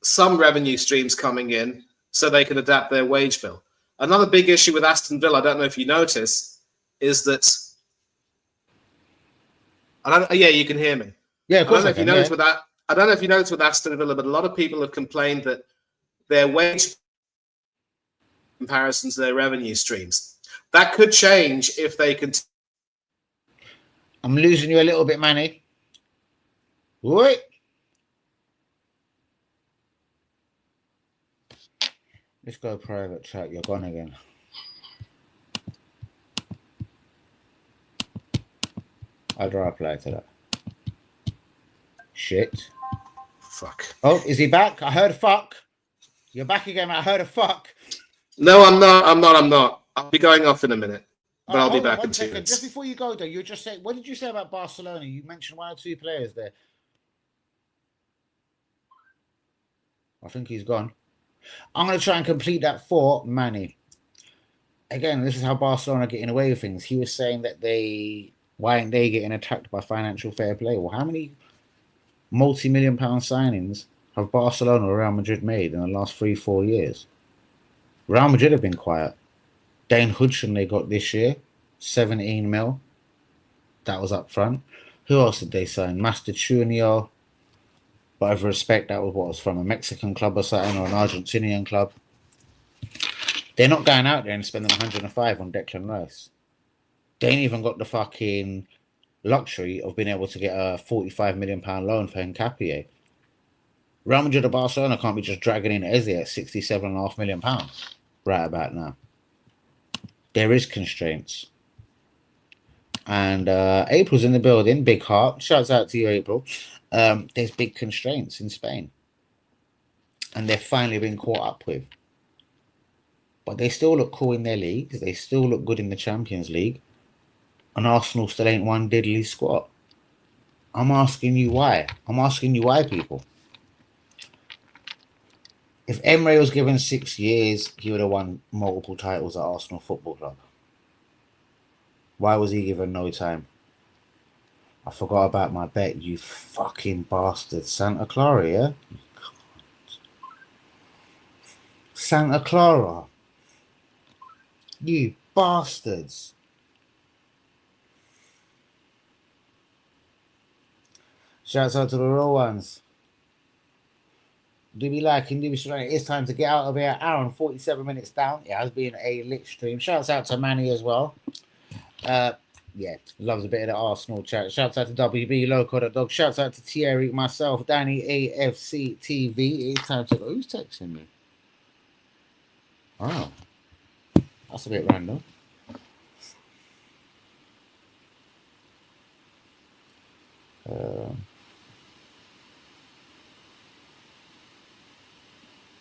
S2: some revenue streams coming in so they can adapt their wage bill. Another big issue with Aston Villa, I don't know if you notice, is that... you can hear me.
S3: Yeah, of course I don't know
S2: if you noticed with Aston Villa, but a lot of people have complained that their wage comparisons to their revenue streams. That could change if they can.
S3: I'm losing you a little bit, Manny. Wait. Let's go private chat. You're gone again. How do I reply to that? Shit.
S2: Fuck.
S3: Oh, is he back? I heard fuck. You're back again. I heard a fuck.
S2: No, I'm not. I'll be going off in a minute, but I'll be back in 2 minutes.
S3: Just before you go, though, you just said, what did you say about Barcelona? You mentioned 1 or 2 players there. I think he's gone. I'm going to try and complete that for Manny. Again, this is how Barcelona are getting away with things. He was saying that why aren't they getting attacked by financial fair play? Well, how many multi-million-pound signings have Barcelona or Real Madrid made in the last 3-4 years? Real Madrid have been quiet. Dane Hudson they got this year, 17 mil. That was up front. Who else did they sign? Master Junior. But of respect, that was what was from a Mexican club or something, or an Argentinian club. They're not going out there and spending 105 on Declan Rice. They ain't even got the fucking luxury of being able to get a £45 million loan for Nkapie. Real Madrid or Barcelona can't be just dragging in Eze at £67.5 million right about now. There is constraints. And April's in the building, big heart. Shouts out to you, April. There's big constraints in Spain. And they're finally being caught up with. But they still look cool in their leagues. They still look good in the Champions League. And Arsenal still ain't one diddly squat. I'm asking you why. People. If Emre was given 6 years, he would have won multiple titles at Arsenal Football Club. Why was he given no time? I forgot about my bet, you fucking bastard. Santa Clara, yeah? You can't. Santa Clara. You bastards. Shouts out to the real ones. Do be liking, do be sharing. It's time to get out of here. Hour and 47 minutes down. It has been a lit stream. Shouts out to Manny as well. Yeah, loves a bit of the Arsenal chat. Shouts out to WB, Loco the Dog. Shouts out to Thierry, myself, Danny, AFC TV. It's time to go. Who's texting me? Oh, that's a bit random.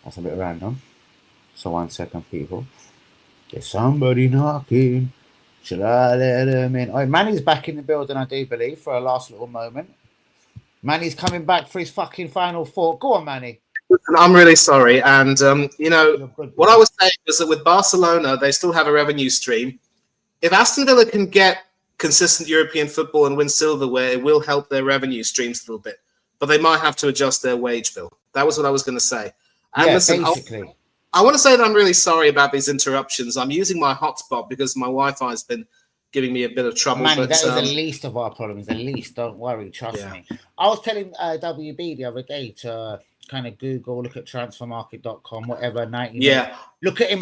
S3: That's a bit random. So 1 second, people. There's somebody knocking. Should I let him in? Oh, Manny's back in the building, I do believe, for a last little moment. Manny's coming back for his fucking final thought. Go on, Manny.
S2: I'm really sorry. And, what I was saying was that with Barcelona, they still have a revenue stream. If Aston Villa can get consistent European football and win silverware, it will help their revenue streams a little bit. But they might have to adjust their wage bill. That was what I was going to say. And
S3: yeah,
S2: listen,
S3: basically.
S2: I want to say that I'm really sorry about these interruptions. I'm using my hotspot because my Wi-Fi has been giving me a bit of trouble.
S3: Manny, that is the least of our problems. The least. Don't worry. Trust me. I was telling WB the other day to kind of Google, look at transfermarket.com, whatever. 90 minutes. Look at him.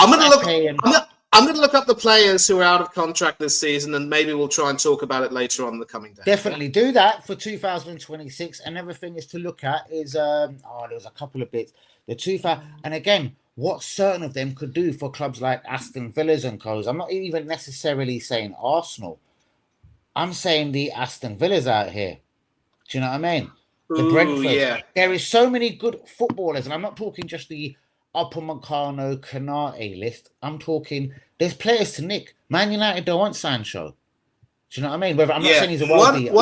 S2: I'm going to look up the players who are out of contract this season, and maybe we'll try and talk about it later on in the coming days.
S3: Definitely do that for 2026. Another thing is to look at is there's a couple of bits. The 2000, and again, what certain of them could do for clubs like Aston Villas and Co's. I'm not even necessarily saying Arsenal. I'm saying the Aston Villas out here. Do you know what I mean? The Brentford.
S2: Yeah.
S3: There is so many good footballers, and I'm not talking just the Upper Meccano, Canate list. I'm talking there's players to nick. Man United don't want Sancho. Do you know what I mean? I'm not saying he's a world beater.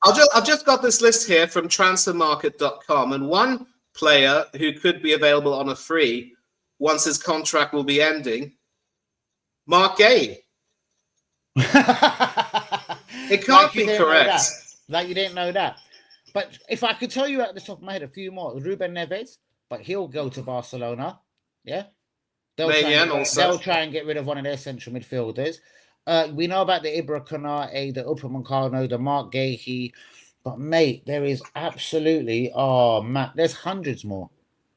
S2: I've just got this list here from transfermarket.com, and one player who could be available on a free once his contract will be ending, Mark Gay. It can't be correct.
S3: Like you didn't know that. But if I could tell you at the top of my head a few more, Ruben Neves, but he'll go to Barcelona. Yeah. They'll try and get rid of one of their central midfielders. We know about the Ibra Konate, the Upper Meccano, the Mark Gahey. But, mate, there is absolutely... Oh, Matt, there's hundreds more.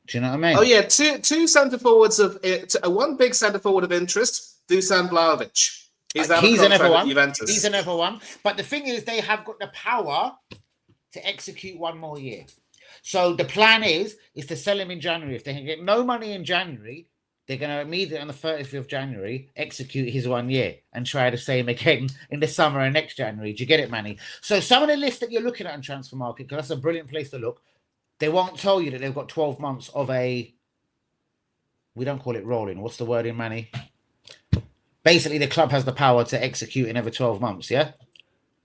S3: Do you know what I mean?
S2: Oh, yeah. Two centre-forwards of... one big centre-forward of interest, Dusan Vlahovic. He's
S3: another one.
S2: Juventus.
S3: He's another one. But the thing is, they have got the power to execute one more year. So the plan is to sell him in January. If they can get no money in January, they're going to immediately on the 30th of January execute his 1 year and try the same again in the summer and next January. Do you get it, Manny? So some of the lists that you're looking at on Transfer Market, because that's a brilliant place to look, they won't tell you that they've got 12 months of we don't call it rolling. What's the word in, Manny? Basically, the club has the power to execute in every 12 months, yeah?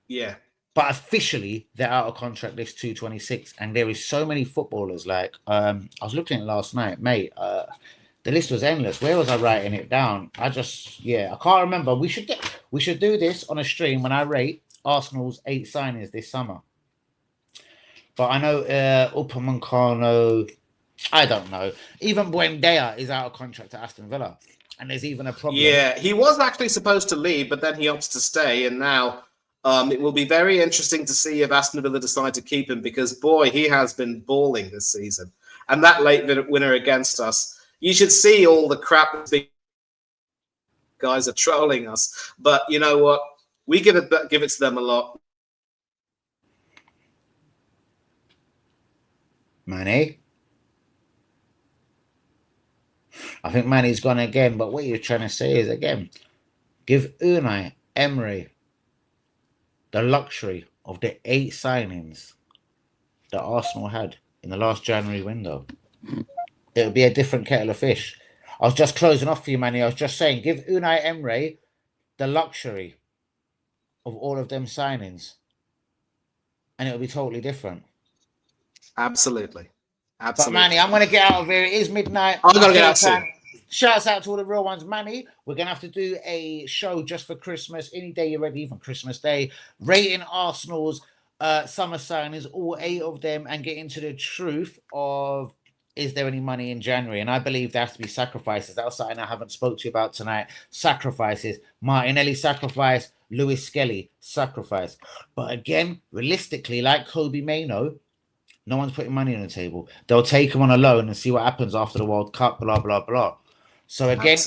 S2: Yeah.
S3: But officially, they're out of contract this 226, and there is so many footballers. Like I was looking at it last night, mate. The list was endless. Where was I writing it down? I can't remember. We should do this on a stream when I rate Arsenal's 8 signings this summer. But I know Upper Meccano, I don't know. Even Buendia is out of contract to Aston Villa, and there's even a problem.
S2: Yeah, he was actually supposed to leave, but then he opts to stay, and now. It will be very interesting to see if Aston Villa decide to keep him because, boy, he has been balling this season. And that late winner against us, you should see all the crap the guys are trolling us. But you know what? We give it to them a lot.
S3: Manny? I think Manny's gone again, but what you're trying to say is, again, give Unai Emery the luxury of the 8 signings that Arsenal had in the last January window. It would be a different kettle of fish. I was just closing off for you, Manny. I was just saying, give Unai Emery the luxury of all of them signings, and it would be totally different.
S2: Absolutely.
S3: But Manny, I'm going to get out of here. It is midnight.
S2: I'm going to get out soon.
S3: Shouts out to all the real ones, Manny. We're going to have to do a show just for Christmas. Any day you're ready, even Christmas Day. Rating Arsenal's summer signings, all 8 of them, and get into the truth of is there any money in January? And I believe there has to be sacrifices. That was something I haven't spoke to you about tonight. Sacrifices. Martinelli sacrifice. Lewis Skelly sacrifice. But again, realistically, like Kobe Mano, no one's putting money on the table. They'll take him on a loan and see what happens after the World Cup, blah, blah, blah. So again,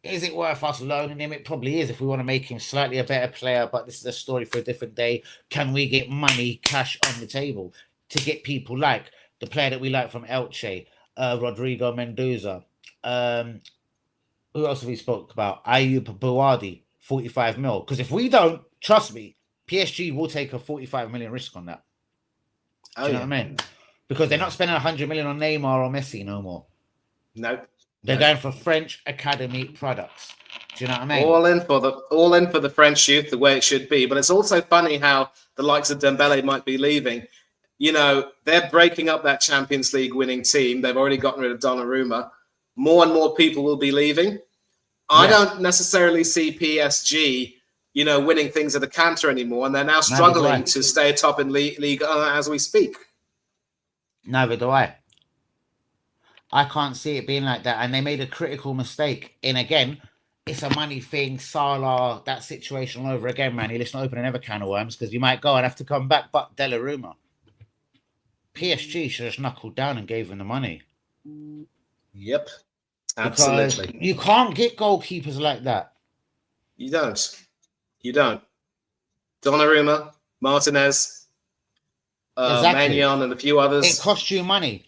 S3: is it worth us loaning him? It probably is if we want to make him slightly a better player, but this is a story for a different day. Can we get money, cash on the table to get people like the player that we like from Elche, Rodrigo Mendoza? Who else have we spoke about? Ayub Bouadi, 45 mil. Because if we don't, trust me, PSG will take a 45 million risk on that. Do you know what I mean? Because they're not spending 100 million on Neymar or Messi no more.
S2: Nope.
S3: They're going for French academy products. Do you know what I mean?
S2: All in for the French youth, the way it should be. But it's also funny how the likes of Dembele might be leaving. You know, they're breaking up that Champions League winning team. They've already gotten rid of Donnarumma. More and more people will be leaving. I don't necessarily see PSG, you know, winning things at a canter anymore, and they're now struggling to stay atop in league as we speak.
S3: Neither do I. I can't see it being like that. And they made a critical mistake. And again, it's a money thing. Salah, that situation all over again, man. Let's not open another can of worms because you might go and have to come back. But Donnarumma, PSG should have knuckled down and gave him the money.
S2: Yep.
S3: Because
S2: Absolutely.
S3: you can't get goalkeepers like that.
S2: You don't. You don't. Donnarumma, Martinez,
S3: Exactly.
S2: Maignan, and a few
S3: It
S2: others.
S3: costs you money.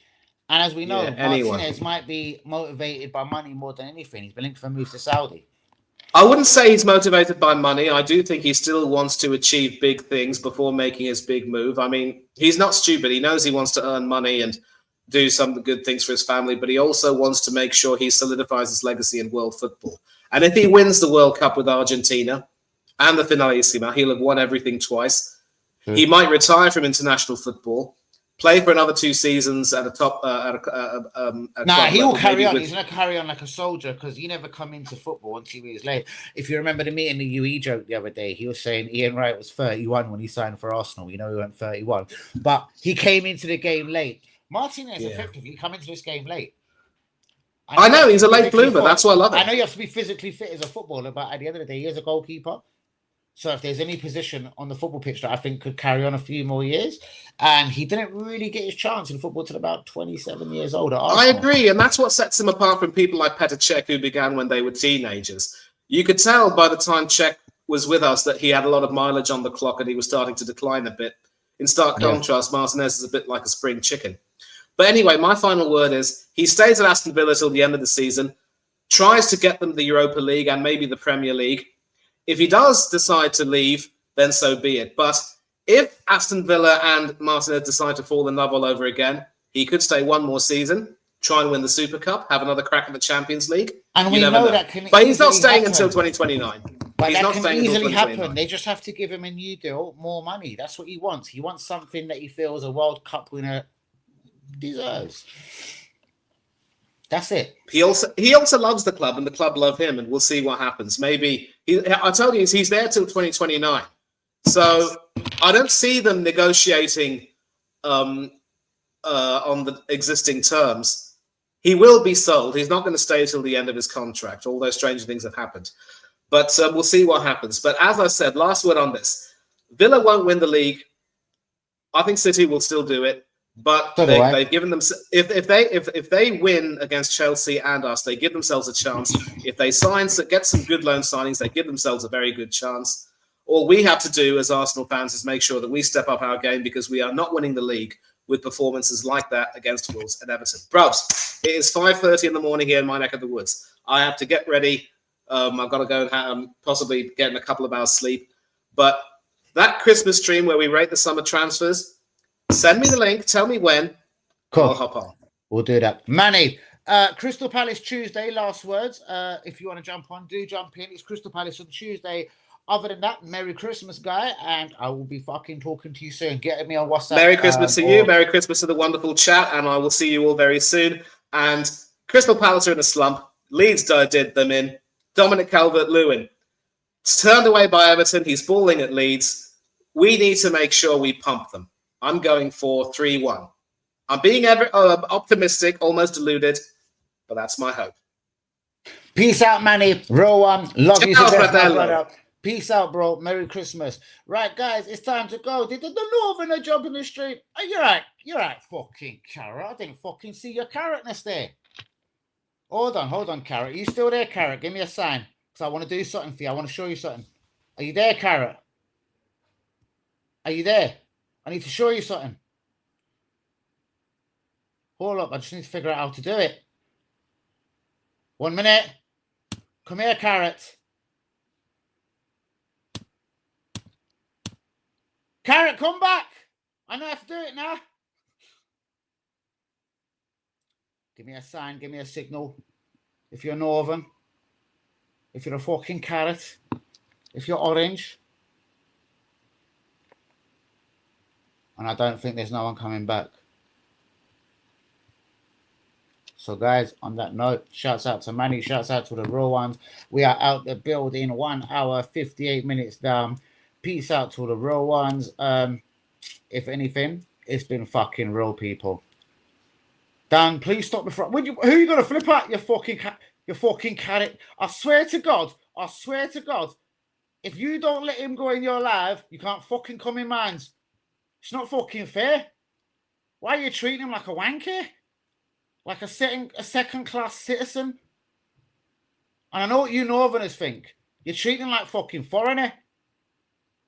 S3: And as we know,
S2: Yeah, anyone.
S3: Martinez might be motivated by money more than anything. He's been linked for a move to Saudi.
S2: I wouldn't say he's motivated by money. I do think he still wants to achieve big things before making his big move. I mean, he's not stupid. He knows he wants to earn money and do some good things for his family, but he also wants to make sure he solidifies his legacy in world football. And if he wins the World Cup with Argentina and the Finalissima, he'll have won everything twice. He might retire from international football, play for another 2 seasons at a top.
S3: He will carry on. He's going to carry on like a soldier because he never come into football until he was late. If you remember the meeting the UE joke the other day, he was saying Ian Wright was 31 when he signed for Arsenal. You know, he went 31, but he came into the game late. Martinez effectively come into this game late.
S2: I know he's a late bloomer. That's why I love it.
S3: I know you have to be physically fit as a footballer, but at the end of the day, he is a goalkeeper. So if there's any position on the football pitch that I think could carry on a few more years, and he didn't really get his chance in football till about 27 years old.
S2: I agree, and that's what sets him apart from people like Petr Cech, who began when they were teenagers. You could tell by the time Cech was with us that he had a lot of mileage on the clock and he was starting to decline a bit. In stark contrast, Martinez is a bit like a spring chicken. But anyway, my final word is he stays at Aston Villa till the end of the season, tries to get them the Europa League and maybe the Premier League. If he does decide to leave, then so be it. But if Aston Villa and Martinez decide to fall in love all over again, he could stay one more season, try and win the Super Cup, have another crack at the Champions League.
S3: And we know that can
S2: But he's not staying until 2029.
S3: But
S2: he's
S3: that
S2: not
S3: can
S2: staying
S3: easily
S2: until 2029.
S3: happen. They just have to give him a new deal, more money. That's what he wants. He wants something that he feels a World Cup winner deserves. That's it.
S2: He also loves the club, and the club love him, and we'll see what happens. Maybe I tell you, he's there till 2029. So I don't see them negotiating on the existing terms. He will be sold. He's not going to stay till the end of his contract. All those strange things have happened. But we'll see what happens. But as I said, last word on this. Villa won't win the league. I think City will still do it. But they've given them if they win against Chelsea and us, they give themselves a chance. If they get some good loan signings, they give themselves a very good chance. All we have to do as Arsenal fans is make sure that we step up our game because we are not winning the league with performances like that against Wolves and Everton. Bruvs, it is 5:30 in the morning here in my neck of the woods. I have to get ready. I've got to go and possibly get in a couple of hours sleep. But that Christmas stream where we rate the summer transfers, send me the link. Tell me when. Cool. I'll hop on.
S3: We'll do that. Manny, Crystal Palace Tuesday, last words. If you want to jump on, do jump in. It's Crystal Palace on Tuesday. Other than that, Merry Christmas, guy. And I will be fucking talking to you soon. Get me on WhatsApp.
S2: Merry Christmas to you. Merry Christmas to the wonderful chat. And I will see you all very soon. And Crystal Palace are in a slump. Leeds did them in. Dominic Calvert-Lewin. It's turned away by Everton. He's balling at Leeds. We need to make sure we pump them. I'm going for 3-1. I'm being optimistic, almost deluded, but that's my hope.
S3: Peace out, Manny. Real one. Love you to death, my brother. Peace out, bro. Merry Christmas. Right, guys, it's time to go. Did the Northerner job in the street? Oh, you're right, fucking Carrot. I didn't fucking see your carrotness there. Hold on, Carrot. Are you still there, Carrot? Give me a sign, because I want to do something for you. I want to show you something. Are you there, Carrot? Are you there? I need to show you something. Hold up, I just need to figure out how to do it. 1 minute. Come here, Carrot. Carrot, come back. I know how to do it now. Give me a sign, give me a signal. If you're Northern. If you're a fucking carrot. If you're orange. And I don't think there's no one coming back. So, guys, on that note, shouts out to Manny, shouts out to the real ones. We are out the building, 1 hour, 58 minutes down. Peace out to the real ones. If anything, it's been fucking real, people. Dan, please stop the front. Who are you going to flip out, you fucking carrot? I swear to God, if you don't let him go in your live, you can't fucking come in mine. It's not fucking fair. Why are you treating him like a wanker? Like a second-class citizen? And I know what you Northerners think. You're treating him like fucking foreigner.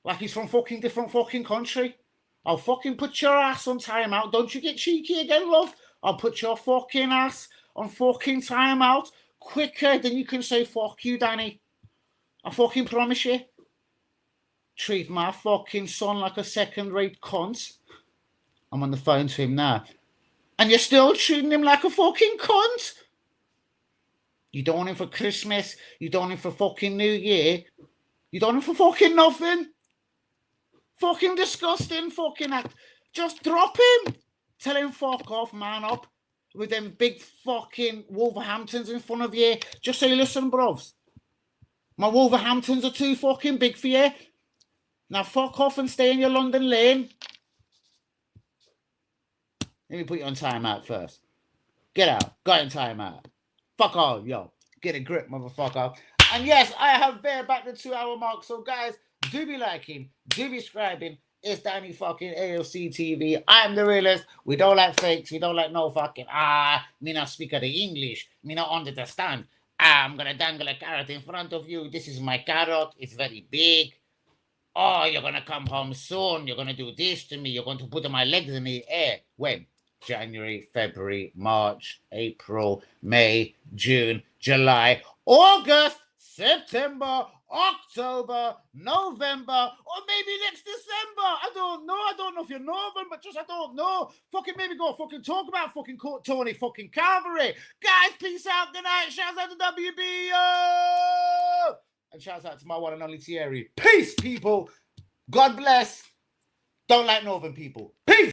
S3: Like he's from fucking different fucking country. I'll fucking put your ass on timeout. Don't you get cheeky again, love? I'll put your fucking ass on fucking timeout quicker than you can say fuck you, Danny. I fucking promise you. Treat my fucking son like a second-rate cunt. I'm on the phone to him now. And you're still treating him like a fucking cunt? You don't want him for Christmas. You don't want him for fucking New Year. You don't want him for fucking nothing. Fucking disgusting fucking act. Just drop him. Tell him fuck off, man up. With them big fucking Wolverhamptons in front of you. Just say, listen, brovs. My Wolverhamptons are too fucking big for you. Now fuck off and stay in your London lane. Let me put you on timeout first. Get out. Got in timeout. Fuck off, yo. Get a grip, motherfucker. And yes, I have bareback the 2-hour mark. So guys, do be liking, do be subscribing. It's Danny fucking AOC TV. I'm the realist. We don't like fakes. We don't like no fucking me not speak of the English. Me not understand. I'm gonna dangle a carrot in front of you. This is my carrot. It's very big. Oh, you're gonna come home soon. You're gonna do this to me. You're going to put my legs in the air. When? January, February, March, April, May, June, July, August, September, October, November, or maybe next December. I don't know. I don't know if you're Northern, but just I don't know. Fucking maybe go fucking talk about fucking Tony fucking Calvary. Guys, peace out. Good night. Shouts out to WB. And shouts out to my one and only Thierry. Peace, people. God bless. Don't like Northern people. Peace.